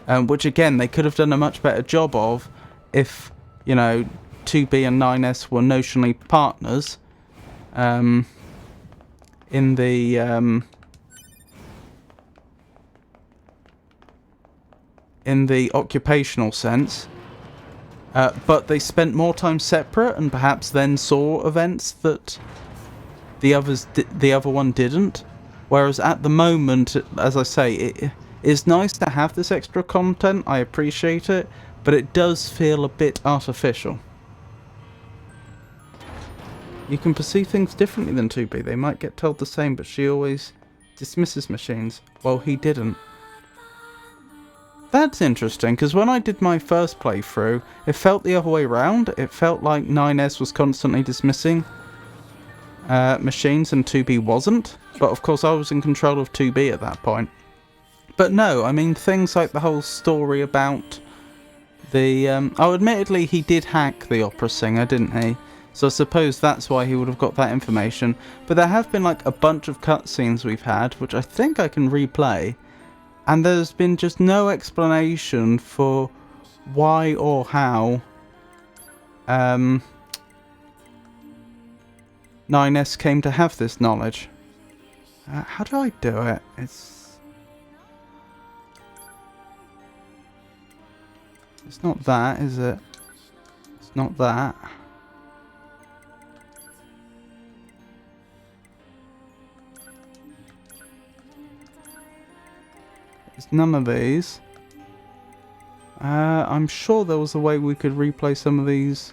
Which, again, they could have done a much better job of if, you know, 2B and 9S were notionally partners in the occupational sense. But they spent more time separate and perhaps then saw events that the other one didn't. Whereas at the moment, as I say, it is nice to have this extra content. I appreciate it, but it does feel a bit artificial. You can perceive things differently than 2B. They might get told the same, but she always dismisses machines. Well, he didn't. That's interesting, because when I did my first playthrough, it felt the other way around. It felt like NieR was constantly dismissing machines and 2B wasn't. But of course I was in control of 2B at that point. But no, I mean things like the whole story about the... oh, admittedly he did hack the opera singer, didn't he? So I suppose that's why he would have got that information. But there have been like a bunch of cutscenes we've had, which I think I can replay. And there's been just no explanation for why or how NieR came to have this knowledge. How do I do it? It's not that, is it? It's not that. It's none of these. I'm sure there was a way we could replay some of these.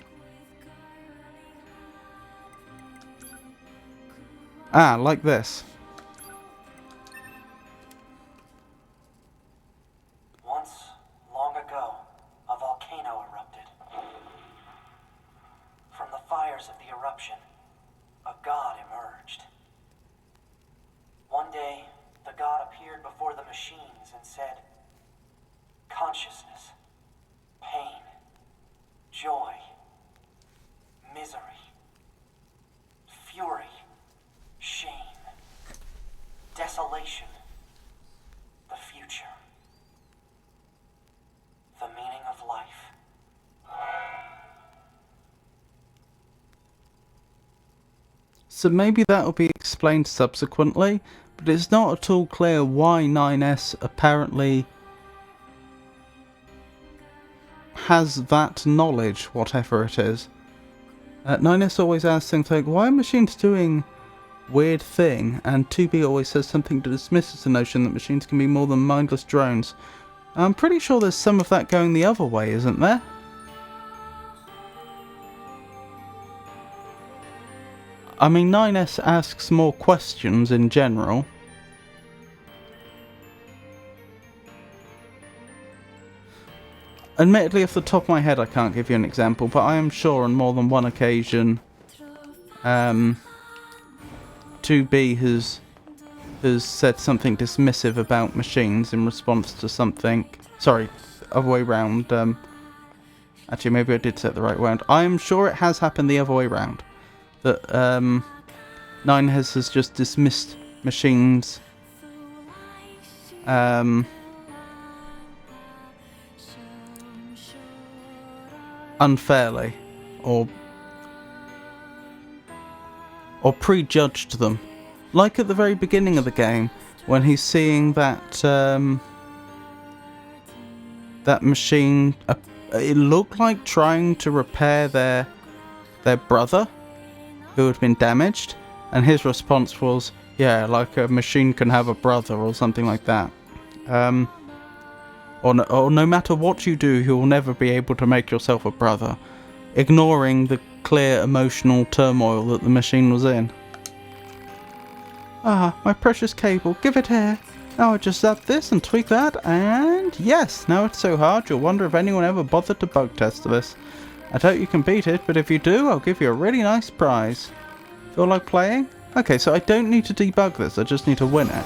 Ah, like this. Once, long ago, a volcano erupted. From the fires of the eruption, a god emerged. One day, the god appeared before the machines and said, consciousness, pain, joy, misery, fury, shame, desolation, the future, the meaning of life. So maybe that will be explained subsequently, but it's not at all clear why NieR apparently has that knowledge, whatever it is. NieR always asks things like, why are machines doing weird thing? And 2B always says something that dismisses the notion that machines can be more than mindless drones. I'm pretty sure there's some of that going the other way, isn't there? I mean, NieR asks more questions in general. Admittedly, off the top of my head, I can't give you an example, but I am sure on more than one occasion, 2B has said something dismissive about machines in response to something. Sorry, other way round. Actually, maybe I did say it the right way round. I am sure it has happened the other way round. That NieR has just dismissed machines unfairly, or prejudged them. Like at the very beginning of the game, when he's seeing that that machine, it looked like trying to repair their brother who had been damaged, and his response was, yeah, like a machine can have a brother or something like that. Or no matter what you do, you will never be able to make yourself a brother, ignoring the clear emotional turmoil that the machine was in. Ah, my precious cable, give it here. Now I just zap this and tweak that, and yes, now it's so hard you'll wonder if anyone ever bothered to bug test this. I doubt you can beat it, but if you do, I'll give you a really nice prize. Feel like playing? Okay, so I don't need to debug this, I just need to win it.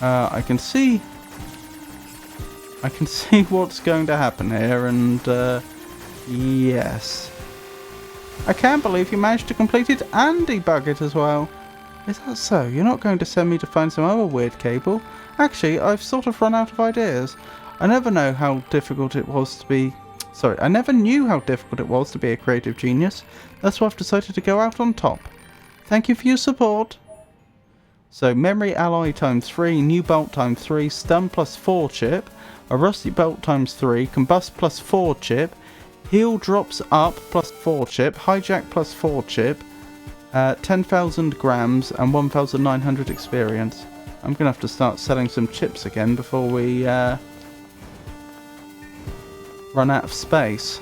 I can see what's going to happen here, and yes. I can't believe you managed to complete it and debug it as well. Is that so? You're not going to send me to find some other weird cable? Actually, I've sort of run out of ideas. I never knew how difficult it was to be a creative genius. That's why I've decided to go out on top. Thank you for your support. So, memory alloy times 3, new bolt times 3, stun plus 4 chip, a rusty bolt times 3, combust plus 4 chip, heal drops up plus 4 chip, hijack plus 4 chip, 10,000 grams and 1,900 experience. I'm going to have to start selling some chips again before we run out of space.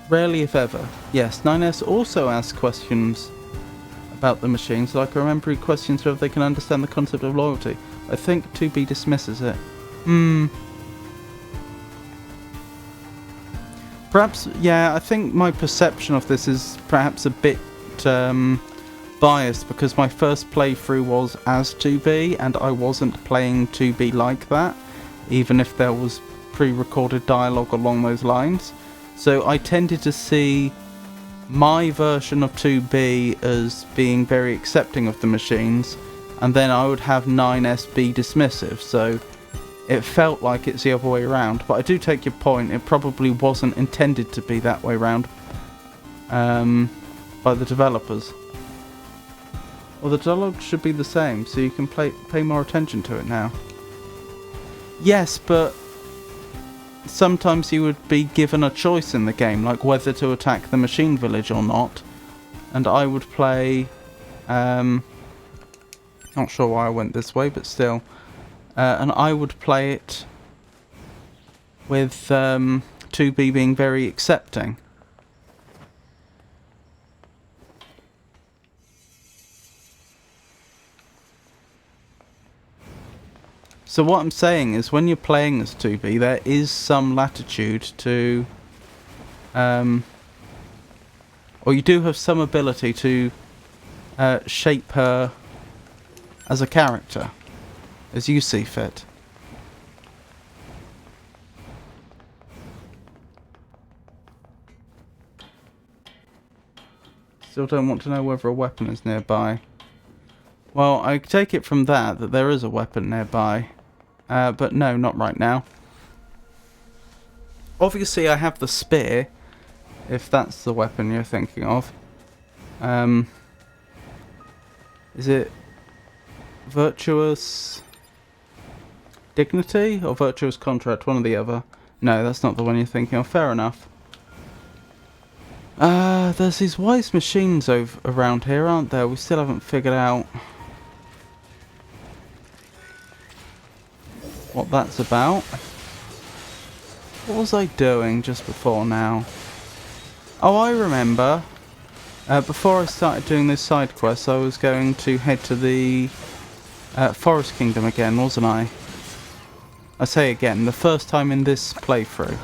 Rarely if ever. Yes, 9S also asks questions about the machines. Like I remember he questions whether they can understand the concept of loyalty. I think 2B dismisses it. Perhaps, yeah, I think my perception of this is perhaps a bit biased because my first playthrough was as 2B and I wasn't playing 2B like that, even if there was pre-recorded dialogue along those lines. So I tended to see my version of 2B as being very accepting of the machines, and then I would have 9S be dismissive, so it felt like it's the other way around. But I do take your point, it probably wasn't intended to be that way around by the developers. Well, the dialogue should be the same, so you can pay more attention to it now. Yes, but sometimes you would be given a choice in the game, like whether to attack the machine village or not. And I would play... not sure why I went this way, but still. And I would play it with 2B being very accepting. So what I'm saying is, when you're playing as 2B, there is some latitude to... or you do have some ability to shape her as a character, as you see fit. Still don't want to know whether a weapon is nearby. Well, I take it from that there is a weapon nearby. But no, not right now. Obviously I have the spear, if that's the weapon you're thinking of. Is it Virtuous Dignity or Virtuous Contract? One or the other. No, that's not the one you're thinking of. Fair enough. There's these wise machines around here, aren't there? We still haven't figured out what that's about. What was I doing just before now? Oh, I remember. Before I started doing this side quest, I was going to head to the Forest Kingdom again, wasn't I? I say again, the first time in this playthrough.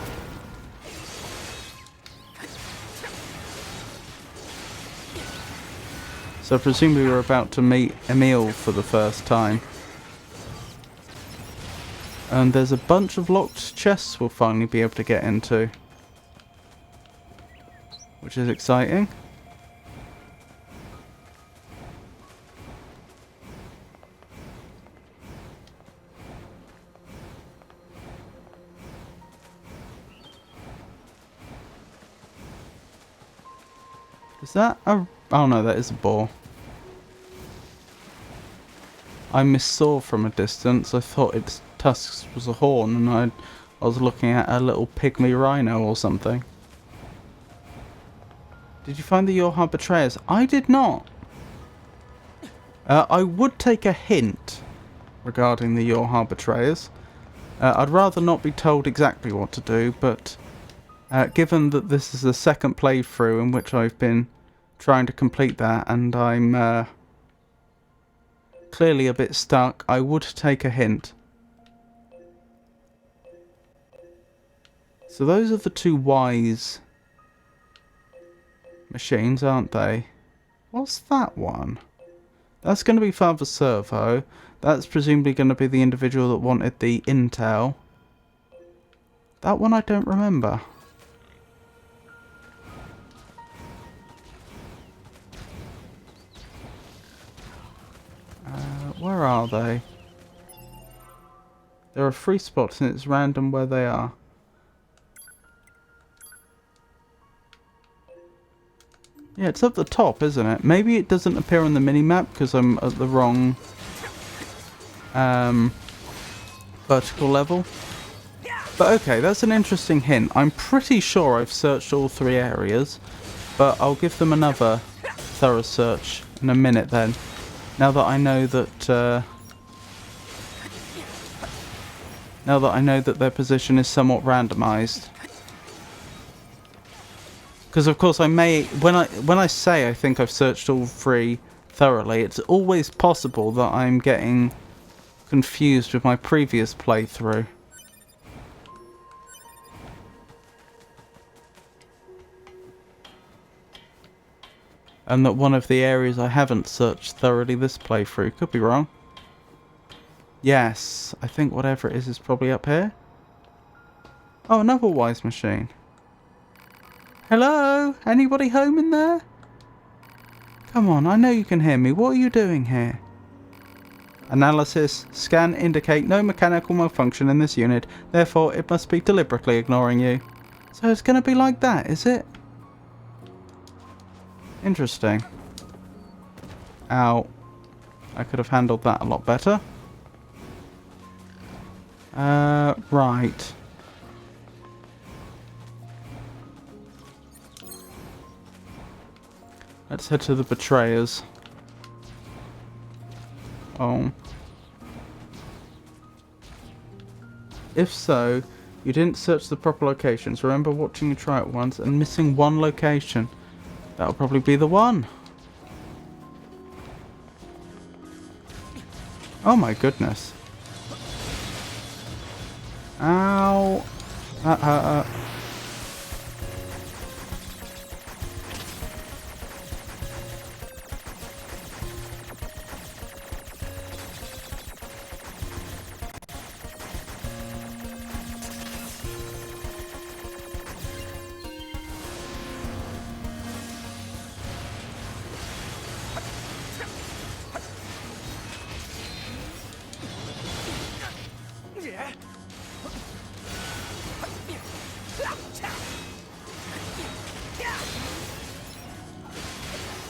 So presumably we're about to meet Emil for the first time. And there's a bunch of locked chests we'll finally be able to get into, which is exciting. Is that a... oh no, that is a boar. I missaw from a distance. I thought its tusks was a horn, and I was looking at a little pygmy rhino or something. Did you find the Yorha betrayers? I did not. I would take a hint regarding the Yorha betrayers. I'd rather not be told exactly what to do, but given that this is the second playthrough in which I've been trying to complete that, and I'm clearly a bit stuck, I would take a hint. So those are the two wise machines, aren't they? What's that one? That's going to be Father Servo. That's presumably going to be the individual that wanted the intel. That one I don't remember. Where are they? There are 3 spots and it's random where they are. Yeah, it's up the top, isn't it? Maybe it doesn't appear on the minimap because I'm at the wrong vertical level. But okay, that's an interesting hint. I'm pretty sure I've searched all 3 areas, but I'll give them another thorough search in a minute then. Now that I know that their position is somewhat randomized. Because of course I may, when I say I think I've searched all 3 thoroughly, it's always possible that I'm getting confused with my previous playthrough. And that one of the areas I haven't searched thoroughly this playthrough. Could be wrong. Yes, I think whatever it is probably up here. Oh, another wise machine. Hello? Anybody home in there? Come on, I know you can hear me. What are you doing here? Analysis. Scan indicate no mechanical malfunction in this unit. Therefore, it must be deliberately ignoring you. So it's going to be like that, is it? Interesting. Ow. I could have handled that a lot better. Right. Let's head to the betrayers. Oh. If so, you didn't search the proper locations. Remember watching you try it once and missing one location. That'll probably be the one. Oh my goodness. Ow.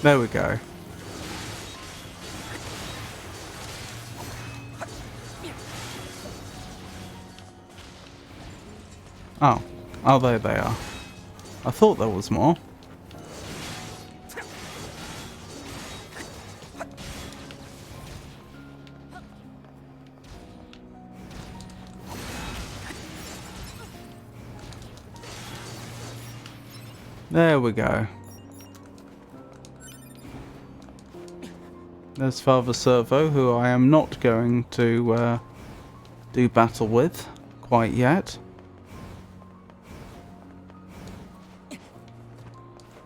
There we go. Oh. Oh, there they are. I thought there was more. There we go. There's Father Servo, who I am not going to do battle with quite yet.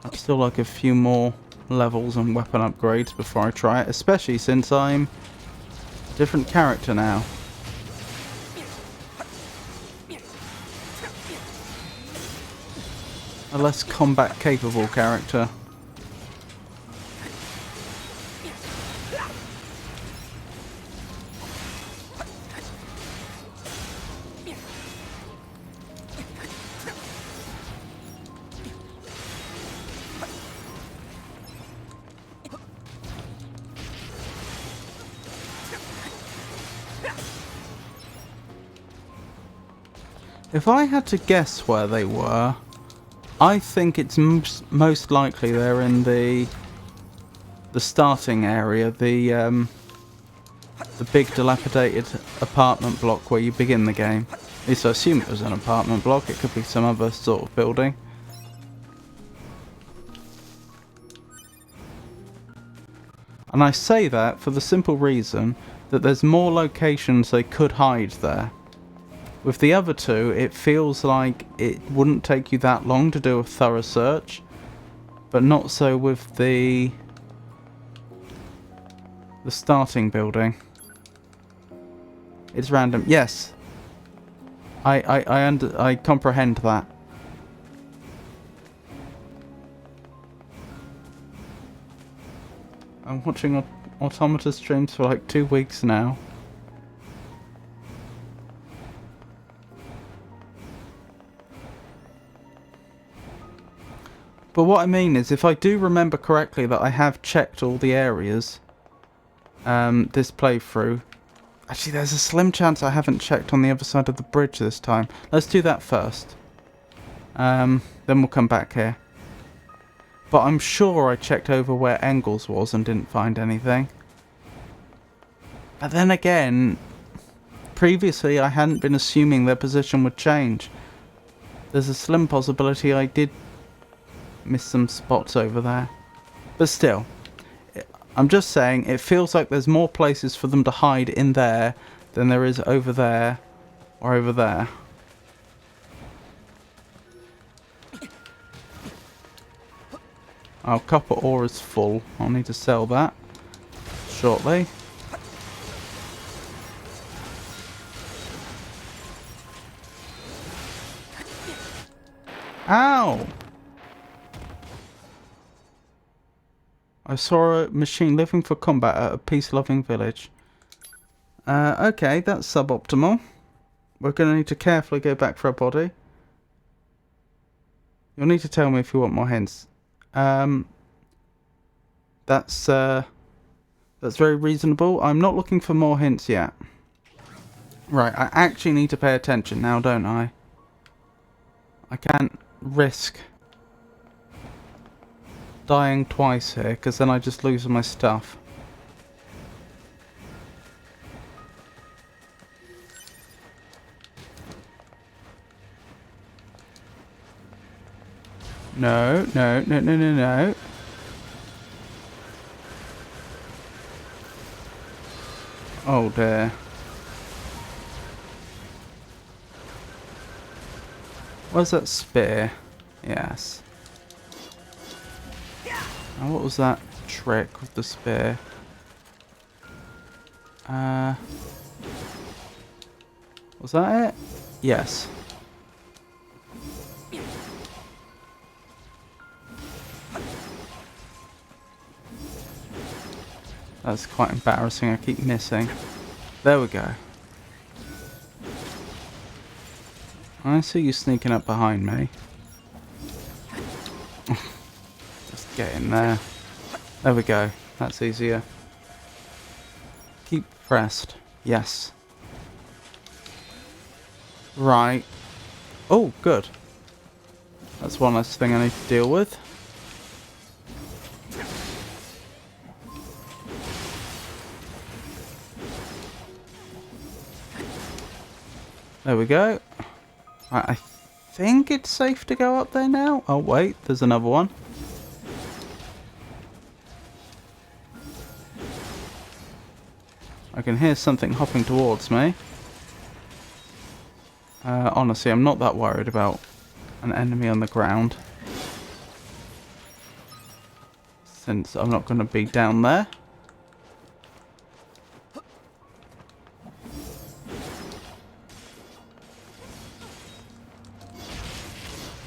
I'd still like a few more levels and weapon upgrades before I try it, especially since I'm a different character now. A less combat capable character. If I had to guess where they were, I think it's most likely they're in the starting area, the big dilapidated apartment block where you begin the game. At least I assume it was an apartment block. It could be some other sort of building. And I say that for the simple reason that there's more locations they could hide there. With the other two, it feels like it wouldn't take you that long to do a thorough search, but not so with the starting building. It's random. Yes, I comprehend that. I'm watching Automata streams for like 2 weeks now. But what I mean is, if I do remember correctly that I have checked all the areas, this playthrough, Actually, there's a slim chance I haven't checked on the other side of the bridge this time. Let's do that first. Then we'll come back here. But I'm sure I checked over where Engels was and didn't find anything. But then again, previously I hadn't been assuming their position would change. There's a slim possibility I did miss some spots over there. But still, I'm just saying, it feels like there's more places for them to hide in there than there is over there or over there. Our copper ore is full. I'll need to sell that shortly. Ow! I saw a machine living for combat at a peace-loving village. Okay, that's suboptimal. We're going to need to carefully go back for a body. You'll need to tell me if you want more hints. That's very reasonable. I'm not looking for more hints yet. Right, I actually need to pay attention now, don't I? I can't risk dying twice here, because then I just lose my stuff. No, no, no, no, no, no. Oh dear. Where's that spear? Yes. Oh, what was that trick with the spear? Was that it? Yes. That's quite embarrassing, I keep missing. There we go. I see you sneaking up behind me. Just get in there. There we go. That's easier. Keep pressed. Yes. Right. Oh, good. That's one less thing I need to deal with. There we go. Right, I think it's safe to go up there now. Oh wait, there's another one. I can hear something hopping towards me. Honestly, I'm not that worried about an enemy on the ground, since I'm not going to be down there.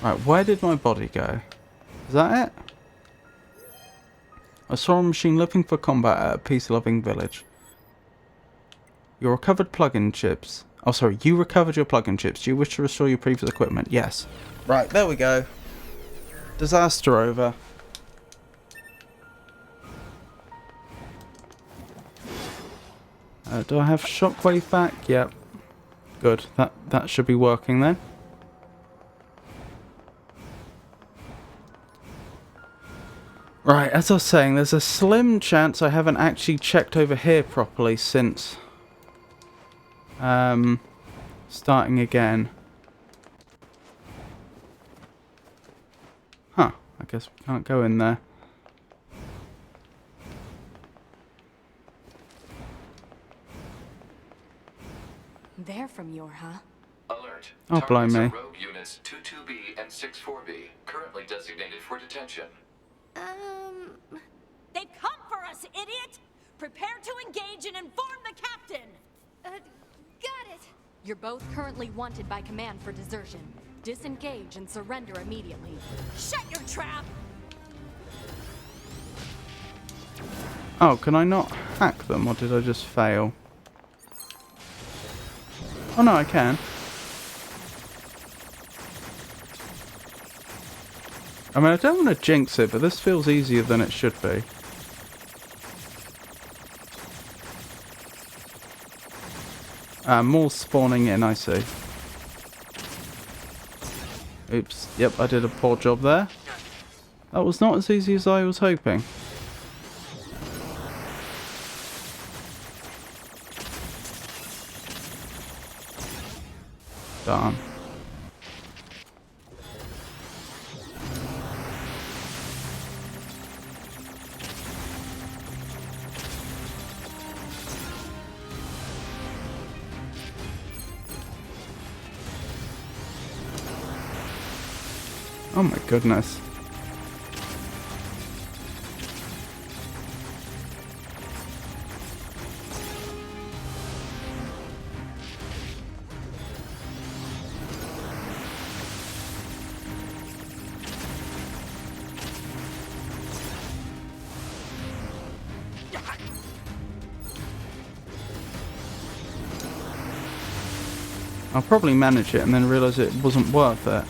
Right, where did my body go? Is that it? I saw a machine looking for combat at a peace-loving village. Your recovered plug-in chips. Oh, sorry, you recovered your plug-in chips. Do you wish to restore your previous equipment? Yes. Right, there we go. Disaster over. Do I have shockwave back? Yep. Good. That should be working then. Right, as I was saying, there's a slim chance I haven't actually checked over here properly since starting again. Huh, I guess we can't go in there. They're from NieR, huh? Alert. Oh, Targets blimey. are rogue units 22B and 64B, currently designated for detention. They've come for us, idiot! Prepare to engage and inform the captain! Got it. You're both currently wanted by command for desertion. Disengage and surrender immediately. Shut your trap! Oh, can I not hack them, or did I just fail? Oh no, I can. I mean, I don't want to jinx it, but this feels easier than it should be. More spawning in, I see. Oops. Yep, I did a poor job there. That was not as easy as I was hoping. Darn. Oh my goodness. I'll probably manage it and then realise it wasn't worth it.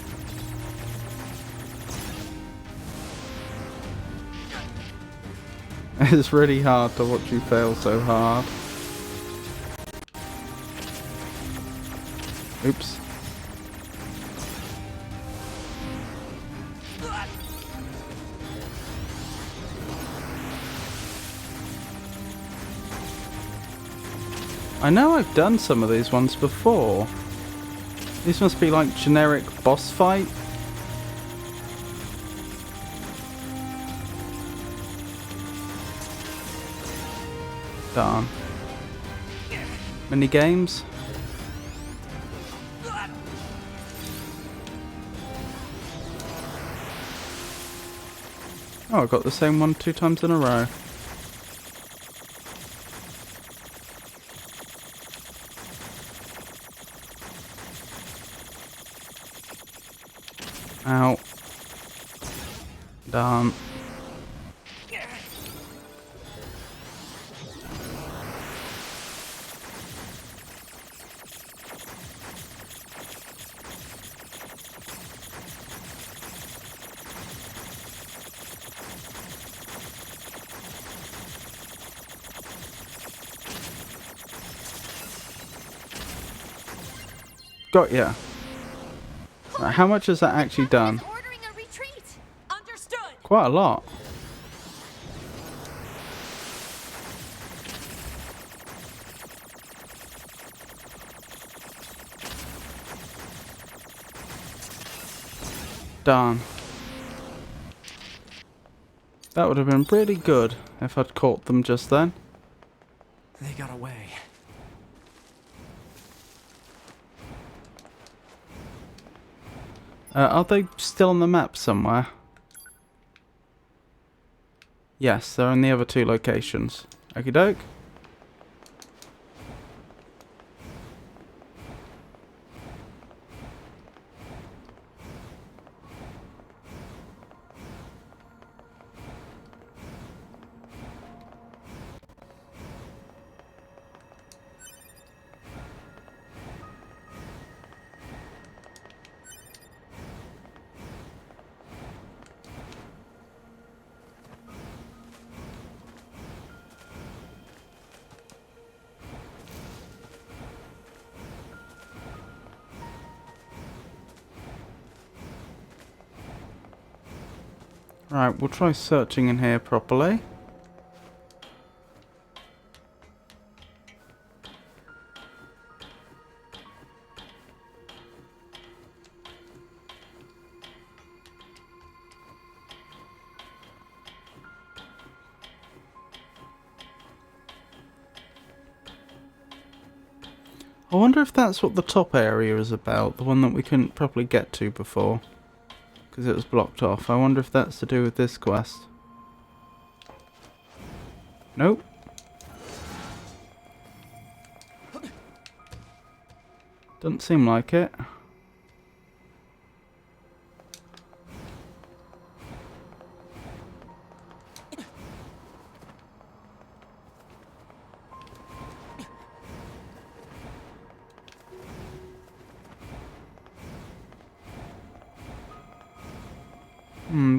It's really hard to watch you fail so hard. Oops. I know I've done some of these ones before. These must be like generic boss fight. Darn. Mini games. Oh, I got the same one 2 times in a row. Ow. Darn. Got ya. Right, how much has that actually done? Ordering a retreat. Understood. Quite a lot. Darn. That would have been pretty good if I'd caught them just then. They got away. Are they still on the map somewhere? Yes, they're in the other 2 locations. Okie doke. Right, we'll try searching in here properly. I wonder if that's what the top area is about, the one that we couldn't properly get to before. Because it was blocked off. I wonder if that's to do with this quest. Nope. Doesn't seem like it.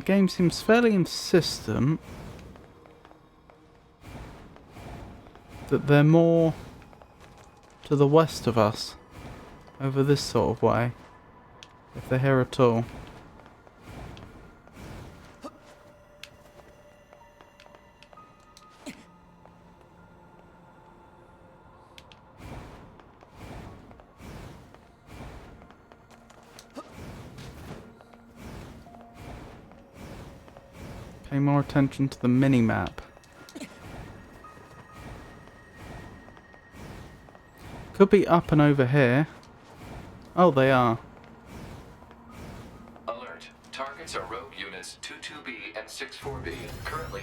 Game seems fairly insistent that they're more to the west of us. Over this sort of way. If they're here at all. Pay more attention to the mini-map. Could be up and over here. Oh, they are. Alert. Targets are rogue units 22B and 64B. Currently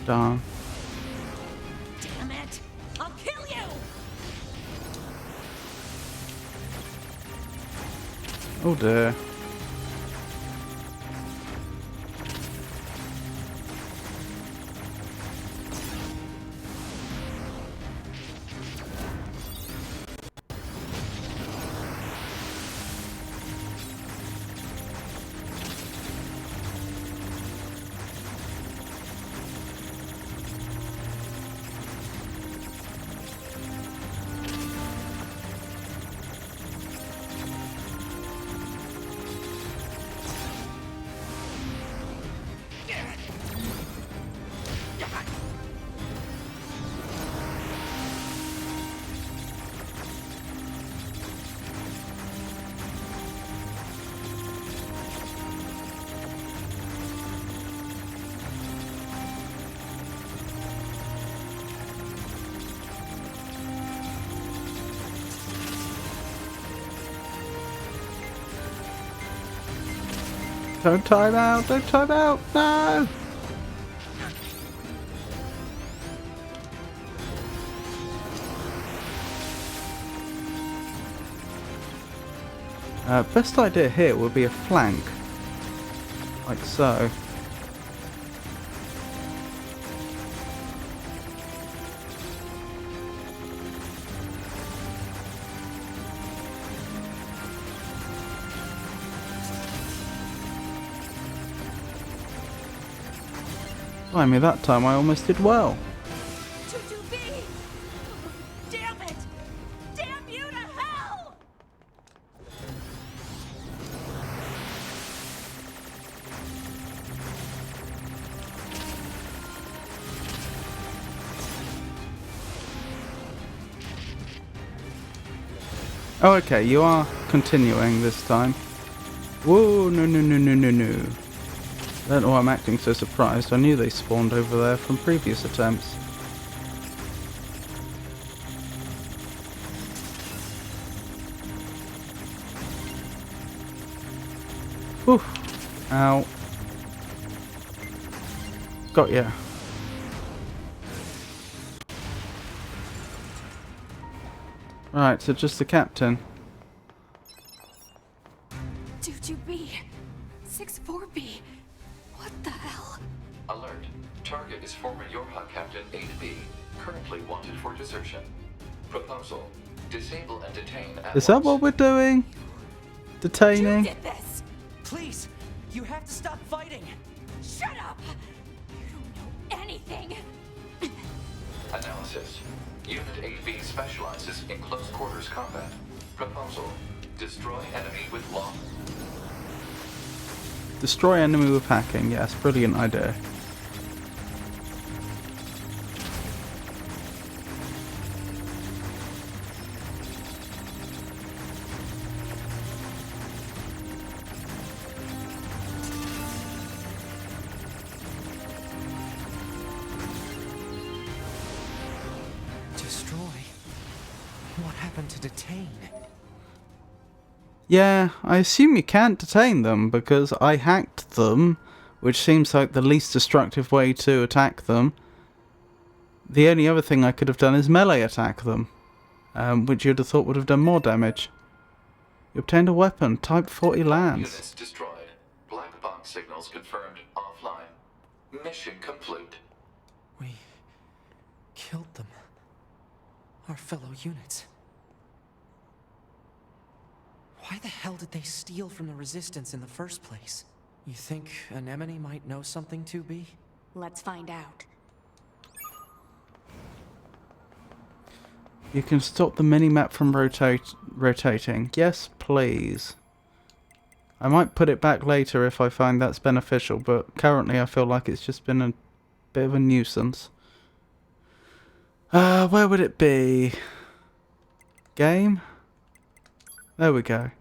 Darn. Damn it! I'll kill you! Oh dear. Don't time out! Don't time out! No! Best idea here would be a flank. Like so. Blimey, that time I almost did well. 22B! Damn it! Damn you to hell! Oh, okay, you are continuing this time. Whoa, no, no, no, no, no, no. I don't know why I'm acting so surprised. I knew they spawned over there from previous attempts. Whew. Ow. Got ya. Right, so just the captain. 22B. 64B. What the hell? Alert. Target is former Yorha Captain A-B, currently wanted for desertion. Proposal. Disable and detain at Is that once. what we're doing? You Detaining? did this! Please, you have to stop fighting. Shut up! You don't know anything! Analysis. Unit 8B specializes in close quarters combat. Proposal. Destroy enemy with long... Destroy enemy with hacking. Yes, brilliant idea. Destroy? What happened to detain? Yeah, I assume you can't detain them because I hacked them, which seems like the least destructive way to attack them. The only other thing I could have done is melee attack them, which you'd have thought would have done more damage. You obtained a weapon, Type 40 Lance. Units destroyed. Black box signals confirmed offline. Mission complete. We killed them. Our fellow units. Why Why the hell did they steal from the Resistance in the first place? You think Anemone might know something, 2B? Let's find out. You can stop the mini-map from rotating. Yes, please. I might put it back later if I find that's beneficial, but currently I feel like it's just been a bit of a nuisance. Where would it be? Game? There we go.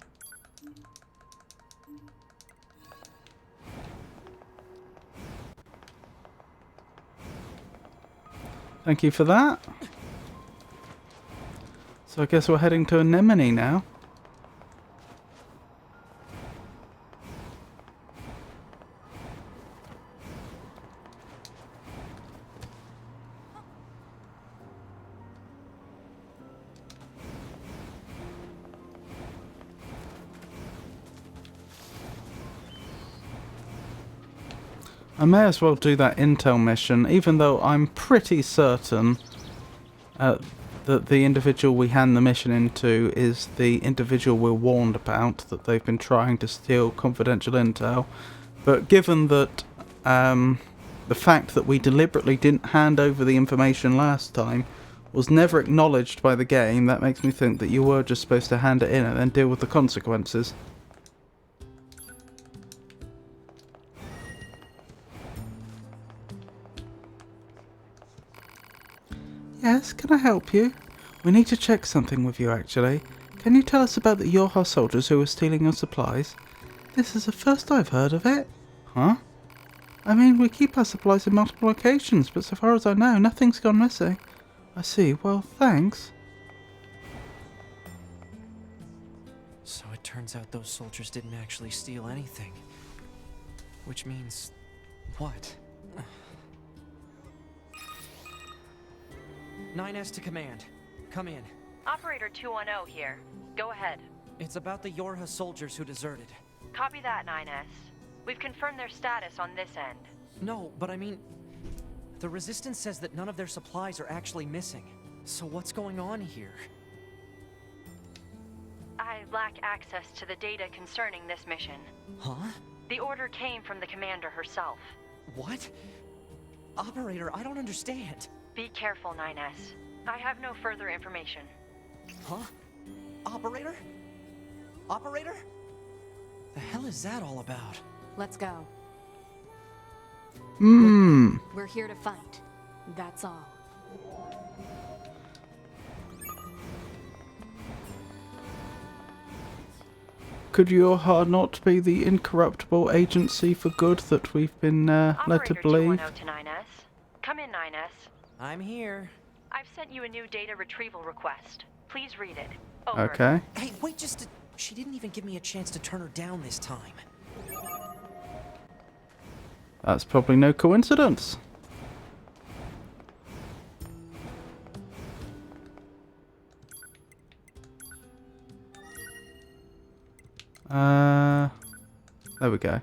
Thank you for that. So I guess we're heading to Anemone now. I may as well do that intel mission, even though I'm pretty certain that the individual we hand the mission into is the individual we're warned about, that they've been trying to steal confidential intel. But given that the fact that we deliberately didn't hand over the information last time was never acknowledged by the game, that makes me think that you were just supposed to hand it in and then deal with the consequences. Yes, can I help you? We need to check something with you, actually. Can you tell us about the Yorha soldiers who were stealing your supplies? This is the first I've heard of it. Huh? I mean, we keep our supplies in multiple locations, but so far as I know, nothing's gone missing. I see. Well, thanks. So it turns out those soldiers didn't actually steal anything. Which means... what? 9S to command. Come in. Operator 210 here. Go ahead. It's about the Yorha soldiers who deserted. Copy that, 9S. We've confirmed their status on this end. No, but I mean... the Resistance says that none of their supplies are actually missing. So what's going on here? I lack access to the data concerning this mission. Huh? The order came from the commander herself. What? Operator, I don't understand. Be careful, 9S. I have no further information. Huh? Operator? Operator? The hell is that all about? Let's go. We're here to fight. That's all. Could Yorha not be the incorruptible agency for good that we've been led to Operator believe? 210 to 9S. Come in, 9S. I'm here. I've sent you a new data retrieval request. Please read it. Over. Okay. Hey, wait just a... she didn't even give me a chance to turn her down this time. That's probably no coincidence. There we go.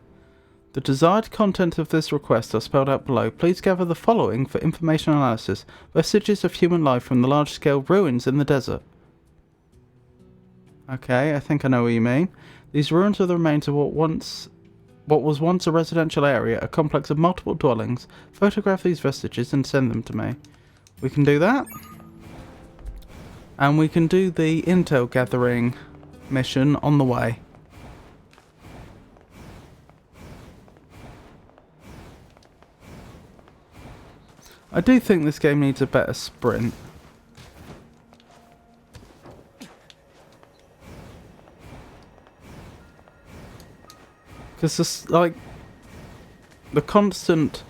The desired content of this request are spelled out below. Please gather the following for information analysis. Vestiges of human life from the large-scale ruins in the desert. Okay, I think I know what you mean. These ruins are the remains of what was once a residential area, a complex of multiple dwellings. Photograph these vestiges and send them to me. We can do that. And we can do the intel gathering mission on the way. I do think this game needs a better sprint. Because this, like, the constant...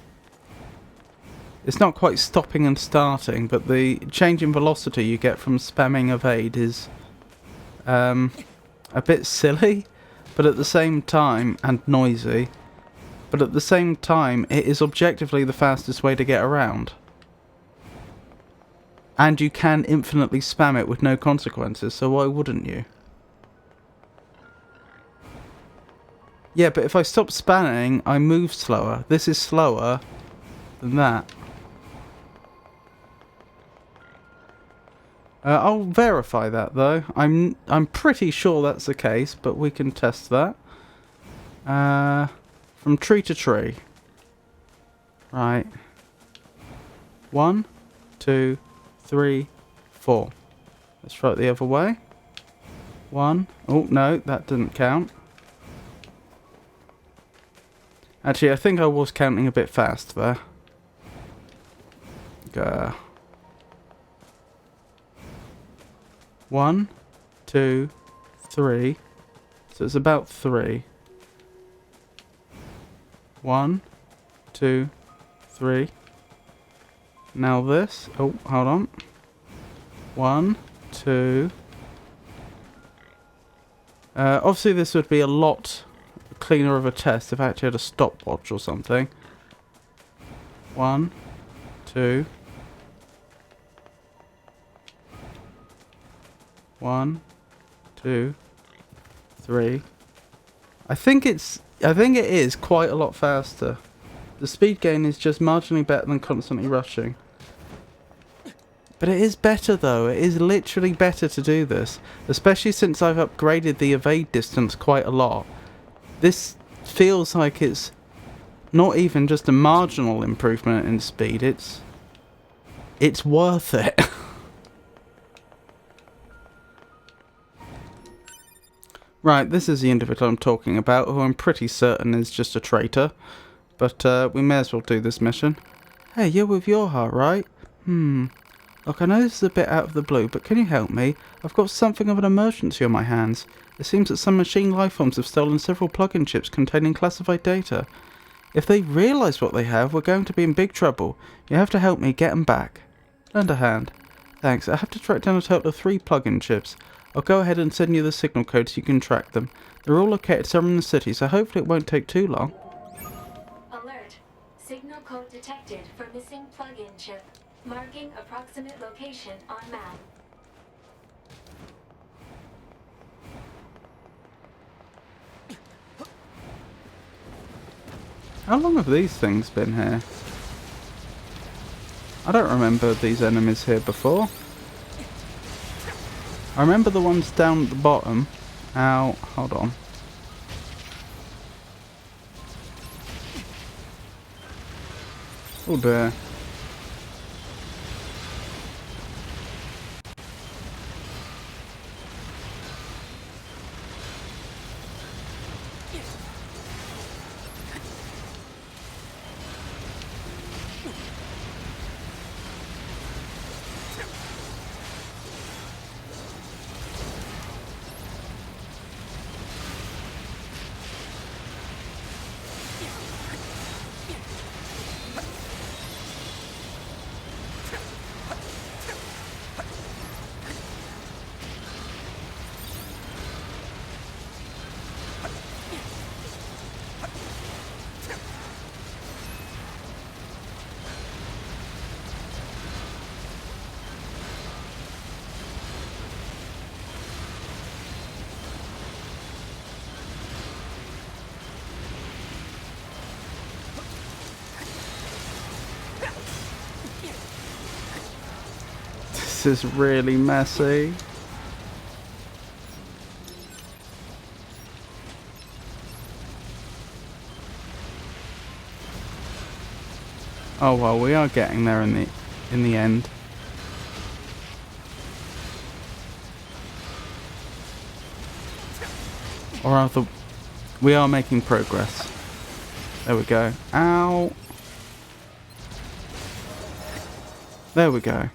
it's not quite stopping and starting, but the change in velocity you get from spamming evade is a bit silly, but at the same time, and noisy. But at the same time, it is objectively the fastest way to get around. And you can infinitely spam it with no consequences, so why wouldn't you? Yeah, but if I stop spamming, I move slower. This is slower than that. I'll verify that though. I'm pretty sure that's the case, but we can test that. From tree to tree. Right. 1, 2, 3, 4. Let's try it the other way. 1. Oh no, that didn't count. Actually, I think I was counting a bit fast there. 1, 2, 3. So it's about 3. 1, 2, 3. Now this. Oh, hold on. 1, 2. Obviously, this would be a lot cleaner of a test if I actually had a stopwatch or something. 1, 2. 1, 2, 3. I think it is quite a lot faster. The speed gain is just marginally better than constantly rushing. But it is better though. It is literally better to do this, especially since I've upgraded the evade distance quite a lot. This feels like it's not even just a marginal improvement in speed. It's worth it. Right, this is the individual I'm talking about, who I'm pretty certain is just a traitor. But we may as well do this mission. Hey, you're with your heart, right? Look, I know this is a bit out of the blue, but can you help me? I've got something of an emergency on my hands. It seems that some machine lifeforms have stolen several plug-in chips containing classified data. If they realise what they have, we're going to be in big trouble. You have to help me get them back. Lend a hand. Thanks. I have to track down a total of 3 plug-in chips. I'll go ahead and send you the signal code so you can track them. They're all located somewhere in the city, so hopefully it won't take too long. Alert. Signal code detected for missing plug-in chip. Marking approximate location on map. How long have these things been here? I don't remember these enemies here before. I remember the ones down at the bottom. Ow, hold on. Oh dear. This is really messy. Oh well, we are getting there in the end. Or rather, we are making progress. There we go. Ow. There we go.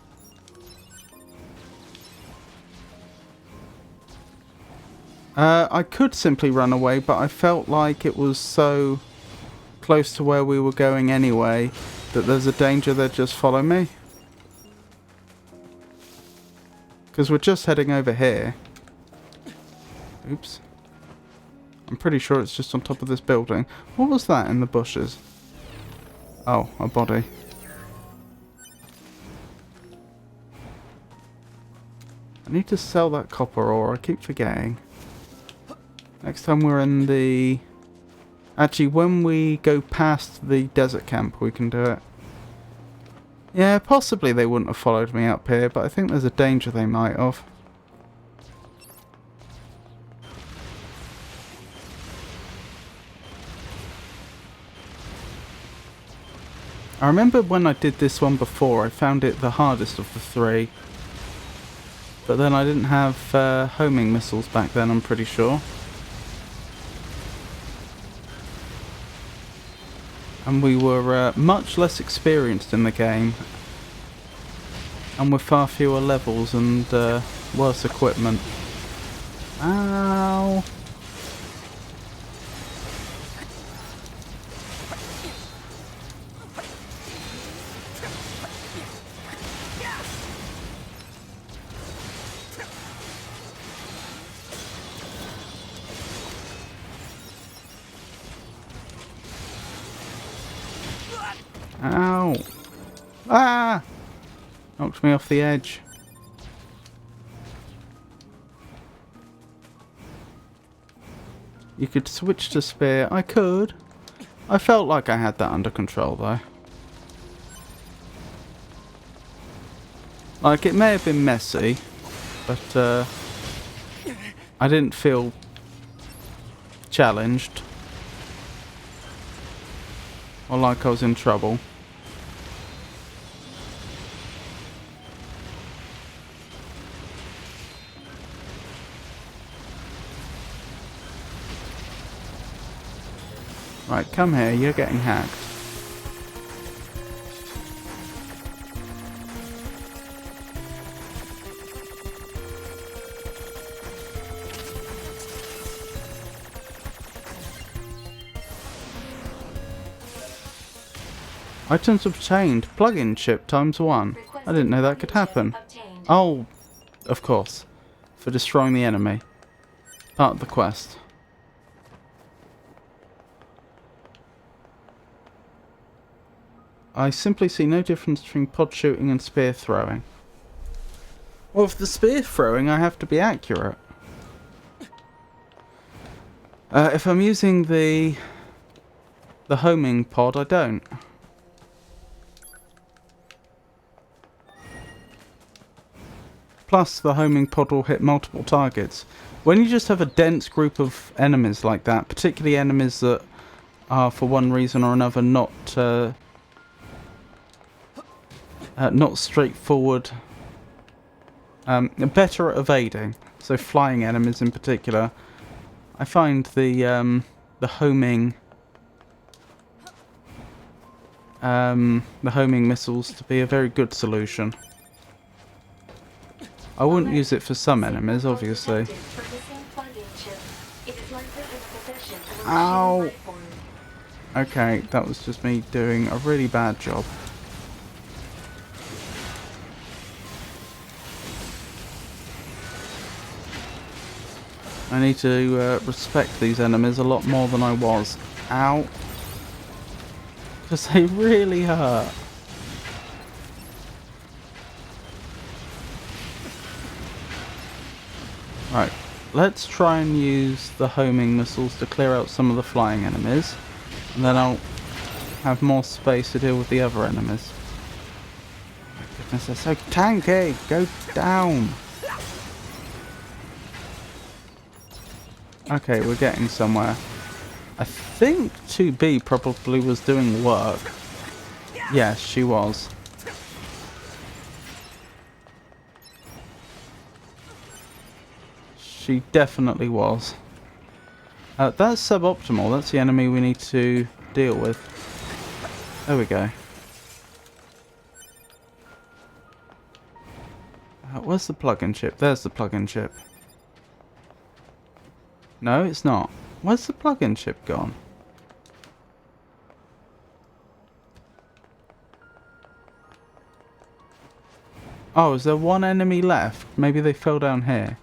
I could simply run away, but I felt like it was so close to where we were going anyway that there's a danger they'd just follow me. Because we're just heading over here. Oops. I'm pretty sure it's just on top of this building. What was that in the bushes? Oh, a body. I need to sell that copper ore, I keep forgetting. Next time we're in the... Actually, when we go past the desert camp, we can do it. Yeah, possibly they wouldn't have followed me up here, but I think there's a danger they might have. I remember when I did this one before, I found it the hardest of the three. But then I didn't have homing missiles back then, I'm pretty sure. And we were much less experienced in the game. And with far fewer levels and worse equipment. Ow! Ow! Ah! Knocked me off the edge. You could switch to spear. I could. I felt like I had that under control though. Like, it may have been messy, but I didn't feel challenged. Or like I was in trouble. Right, come here, you're getting hacked. Items obtained. Plug-in chip ×1. I didn't know that could happen. Oh, of course. For destroying the enemy. Part of the quest. I simply see no difference between pod shooting and spear throwing. Well, for the spear throwing, I have to be accurate. If I'm using the homing pod, I don't. Plus, the homing pod will hit multiple targets. When you just have a dense group of enemies like that, particularly enemies that are, for one reason or another, not straightforward, better at evading, so flying enemies in particular, I find the homing missiles to be a very good solution. I wouldn't use it for some enemies, obviously. Ow! Okay, that was just me doing a really bad job. I need to respect these enemies a lot more than I was. Ow! Because they really hurt. Right, let's try and use the homing missiles to clear out some of the flying enemies. And then I'll have more space to deal with the other enemies. My goodness, they're so tanky! Go down! Okay, we're getting somewhere. I think 2B probably was doing work. Yes, she was. She definitely was. That's suboptimal. That's the enemy we need to deal with. There we go. Where's the plug-in chip? There's the plug-in chip. No, it's not. Where's the plug-in chip gone? Oh, is there one enemy left? Maybe they fell down here.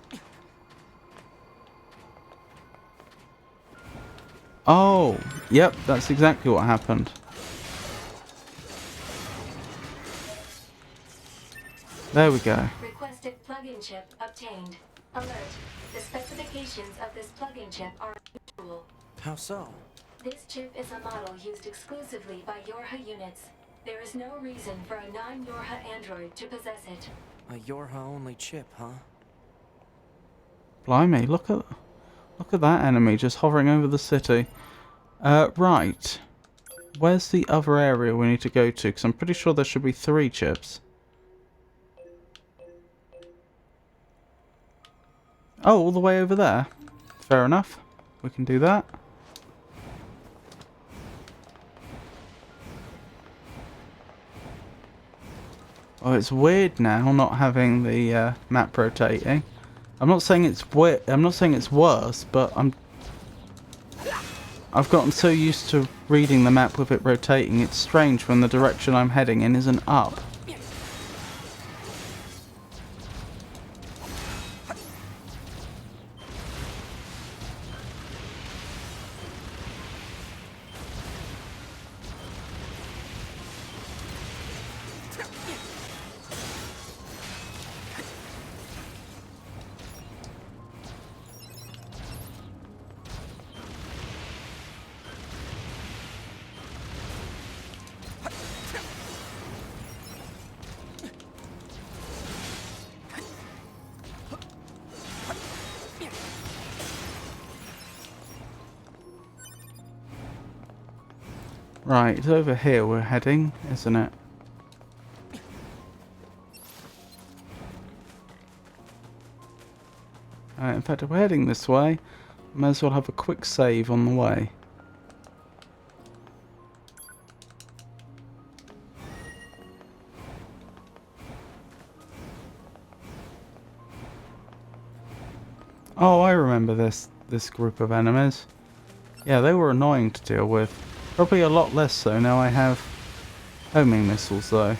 Oh, yep, that's exactly what happened. There we go. Requested plug-in chip obtained. Alert. The specifications of this plug-in chip are unusual. How so? This chip is a model used exclusively by Yorha units. There is no reason for a non-Yorha android to possess it. A Yorha-only chip, huh? Blimey, look at that enemy just hovering over the city. Right. Where's the other area we need to go to? Because I'm pretty sure there should be 3 chips. Oh, all the way over there. Fair enough. We can do that. Oh, it's weird now not having the map rotating. I'm not saying it's weird. I'm not saying it's worse, but I've gotten so used to reading the map with it rotating. It's strange when the direction I'm heading in isn't up. Right, it's over here we're heading, isn't it? In fact, if we're heading this way, may as well have a quick save on the way. Oh, I remember this group of enemies. Yeah, they were annoying to deal with. Probably a lot less so now I have homing missiles, though.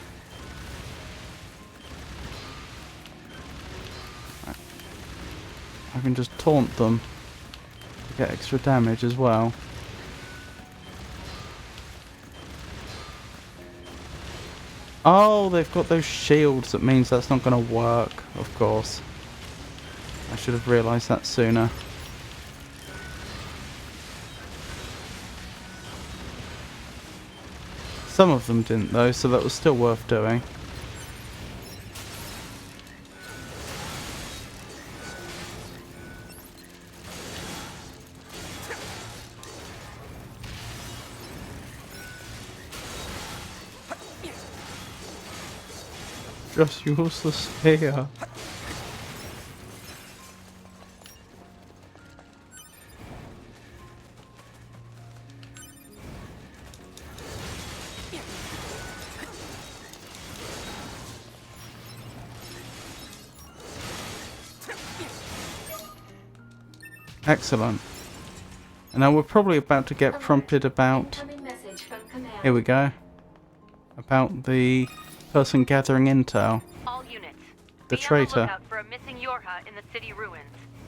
I can just taunt them to get extra damage as well. Oh, they've got those shields. That means that's not going to work, of course. I should have realised that sooner. Some of them didn't though, so that was still worth doing. Just useless here. Excellent. And now we're probably about to get prompted about... Here we go. About the person gathering intel. All units. The Be traitor. on the lookout for a missing Yorha in the city ruins.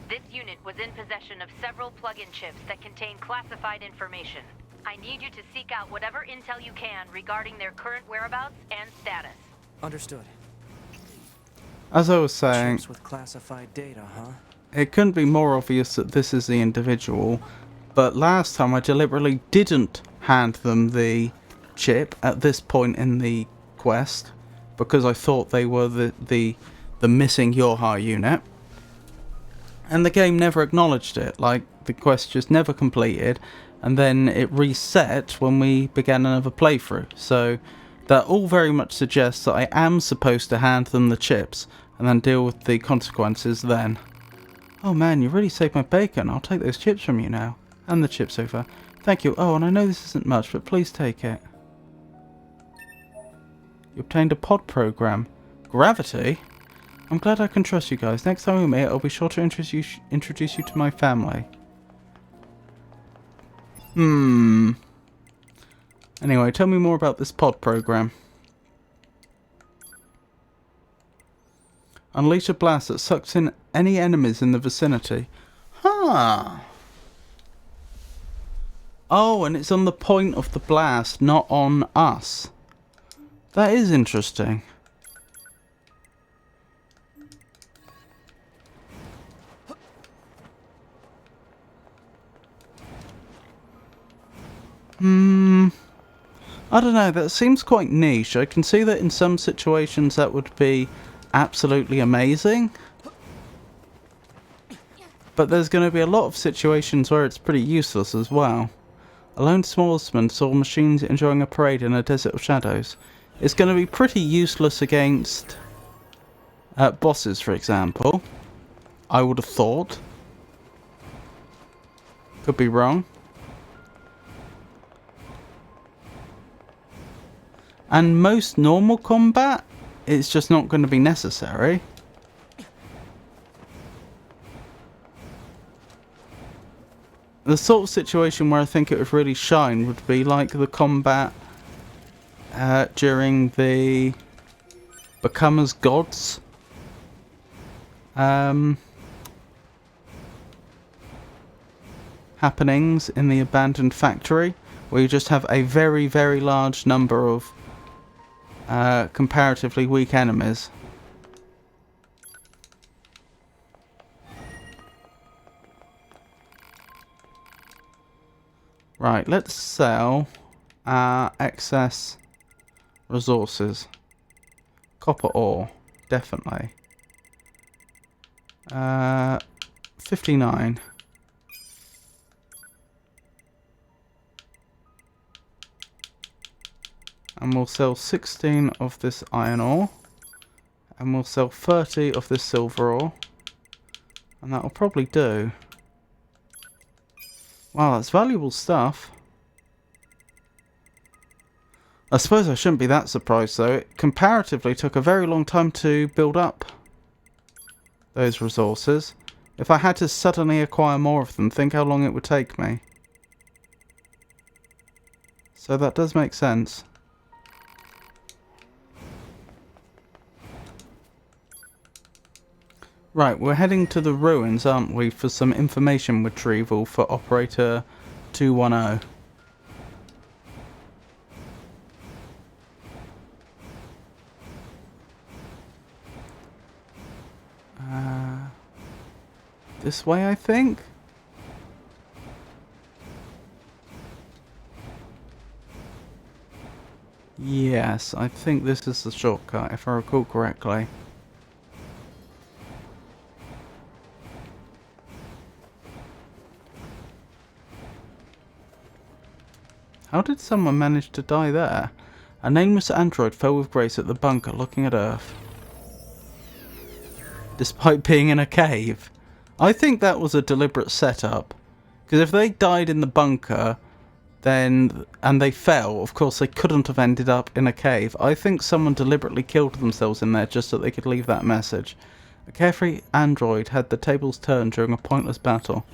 This unit was in possession of several plug-in chips that contain classified information. I need you to seek out whatever intel you can regarding their current whereabouts and status. Understood. As I was saying, Chips with classified data, huh? it couldn't be more obvious that this is the individual, but last time I deliberately didn't hand them the chip at this point in the quest because I thought they were the missing Yorha unit, and the game never acknowledged it. Like, the quest just never completed, and then it reset when we began another playthrough. So that all very much suggests that I am supposed to hand them the chips and then deal with the consequences then. Oh man, you really saved my bacon. I'll take those chips from you now. And the chips over. Thank you. Oh, and I know this isn't much, but please take it. You obtained a pod program. Gravity? I'm glad I can trust you guys. Next time we meet, I'll be sure to introduce you to my family. Anyway, tell me more about this pod program. Unleash a blast that sucks in any enemies in the vicinity. Huh. Oh, and it's on the point of the blast, not on us. That is interesting. I don't know, that seems quite niche. I can see that in some situations that would be absolutely amazing. But there's going to be a lot of situations where it's pretty useless as well. A lone swordsman saw machines enjoying a parade in a desert of shadows. It's going to be pretty useless against bosses, for example. I would have thought. Could be wrong. And most normal combat, it's just not going to be necessary. The sort of situation where I think it would really shine would be like the combat during the Become as Gods happenings in the abandoned factory, where you just have a very, very large number of comparatively weak enemies. Right, let's sell our excess resources. Copper ore, definitely. 59. And we'll sell 16 of this iron ore. And we'll sell 30 of this silver ore. And that'll probably do. Wow, that's valuable stuff. I suppose I shouldn't be that surprised though. It comparatively took a very long time to build up those resources. If I had to suddenly acquire more of them, think how long it would take me. So that does make sense. Right, we're heading to the ruins, aren't we, for some information retrieval for Operator 210. This way, I think? Yes, I think this is the shortcut, if I recall correctly. How did someone manage to die there? A nameless android fell with grace at the bunker looking at Earth. Despite being in a cave. I think that was a deliberate setup. Because if they died in the bunker, then and they fell, of course they couldn't have ended up in a cave. I think someone deliberately killed themselves in there just so they could leave that message. A carefree android had the tables turned during a pointless battle.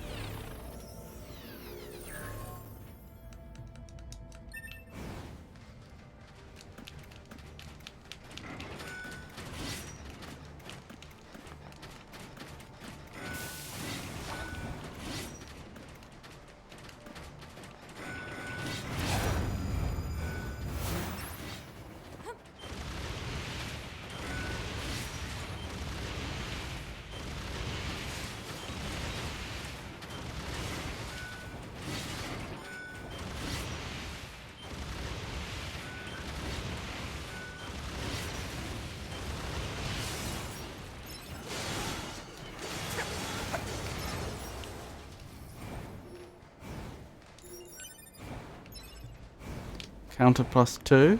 Counter +2.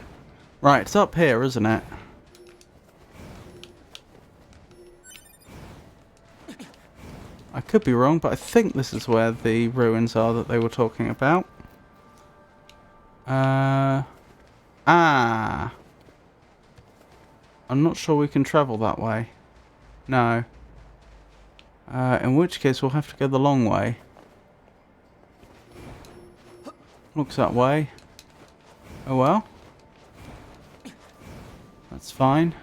Right, it's up here, isn't it? I could be wrong, but I think this is where the ruins are that they were talking about. I'm not sure we can travel that way. No. In which case we'll have to go the long way. Looks that way. Oh well. That's fine.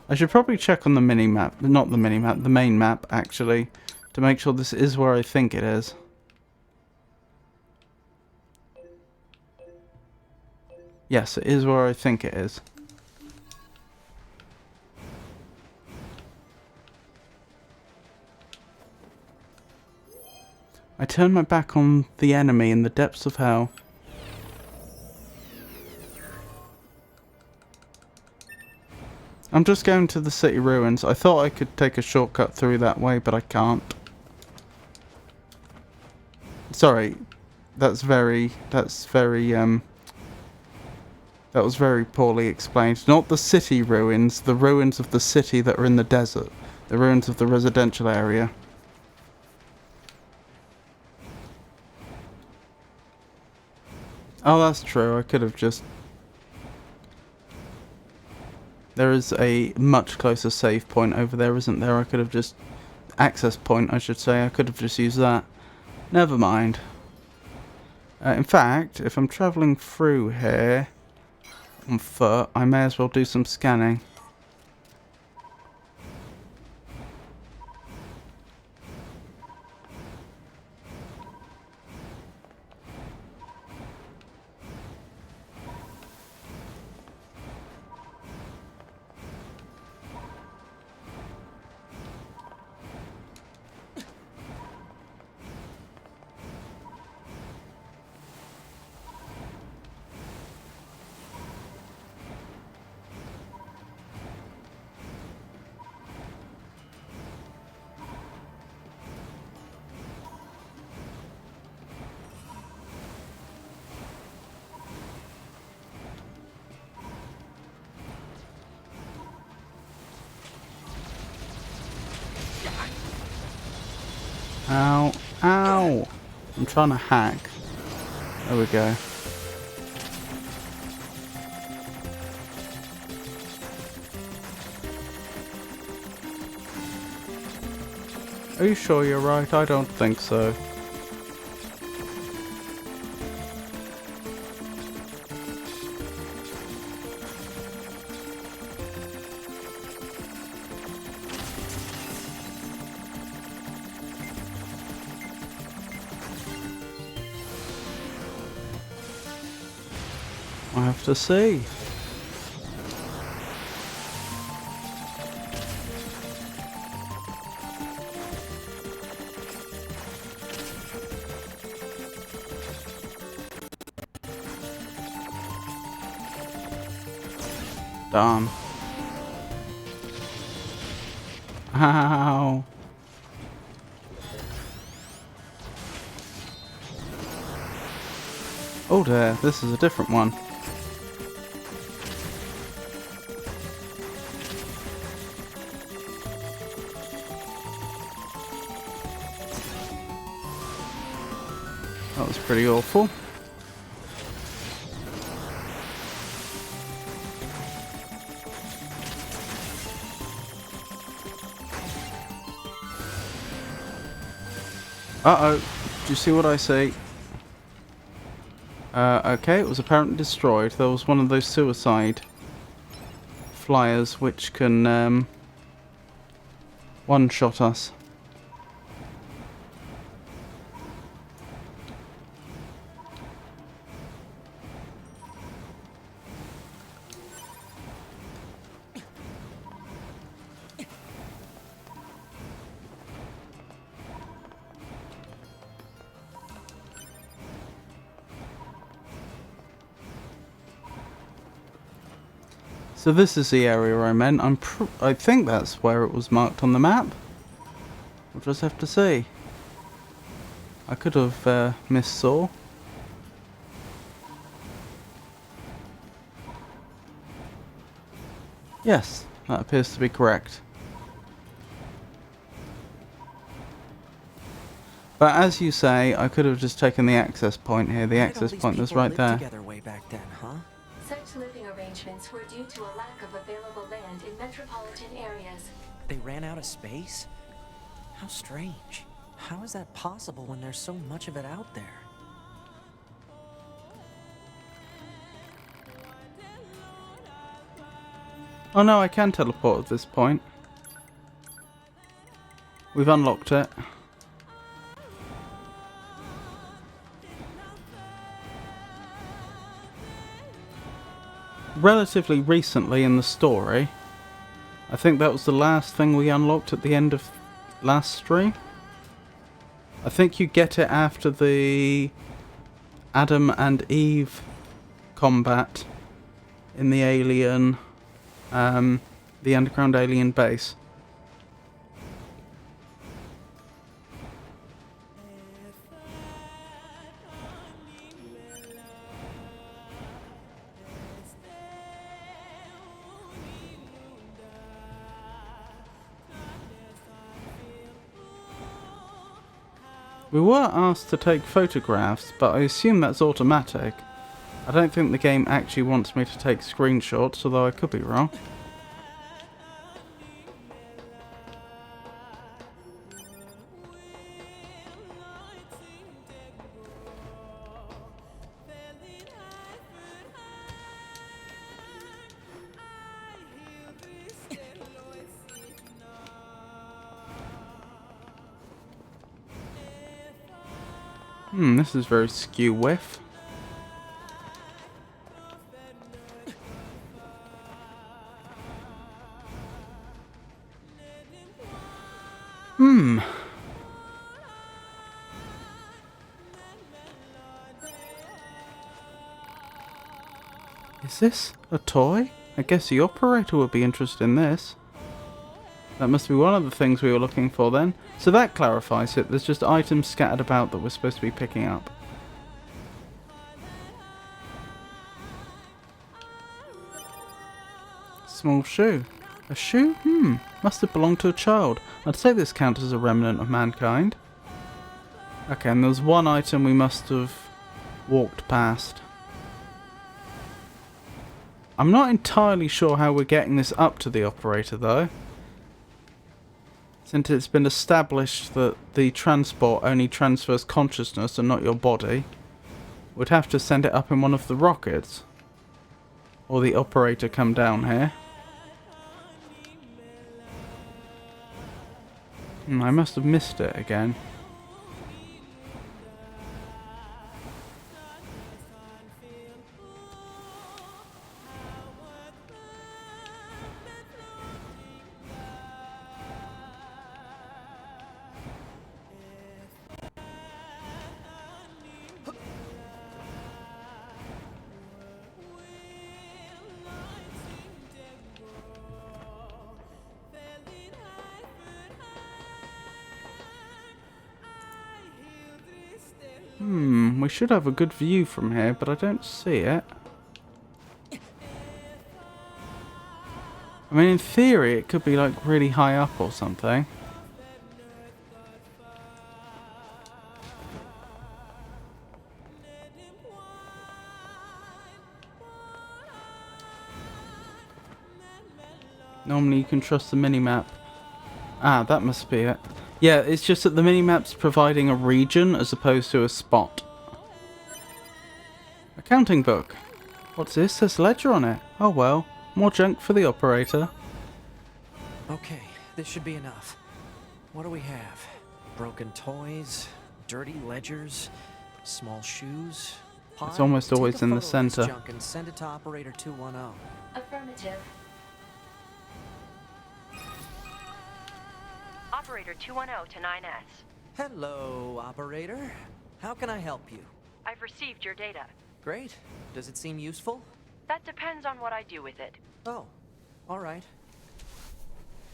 I should probably check on the mini-map, not the mini-map, the main map actually, to make sure this is where I think it is. Yes, it is where I think it is. I turn my back on the enemy in the depths of hell. I'm just going to the city ruins. I thought I could take a shortcut through that way, but I can't. Sorry. That was very poorly explained. Not the city ruins, the ruins of the city that are in the desert. The ruins of the residential area. Oh, that's true. I could have just... There is a much closer save point over there, isn't there? I could have just... Access point, I should say. I could have just used that. Never mind. In fact, if I'm travelling through here on foot, I may as well do some scanning. Ow. Ow! I'm trying to hack. There we go. Are you sure you're right? I don't think so. I have to see. Done. Ow. Oh dear, this is a different one. That was pretty awful. Uh-oh. Do you see what I see? Okay, it was apparently destroyed. There was one of those suicide flyers which can one-shot us. So this is the area I meant. I think that's where it was marked on the map. We'll just have to see. I could have missaw. Yes, that appears to be correct. But as you say, I could have just taken the access point here. The access point was right there. Together way back then, huh? Such living arrangements were due to a lack of available land in metropolitan areas. They ran out of space? How strange. How is that possible when there's so much of it out there? Oh no, I can teleport at this point. We've unlocked it. Relatively recently in the story. I think that was the last thing we unlocked at the end of last stream. I think you get it after the Adam and Eve combat in the alien The underground alien base. We were asked to take photographs, but I assume that's automatic. I don't think the game actually wants me to take screenshots, although I could be wrong. This is very skew whiff. Is this a toy? I guess the operator would be interested in this. That must be one of the things we were looking for then. So that clarifies it. There's just items scattered about that we're supposed to be picking up. Small shoe. A shoe? Must have belonged to a child. I'd say this counts as a remnant of mankind. Okay, and there's one item we must have walked past. I'm not entirely sure how we're getting this up to the operator though. Since it's been established that the transport only transfers consciousness and not your body, we'd have to send it up in one of the rockets. Or the operator come down here. I must have missed it again. We should have a good view from here, but I don't see it. I mean, in theory, it could be like really high up or something. Normally you can trust the minimap. Ah, that must be it. Yeah, it's just that the minimap's providing a region as opposed to a spot. Accounting book. What's this? There's a ledger on it. Oh well, more junk for the operator. Okay, this should be enough. What do we have? Broken toys, dirty ledgers, small shoes. It's almost always in the center. Junk and send it to operator 210. Affirmative. Operator 210 to 9S. Hello, operator. How can I help you? I've received your data. Great. Does it seem useful? That depends on what I do with it. Oh, all right.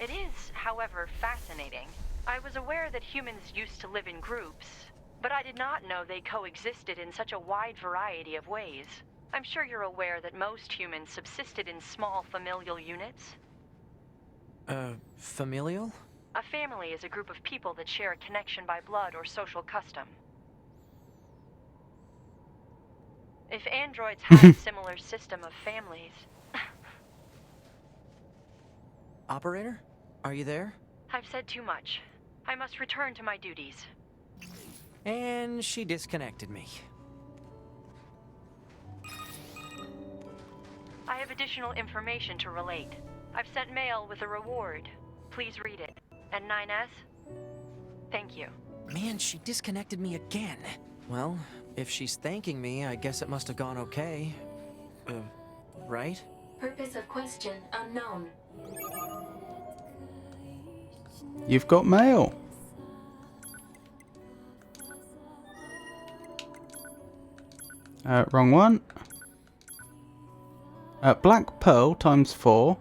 It is, however, fascinating. I was aware that humans used to live in groups, but I did not know they coexisted in such a wide variety of ways. I'm sure you're aware that most humans subsisted in small familial units. Familial? A family is a group of people that share a connection by blood or social custom. If androids had a similar system of families... Operator? Are you there? I've said too much. I must return to my duties. And she disconnected me. I have additional information to relate. I've sent mail with a reward. Please read it. And 9S? Thank you. Man, she disconnected me again. Well, if she's thanking me, I guess it must have gone okay. Right? Purpose of question unknown. You've got mail. Wrong one. Black pearl times 4.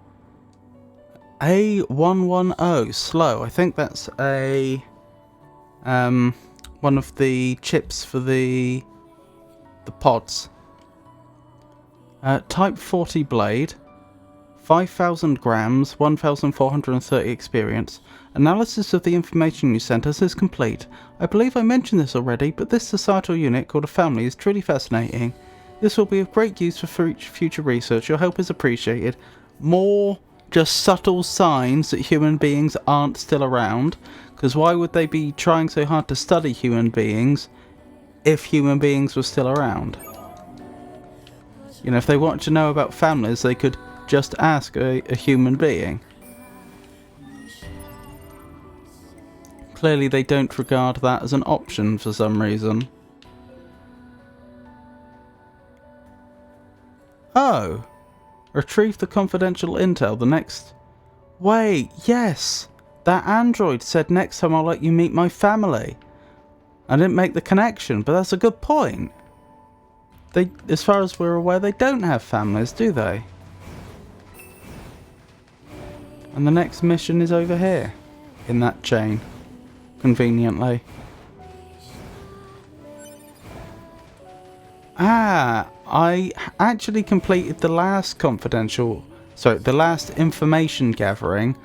A110 slow. I think that's a one of the chips for the pods. Type 40 blade, 5,000 grams, 1,430 experience. Analysis of the information you sent us is complete. I believe I mentioned this already, but this societal unit called a family is truly fascinating. This will be of great use for future research. Your help is appreciated. More just subtle signs that human beings aren't still around. Because why would they be trying so hard to study human beings if human beings were still around? You know, if they wanted to know about families, they could just ask a human being. Clearly they don't regard that as an option for some reason. Oh! Retrieve the confidential intel. The next... Wait, yes! That android said next time I'll let you meet my family. I didn't make the connection, but that's a good point. They, as far as we're aware, they don't have families, do they? And the next mission is over here, in that chain, conveniently. Ah, I actually completed the last the last information gathering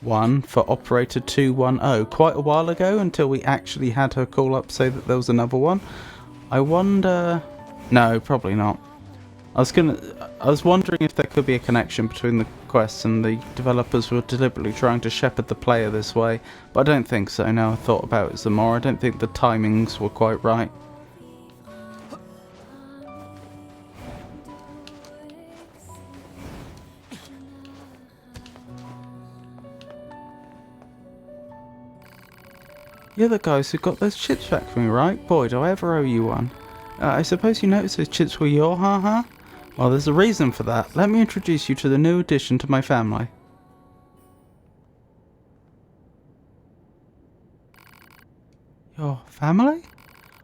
one for Operator 210 quite a while ago, until we actually had her call up say that there was another one. I wonder... No, probably not. I was wondering if there could be a connection between the quests and the developers were deliberately trying to shepherd the player this way, but I don't think so now I thought about it some more. I don't think the timings were quite right. You're the guys who got those chips back for me, right? Boy, do I ever owe you one. I suppose you noticed those chips were your huh? Well, there's a reason for that. Let me introduce you to the new addition to my family. Your family?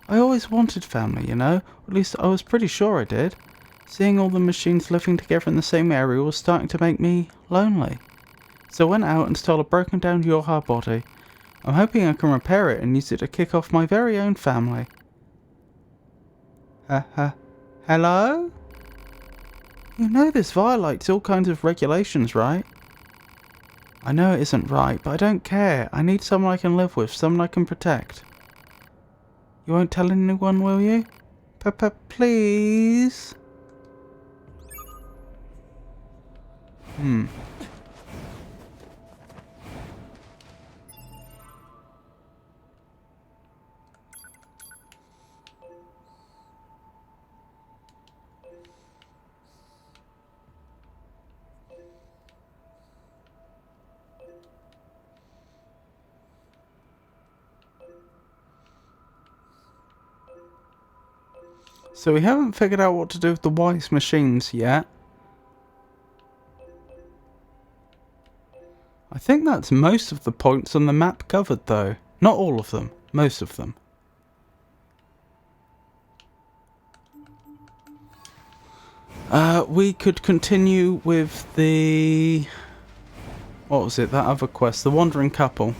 I always wanted family, you know. At least I was pretty sure I did. Seeing all the machines living together in the same area was starting to make me lonely. So I went out and stole a broken down Yorha body. I'm hoping I can repair it and use it to kick off my very own family. Hello? You know this violates all kinds of regulations, right? I know it isn't right, but I don't care. I need someone I can live with, someone I can protect. You won't tell anyone, will you? Please? So we haven't figured out what to do with the wise machines yet. I think that's most of the points on the map covered though. Not all of them, most of them. We could continue with the... What was it? That other quest, the Wandering Couple.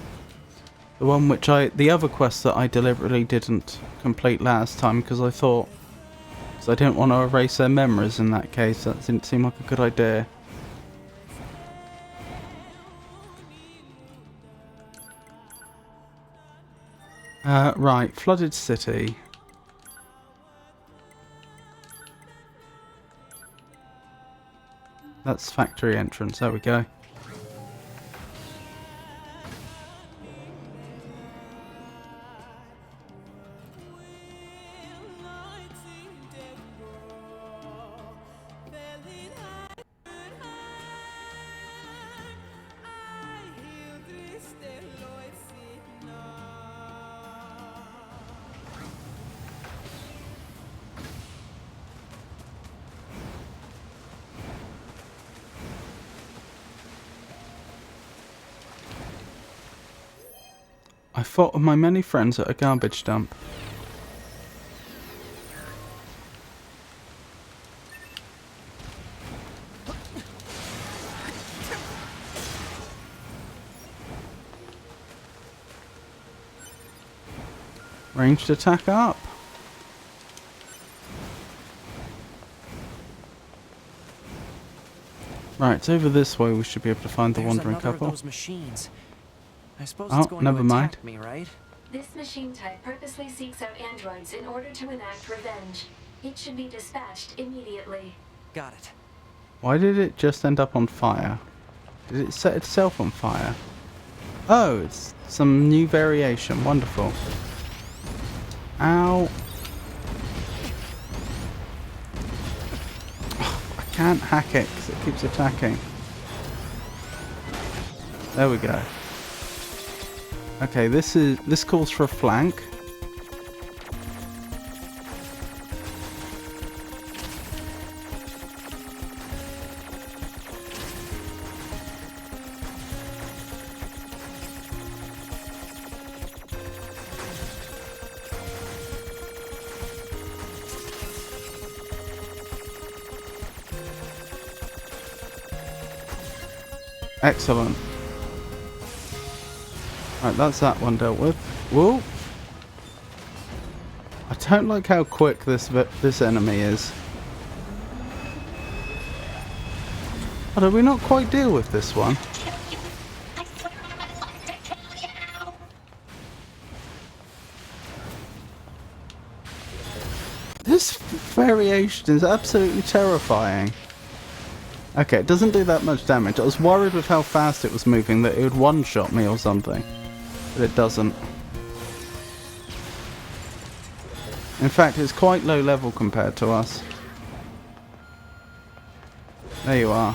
The one which the other quest that I deliberately didn't complete last time because I thought... Because I didn't want to erase their memories in that case. That didn't seem like a good idea. Right, Flooded City. That's factory entrance, there we go. I fought with my many friends at a garbage dump. Ranged attack up. Right, it's over this way. We should be able to find the There's wandering another couple. Of those machines. I suppose Oh, it's going never to mind. attack me, right? This machine type purposely seeks out androids in order to enact revenge. It should be dispatched immediately. Got it. Why did it just end up on fire? Did it set itself on fire? Oh, it's some new variation. Wonderful. Ow. I can't hack it because it keeps attacking. There we go. Okay, this calls for a flank. Excellent. Right, that's that one dealt with. Whoa! I don't like how quick this enemy is. Oh, did we not quite deal with this one? I swear on my life to kill you! This variation is absolutely terrifying. Okay, it doesn't do that much damage. I was worried with how fast it was moving that it would one-shot me or something. But it doesn't. In fact, it's quite low level compared to us. There you are.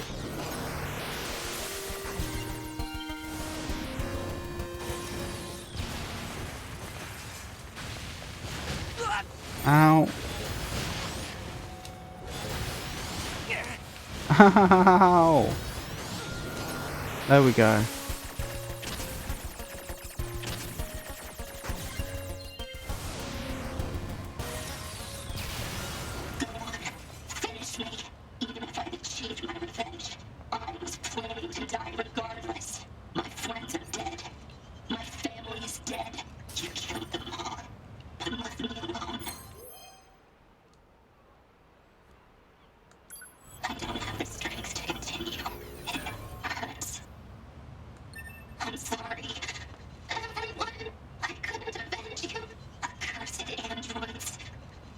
Ow. Ow! There we go. Go on, finish me. Even if I've achieved my revenge, I was planning to die regardless. My friends are dead. My family is dead. You killed them all, but left me alone. I don't have the strength to continue. It hurts. I'm sorry. Everyone, I couldn't avenge you. Accursed androids.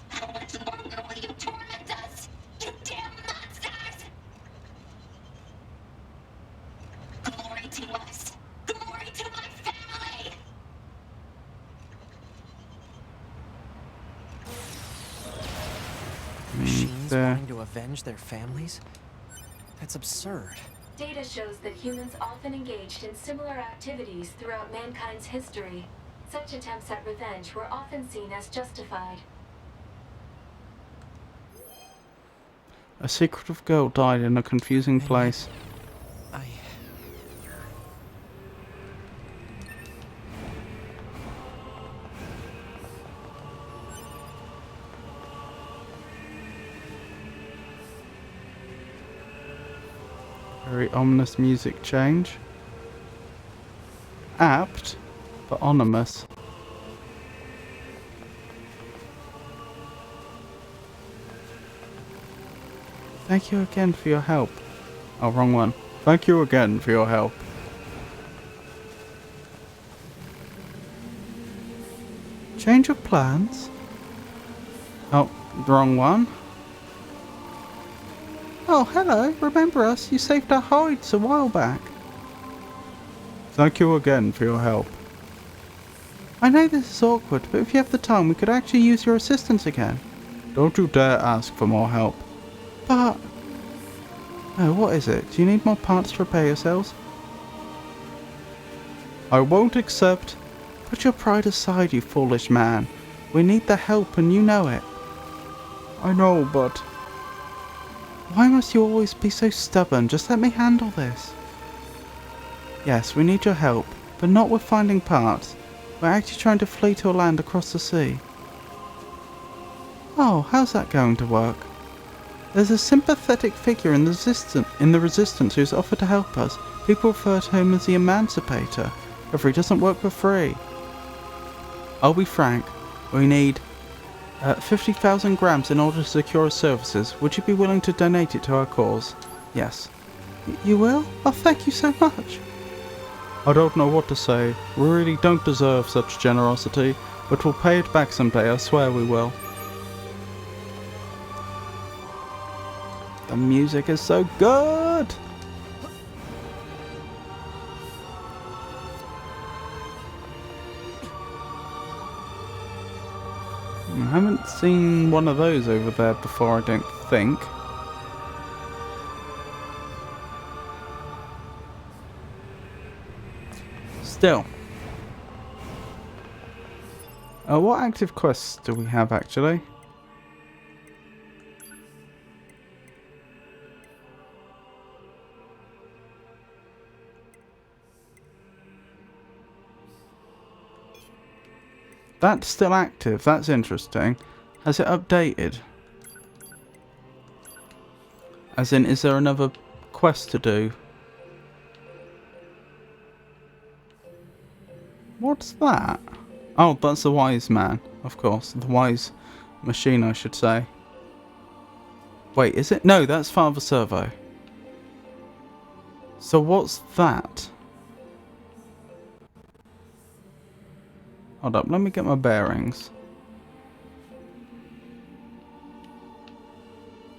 How much longer will you torment us? You damn monsters! Glory to us. Glory to my family! Machines there. wanting to avenge their families? That's absurd. Data shows that humans often engaged in similar activities throughout mankind's history. Such attempts at revenge were often seen as justified. A secretive girl died in a confusing place. I... Very ominous music change. Apt, but ominous. Thank you again for your help. Oh, wrong one. Thank you again for your help. Change of plans? Oh, wrong one. Oh, hello. Remember us? You saved our hides a while back. Thank you again for your help. I know this is awkward, but if you have the time, we could actually use your assistance again. Don't you dare ask for more help. But... oh, what is it? Do you need more parts to repair yourselves? I won't accept. Put your pride aside, you foolish man. We need the help and you know it. I know, but... why must you always be so stubborn? Just let me handle this. Yes, we need your help, but not with finding parts. We're actually trying to flee to a land across the sea. Oh, how's that going to work? There's a sympathetic figure in the resistance who's offered to help us. People refer to him as the Emancipator. However, he doesn't work for free. I'll be frank. We need 50,000 grams in order to secure our services. Would you be willing to donate it to our cause? Yes. You will? Oh, thank you so much. I don't know what to say. We really don't deserve such generosity, but we'll pay it back someday, I swear we will. The music is so good! I haven't seen one of those over there before, I don't think. Still. What active quests do we have, actually? That's still active. That's interesting. Has it updated? As in, is there another quest to do? What's that? Oh, that's the wise man, of course. The wise machine, I should say. Wait, is it? No, that's Father Servo. So what's that? Hold up, let me get my bearings.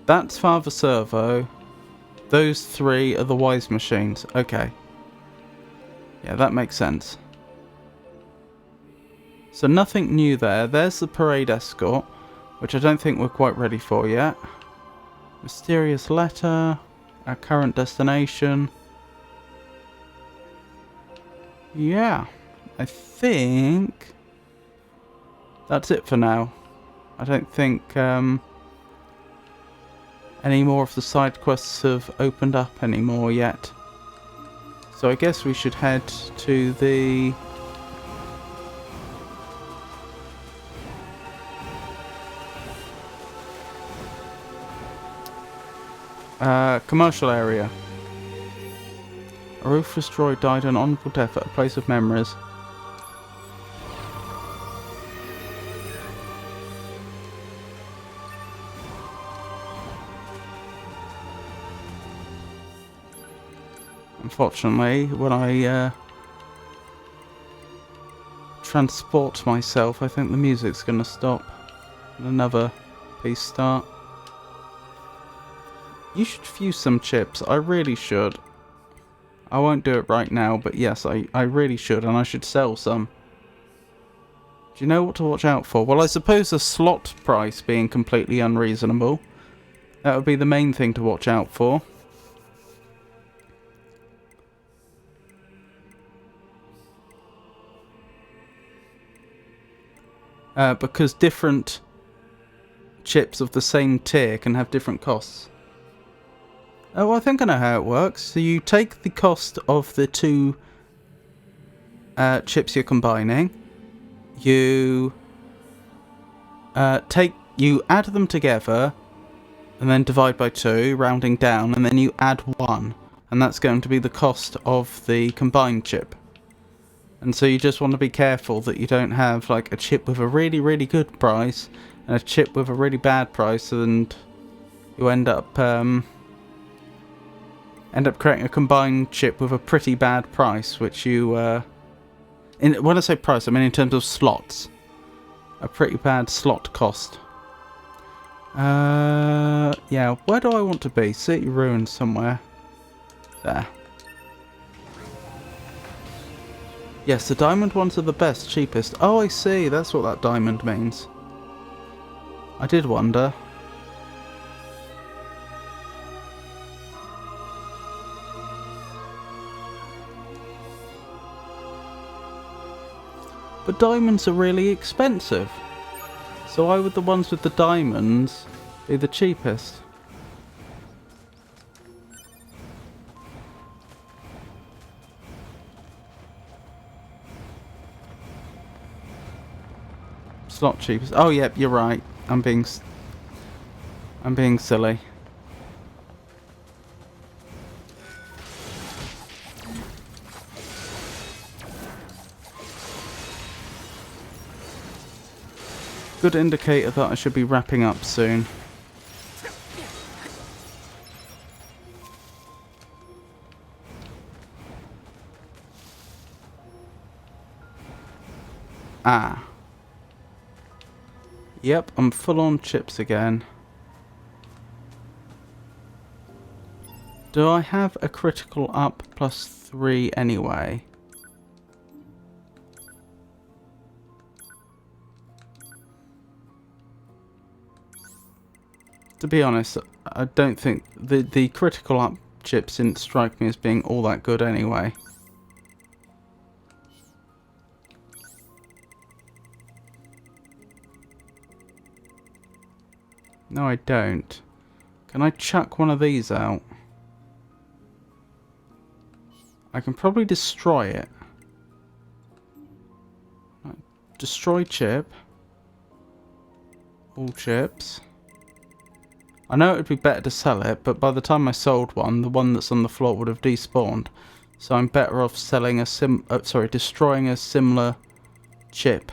That's Father Servo. Those three are the wise machines. Okay. Yeah, that makes sense. So nothing new there. There's the parade escort, which I don't think we're quite ready for yet. Mysterious letter. Our current destination. Yeah. I think that's it for now. I don't think any more of the side quests have opened up anymore yet. So I guess we should head to the commercial area. A ruthless droid died an honourable death at a place of memories. Unfortunately, when I transport myself, I think the music's going to stop. And another piece start. You should fuse some chips. I really should. I won't do it right now, but yes, I really should, and I should sell some. Do you know what to watch out for? Well, I suppose the slot price being completely unreasonable. That would be the main thing to watch out for. Because different chips of the same tier can have different costs. Oh, I think I know how it works. So you take the cost of the two chips you're combining. You add them together, and then divide by 2, rounding down, and then you add 1, and that's going to be the cost of the combined chip. And so you just want to be careful that you don't have like a chip with a really, really good price and a chip with a really bad price, and you end up creating a combined chip with a pretty bad price, which you when I say price, I mean in terms of slots, a pretty bad slot cost. Yeah, where do I want to be? City Ruins somewhere. There. Yes, the diamond ones are the best, cheapest. Oh, I see. That's what that diamond means. I did wonder. But diamonds are really expensive. So why would the ones with the diamonds be the cheapest? Slot cheapest. Oh, yep, you're right. I'm being silly. Good indicator that I should be wrapping up soon. Ah. Yep, I'm full on chips again. Do I have a critical up +3 anyway? To be honest, I don't think the critical up chips didn't strike me as being all that good anyway. No, I don't. Can I chuck one of these out? I can probably destroy it. Destroy chip. All chips. I know it would be better to sell it, but by the time I sold one, the one that's on the floor would have despawned. So I'm better off selling a destroying a similar chip,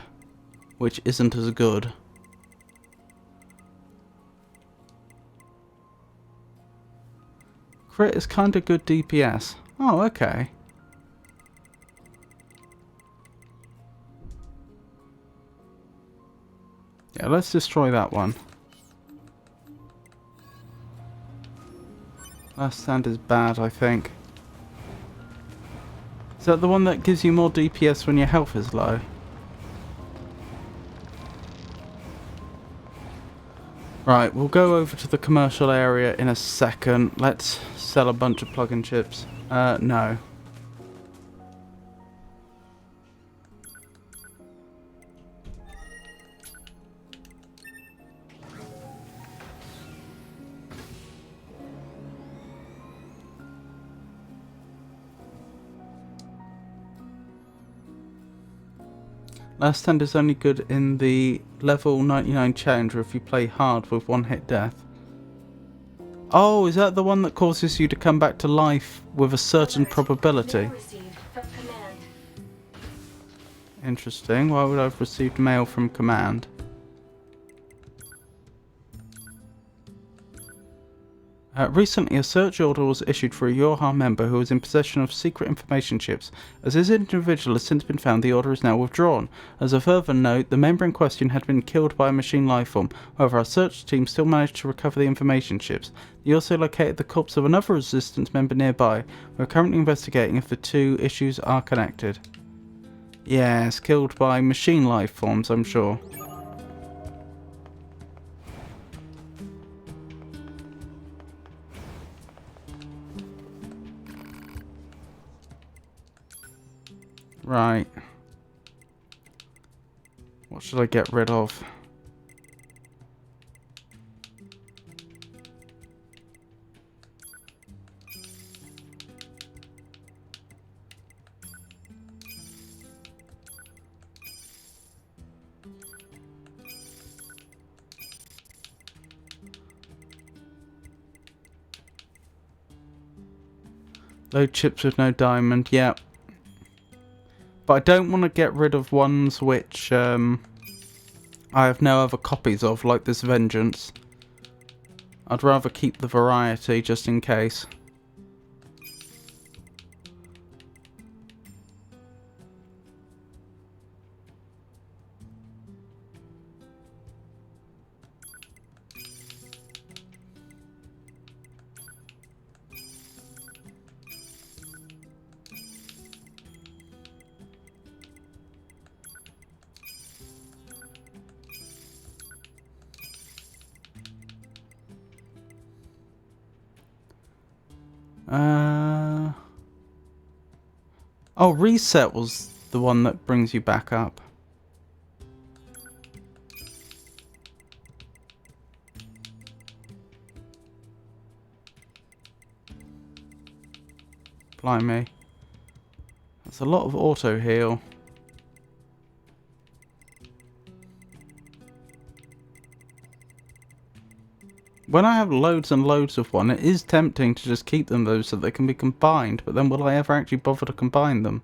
which isn't as good. Crit is kind of good DPS. Oh, okay. Yeah, let's destroy that one. Last stand is bad, I think. Is that the one that gives you more DPS when your health is low? Right, we'll go over to the commercial area in a second. Let's sell a bunch of plug-in chips. No. Last stand is only good in the level 99 challenger if you play hard with one hit death. Oh, is that the one that causes you to come back to life with a certain probability? Interesting. Why would I have received mail from command? Recently, a search order was issued for a Yorha member who was in possession of secret information chips. As this individual has since been found, the order is now withdrawn. As a further note, the member in question had been killed by a machine lifeform. However, our search team still managed to recover the information chips. They also located the corpse of another resistance member nearby. We're currently investigating if the two issues are connected. Yes, killed by machine lifeforms, I'm sure. Right. What should I get rid of? Load chips with no diamond, yep. But I don't want to get rid of ones which I have no other copies of, like this Vengeance. I'd rather keep the variety just in case. Oh, reset was the one that brings you back up. Blimey. That's a lot of auto heal. When I have loads and loads of one, it is tempting to just keep them though so they can be combined, but then will I ever actually bother to combine them?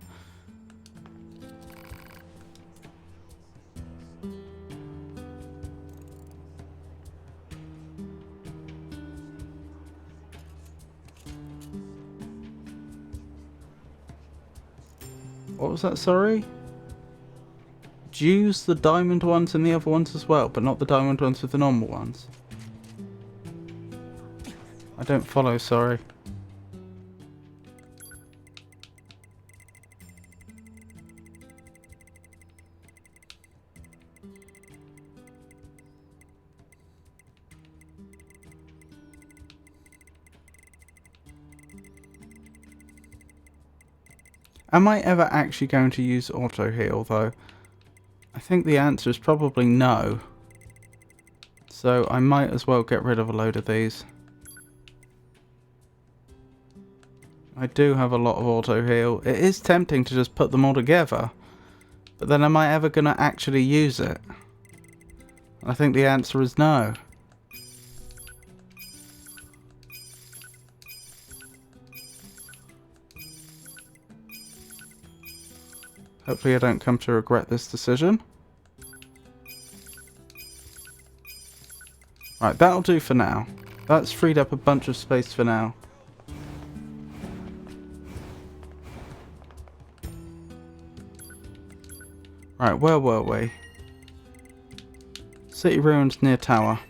What was that, sorry? Use the diamond ones and the other ones as well, but not the diamond ones with the normal ones. I don't follow, sorry. Am I ever actually going to use auto heal though? I think the answer is probably no. So I might as well get rid of a load of these. I do have a lot of auto heal. It is tempting to just put them all together. But then am I ever going to actually use it? I think the answer is no. Hopefully I don't come to regret this decision. Right, that'll do for now. That's freed up a bunch of space for now. Right, where were we? City ruins near tower.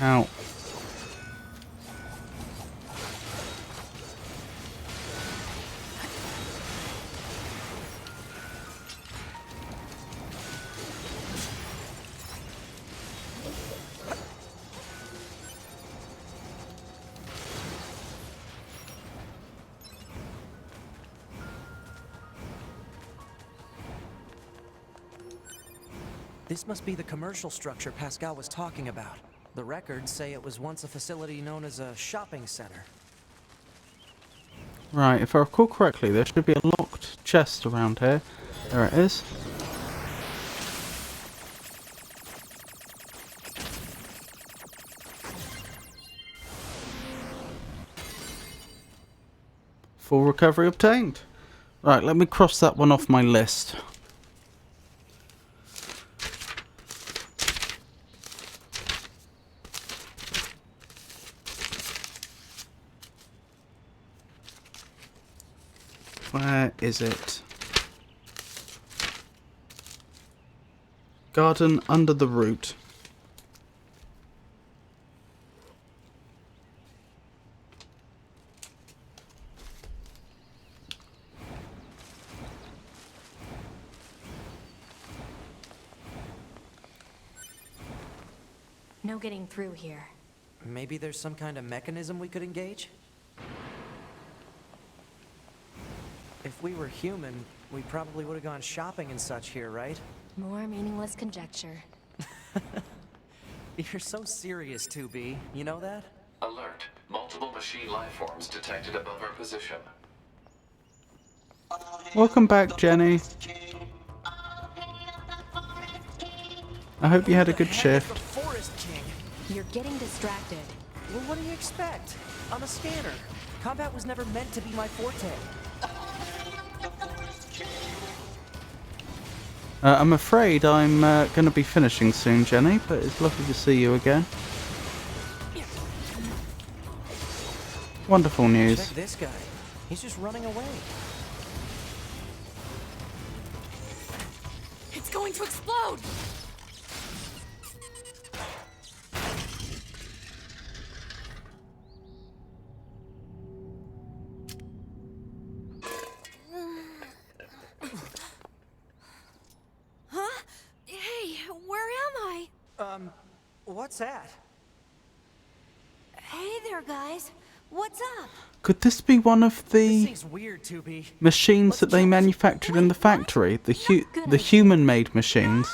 Ow. This must be the commercial structure Pascal was talking about. The records say it was once a facility known as a shopping center. Right, if I recall correctly, there should be a locked chest around here. There it is. Full recovery obtained. Right, let me cross that one off my list. Where is it? Garden under the root. No getting through here. Maybe there's some kind of mechanism we could engage? If we were human, we probably would have gone shopping and such here, right? More meaningless conjecture. You're so serious, 2B. You know that? Alert. Multiple machine life forms detected above our position. Welcome back, Jenny. I hope you had a good shift. The Forest King. You're getting distracted. Well, what do you expect? I'm a scanner. Combat was never meant to be my forte. I'm afraid I'm going to be finishing soon, Jenny, but it's lovely to see you again. Wonderful news. Check this guy. He's just running away. It's going to explode! Huh? Hey, where am I? What's that? Hey there, guys. What's up? Could this be one of This the seems weird, 2B. machines that they manufactured in the factory? The human-made machines,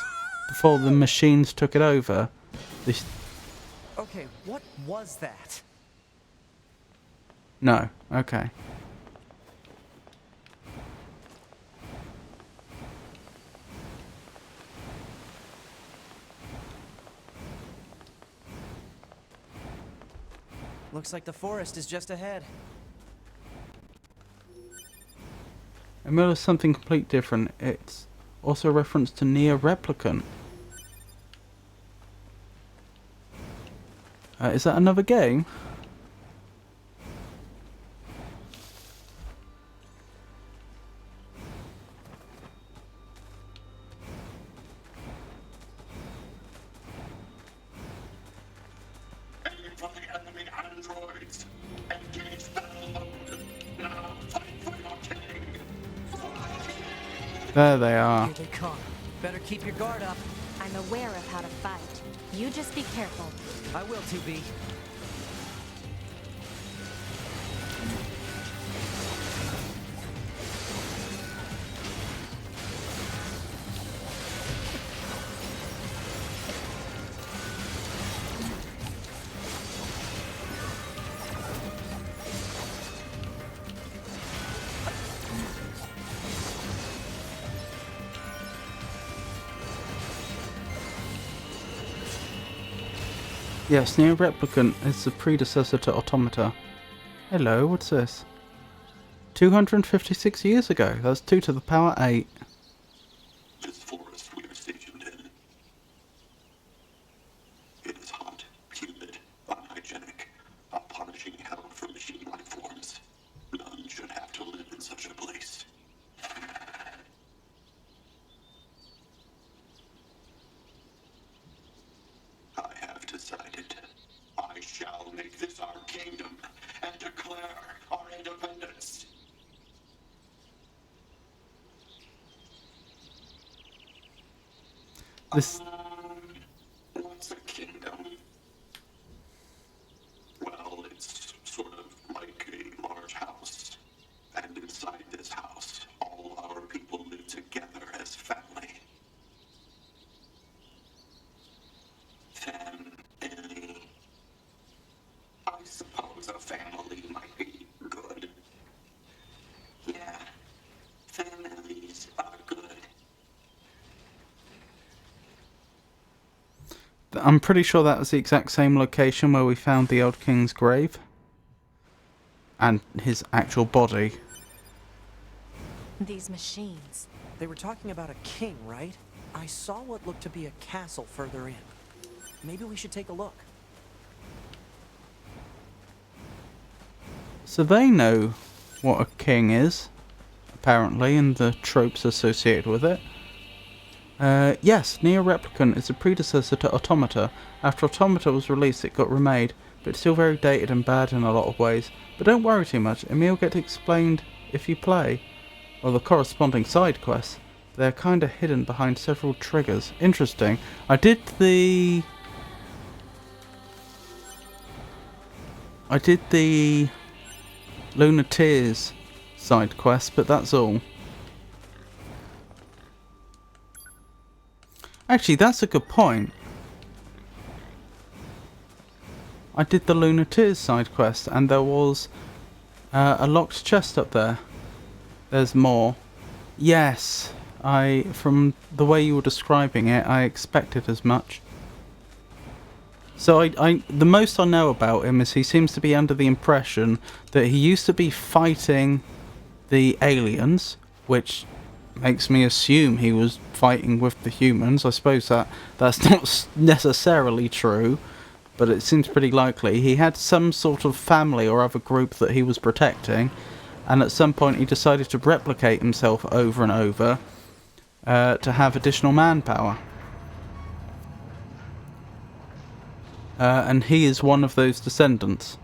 before the machines took it over. This... Okay, what was that? No, okay. Looks like the forest is just ahead. And there's something completely different. It's also a reference to NieR Replicant. Is that another game? There they are. Here they come. Better keep your guard up. I'm aware of how to fight. You just be careful. I will, 2B. Yes, NieR Replicant is the predecessor to Automata. Hello, what's this? 256 years ago. That's 2 to the power 8. This forest we are stationed in. It is hot, humid, unhygienic, a punishing hell for machine life forms. None should have to live in such a place. I have decided I shall make this our kingdom and declare our independence. This... What's a kingdom? Well, it's sort of like a large house. And inside this house, all our people live together as family. Family. I suppose a family might be good. Yeah, families are good. I'm pretty sure that was the exact same location where we found the old king's grave. And his actual body. These machines. They were talking about a king, right? I saw what looked to be a castle further in. Maybe we should take a look. So they know what a king is, apparently, and the tropes associated with it. Yes, NieR Replicant is a predecessor to Automata. After Automata was released, it got remade, but it's still very dated and bad in a lot of ways. But don't worry too much, Emil gets explained if you play, or the corresponding side quests. They're kinda hidden behind several triggers. Interesting. I did the Lunateers side quest, but that's all. Actually, that's a good point. I did the Lunateers side quest, and there was a locked chest up there. There's more. Yes, from the way you were describing it, I expected as much. So the most I know about him is he seems to be under the impression that he used to be fighting the aliens, which makes me assume he was fighting with the humans. I suppose that's not necessarily true, but it seems pretty likely. He had some sort of family or other group that he was protecting, and at some point he decided to replicate himself over and over to have additional manpower. And he is one of those descendants.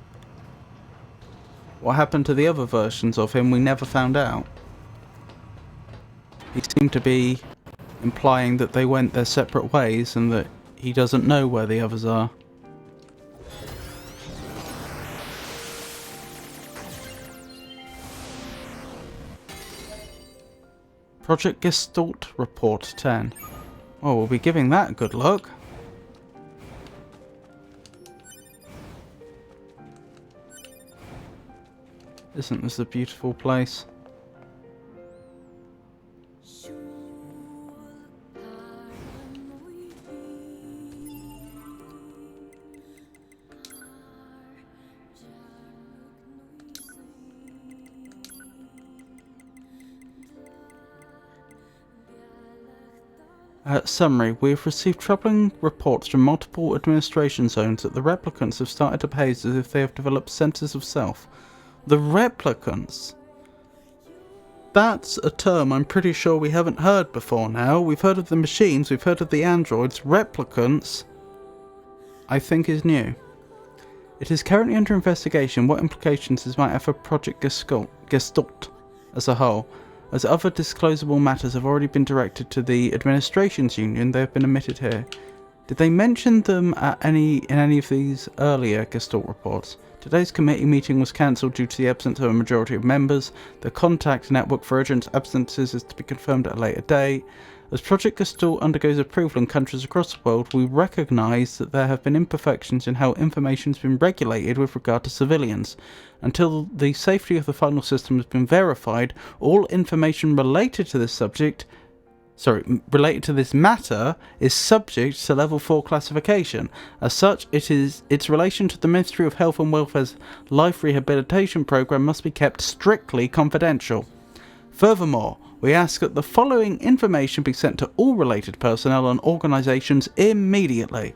What happened to the other versions of him, we never found out. He seemed to be implying that they went their separate ways and that he doesn't know where the others are. Project Gestalt Report 10. Oh, we'll be giving that a good look. Isn't this a beautiful place? Summary. We have received troubling reports from multiple administration zones that the replicants have started to behave as if they have developed senses of self. The replicants? That's a term I'm pretty sure we haven't heard before now. We've heard of the machines, we've heard of the androids. Replicants, I think, is new. It is currently under investigation what implications this might have for Project Gestalt as a whole. As other disclosable matters have already been directed to the Administrations Union, they have been omitted here. Did they mention them in any of these earlier Gestalt reports? Today's committee meeting was cancelled due to the absence of a majority of members. The contact network for urgent absences is to be confirmed at a later date. As Project Gestalt undergoes approval in countries across the world, we recognise that there have been imperfections in how information has been regulated with regard to civilians. Until the safety of the final system has been verified, all information related to this matter is subject to level 4 classification. As such, its relation to the Ministry of Health and Welfare's life rehabilitation program must be kept strictly confidential. Furthermore, we ask that the following information be sent to all related personnel and organisations immediately.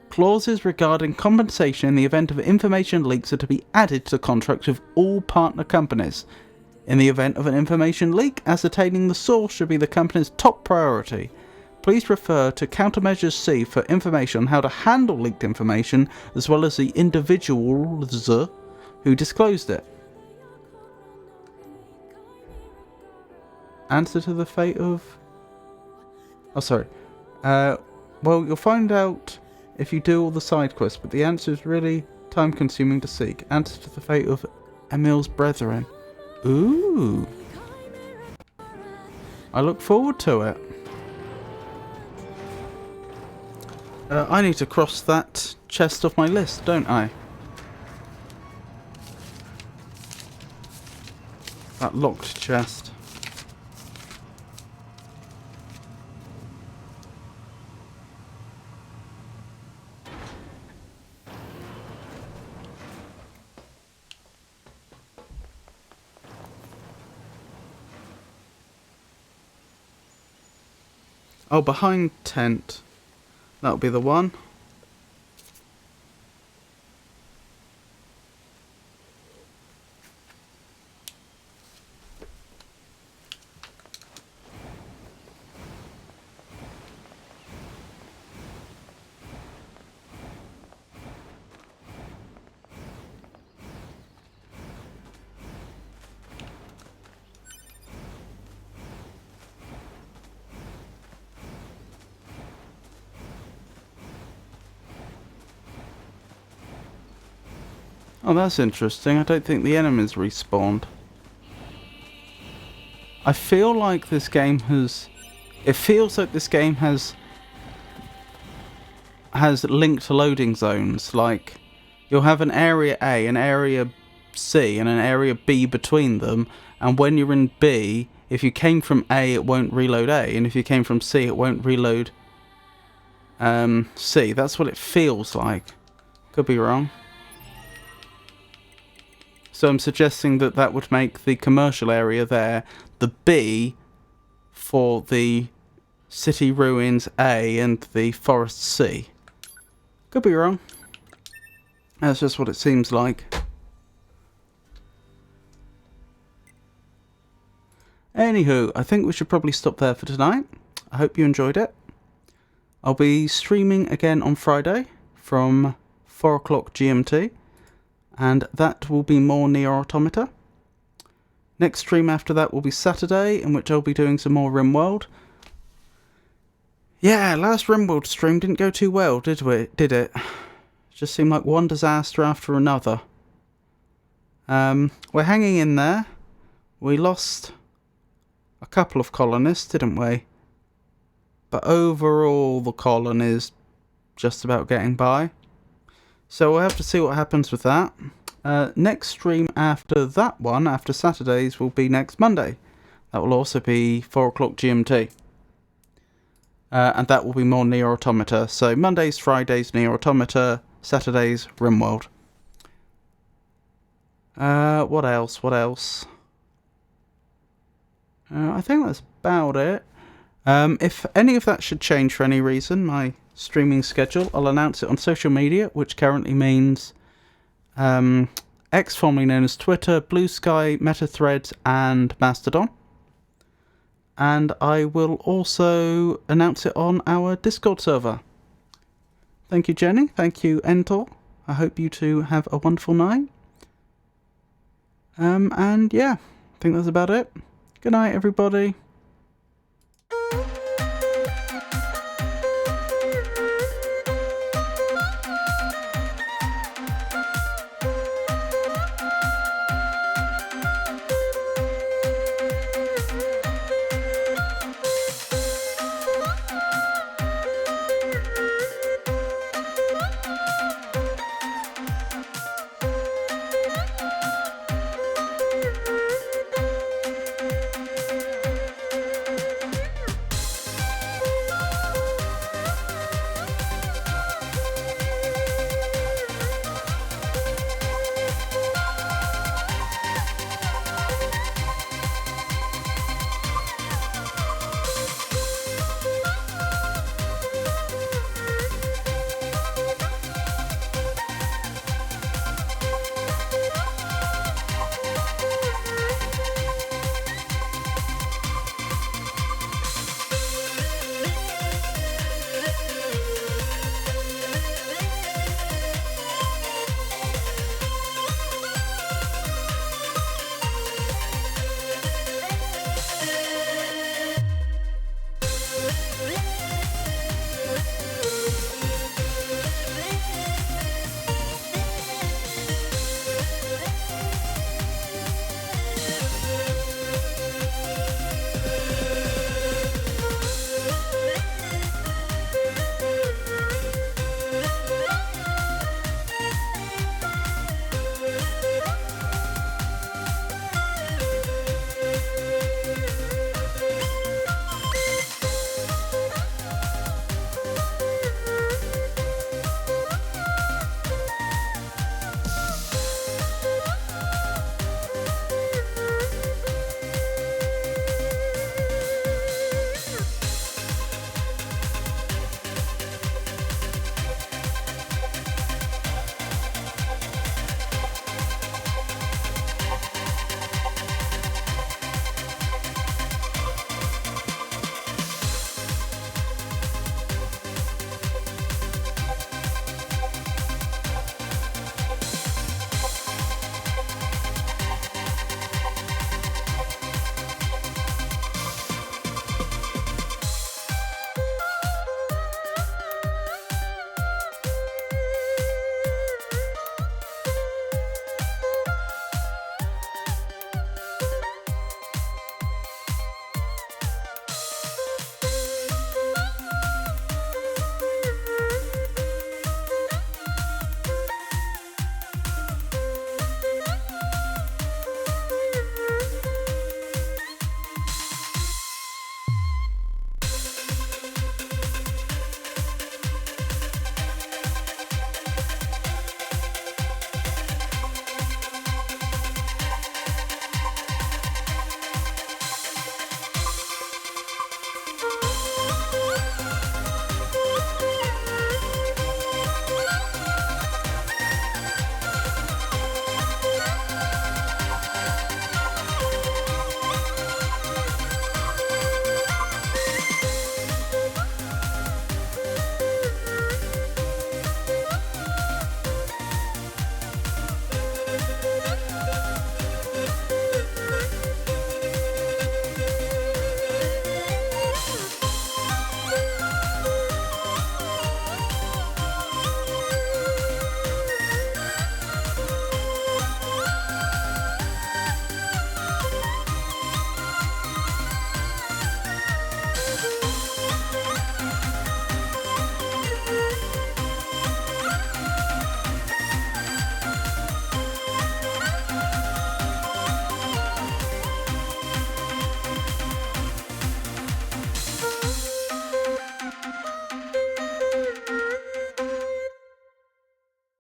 Clauses regarding compensation in the event of information leaks are to be added to contracts with all partner companies. In the event of an information leak, ascertaining the source should be the company's top priority. Please refer to Countermeasures C for information on how to handle leaked information, as well as the individuals who disclosed it. Answer to the fate of... well, you'll find out if you do all the side quests, but the answer is really time-consuming to seek. Answer to the fate of Emil's brethren. Ooh. I look forward to it. I need to cross that chest off my list, don't I? That locked chest. Oh, behind tent. That'll be the one. Oh, that's interesting. I don't think the enemies respawned. I feel like this game has... It feels like this game has linked loading zones. Like, you'll have an area A, an area C, and an area B between them. And when you're in B, if you came from A, it won't reload A. And if you came from C, it won't reload C. That's what it feels like. Could be wrong. So I'm suggesting that that would make the commercial area there the B for the city ruins A and the forest C. Could be wrong. That's just what it seems like. Anywho, I think we should probably stop there for tonight. I hope you enjoyed it. I'll be streaming again on Friday from 4 o'clock GMT. And that will be more NieR Automata. Next stream after that will be Saturday, in which I'll be doing some more RimWorld. Yeah, last RimWorld stream didn't go too well, did it? Just seemed like one disaster after another. We're hanging in there. We lost a couple of colonists, didn't we? But overall, the colony's just about getting by. So we'll have to see what happens with that. Next stream after that one, after Saturdays, will be next Monday. That will also be 4 o'clock GMT. And that will be more NieR Automata. So Mondays, Fridays, NieR Automata. Saturdays, RimWorld. What else? I think that's about it. If any of that should change for any reason, my streaming schedule, I'll announce it on social media, which currently means X, formerly known as Twitter, Blue Sky, Meta Threads, and Mastodon. And I will also announce it on our Discord server. Thank you, Jenny. Thank you, Entor. I hope you two have a wonderful night. And yeah, I think that's about it. Good night, everybody.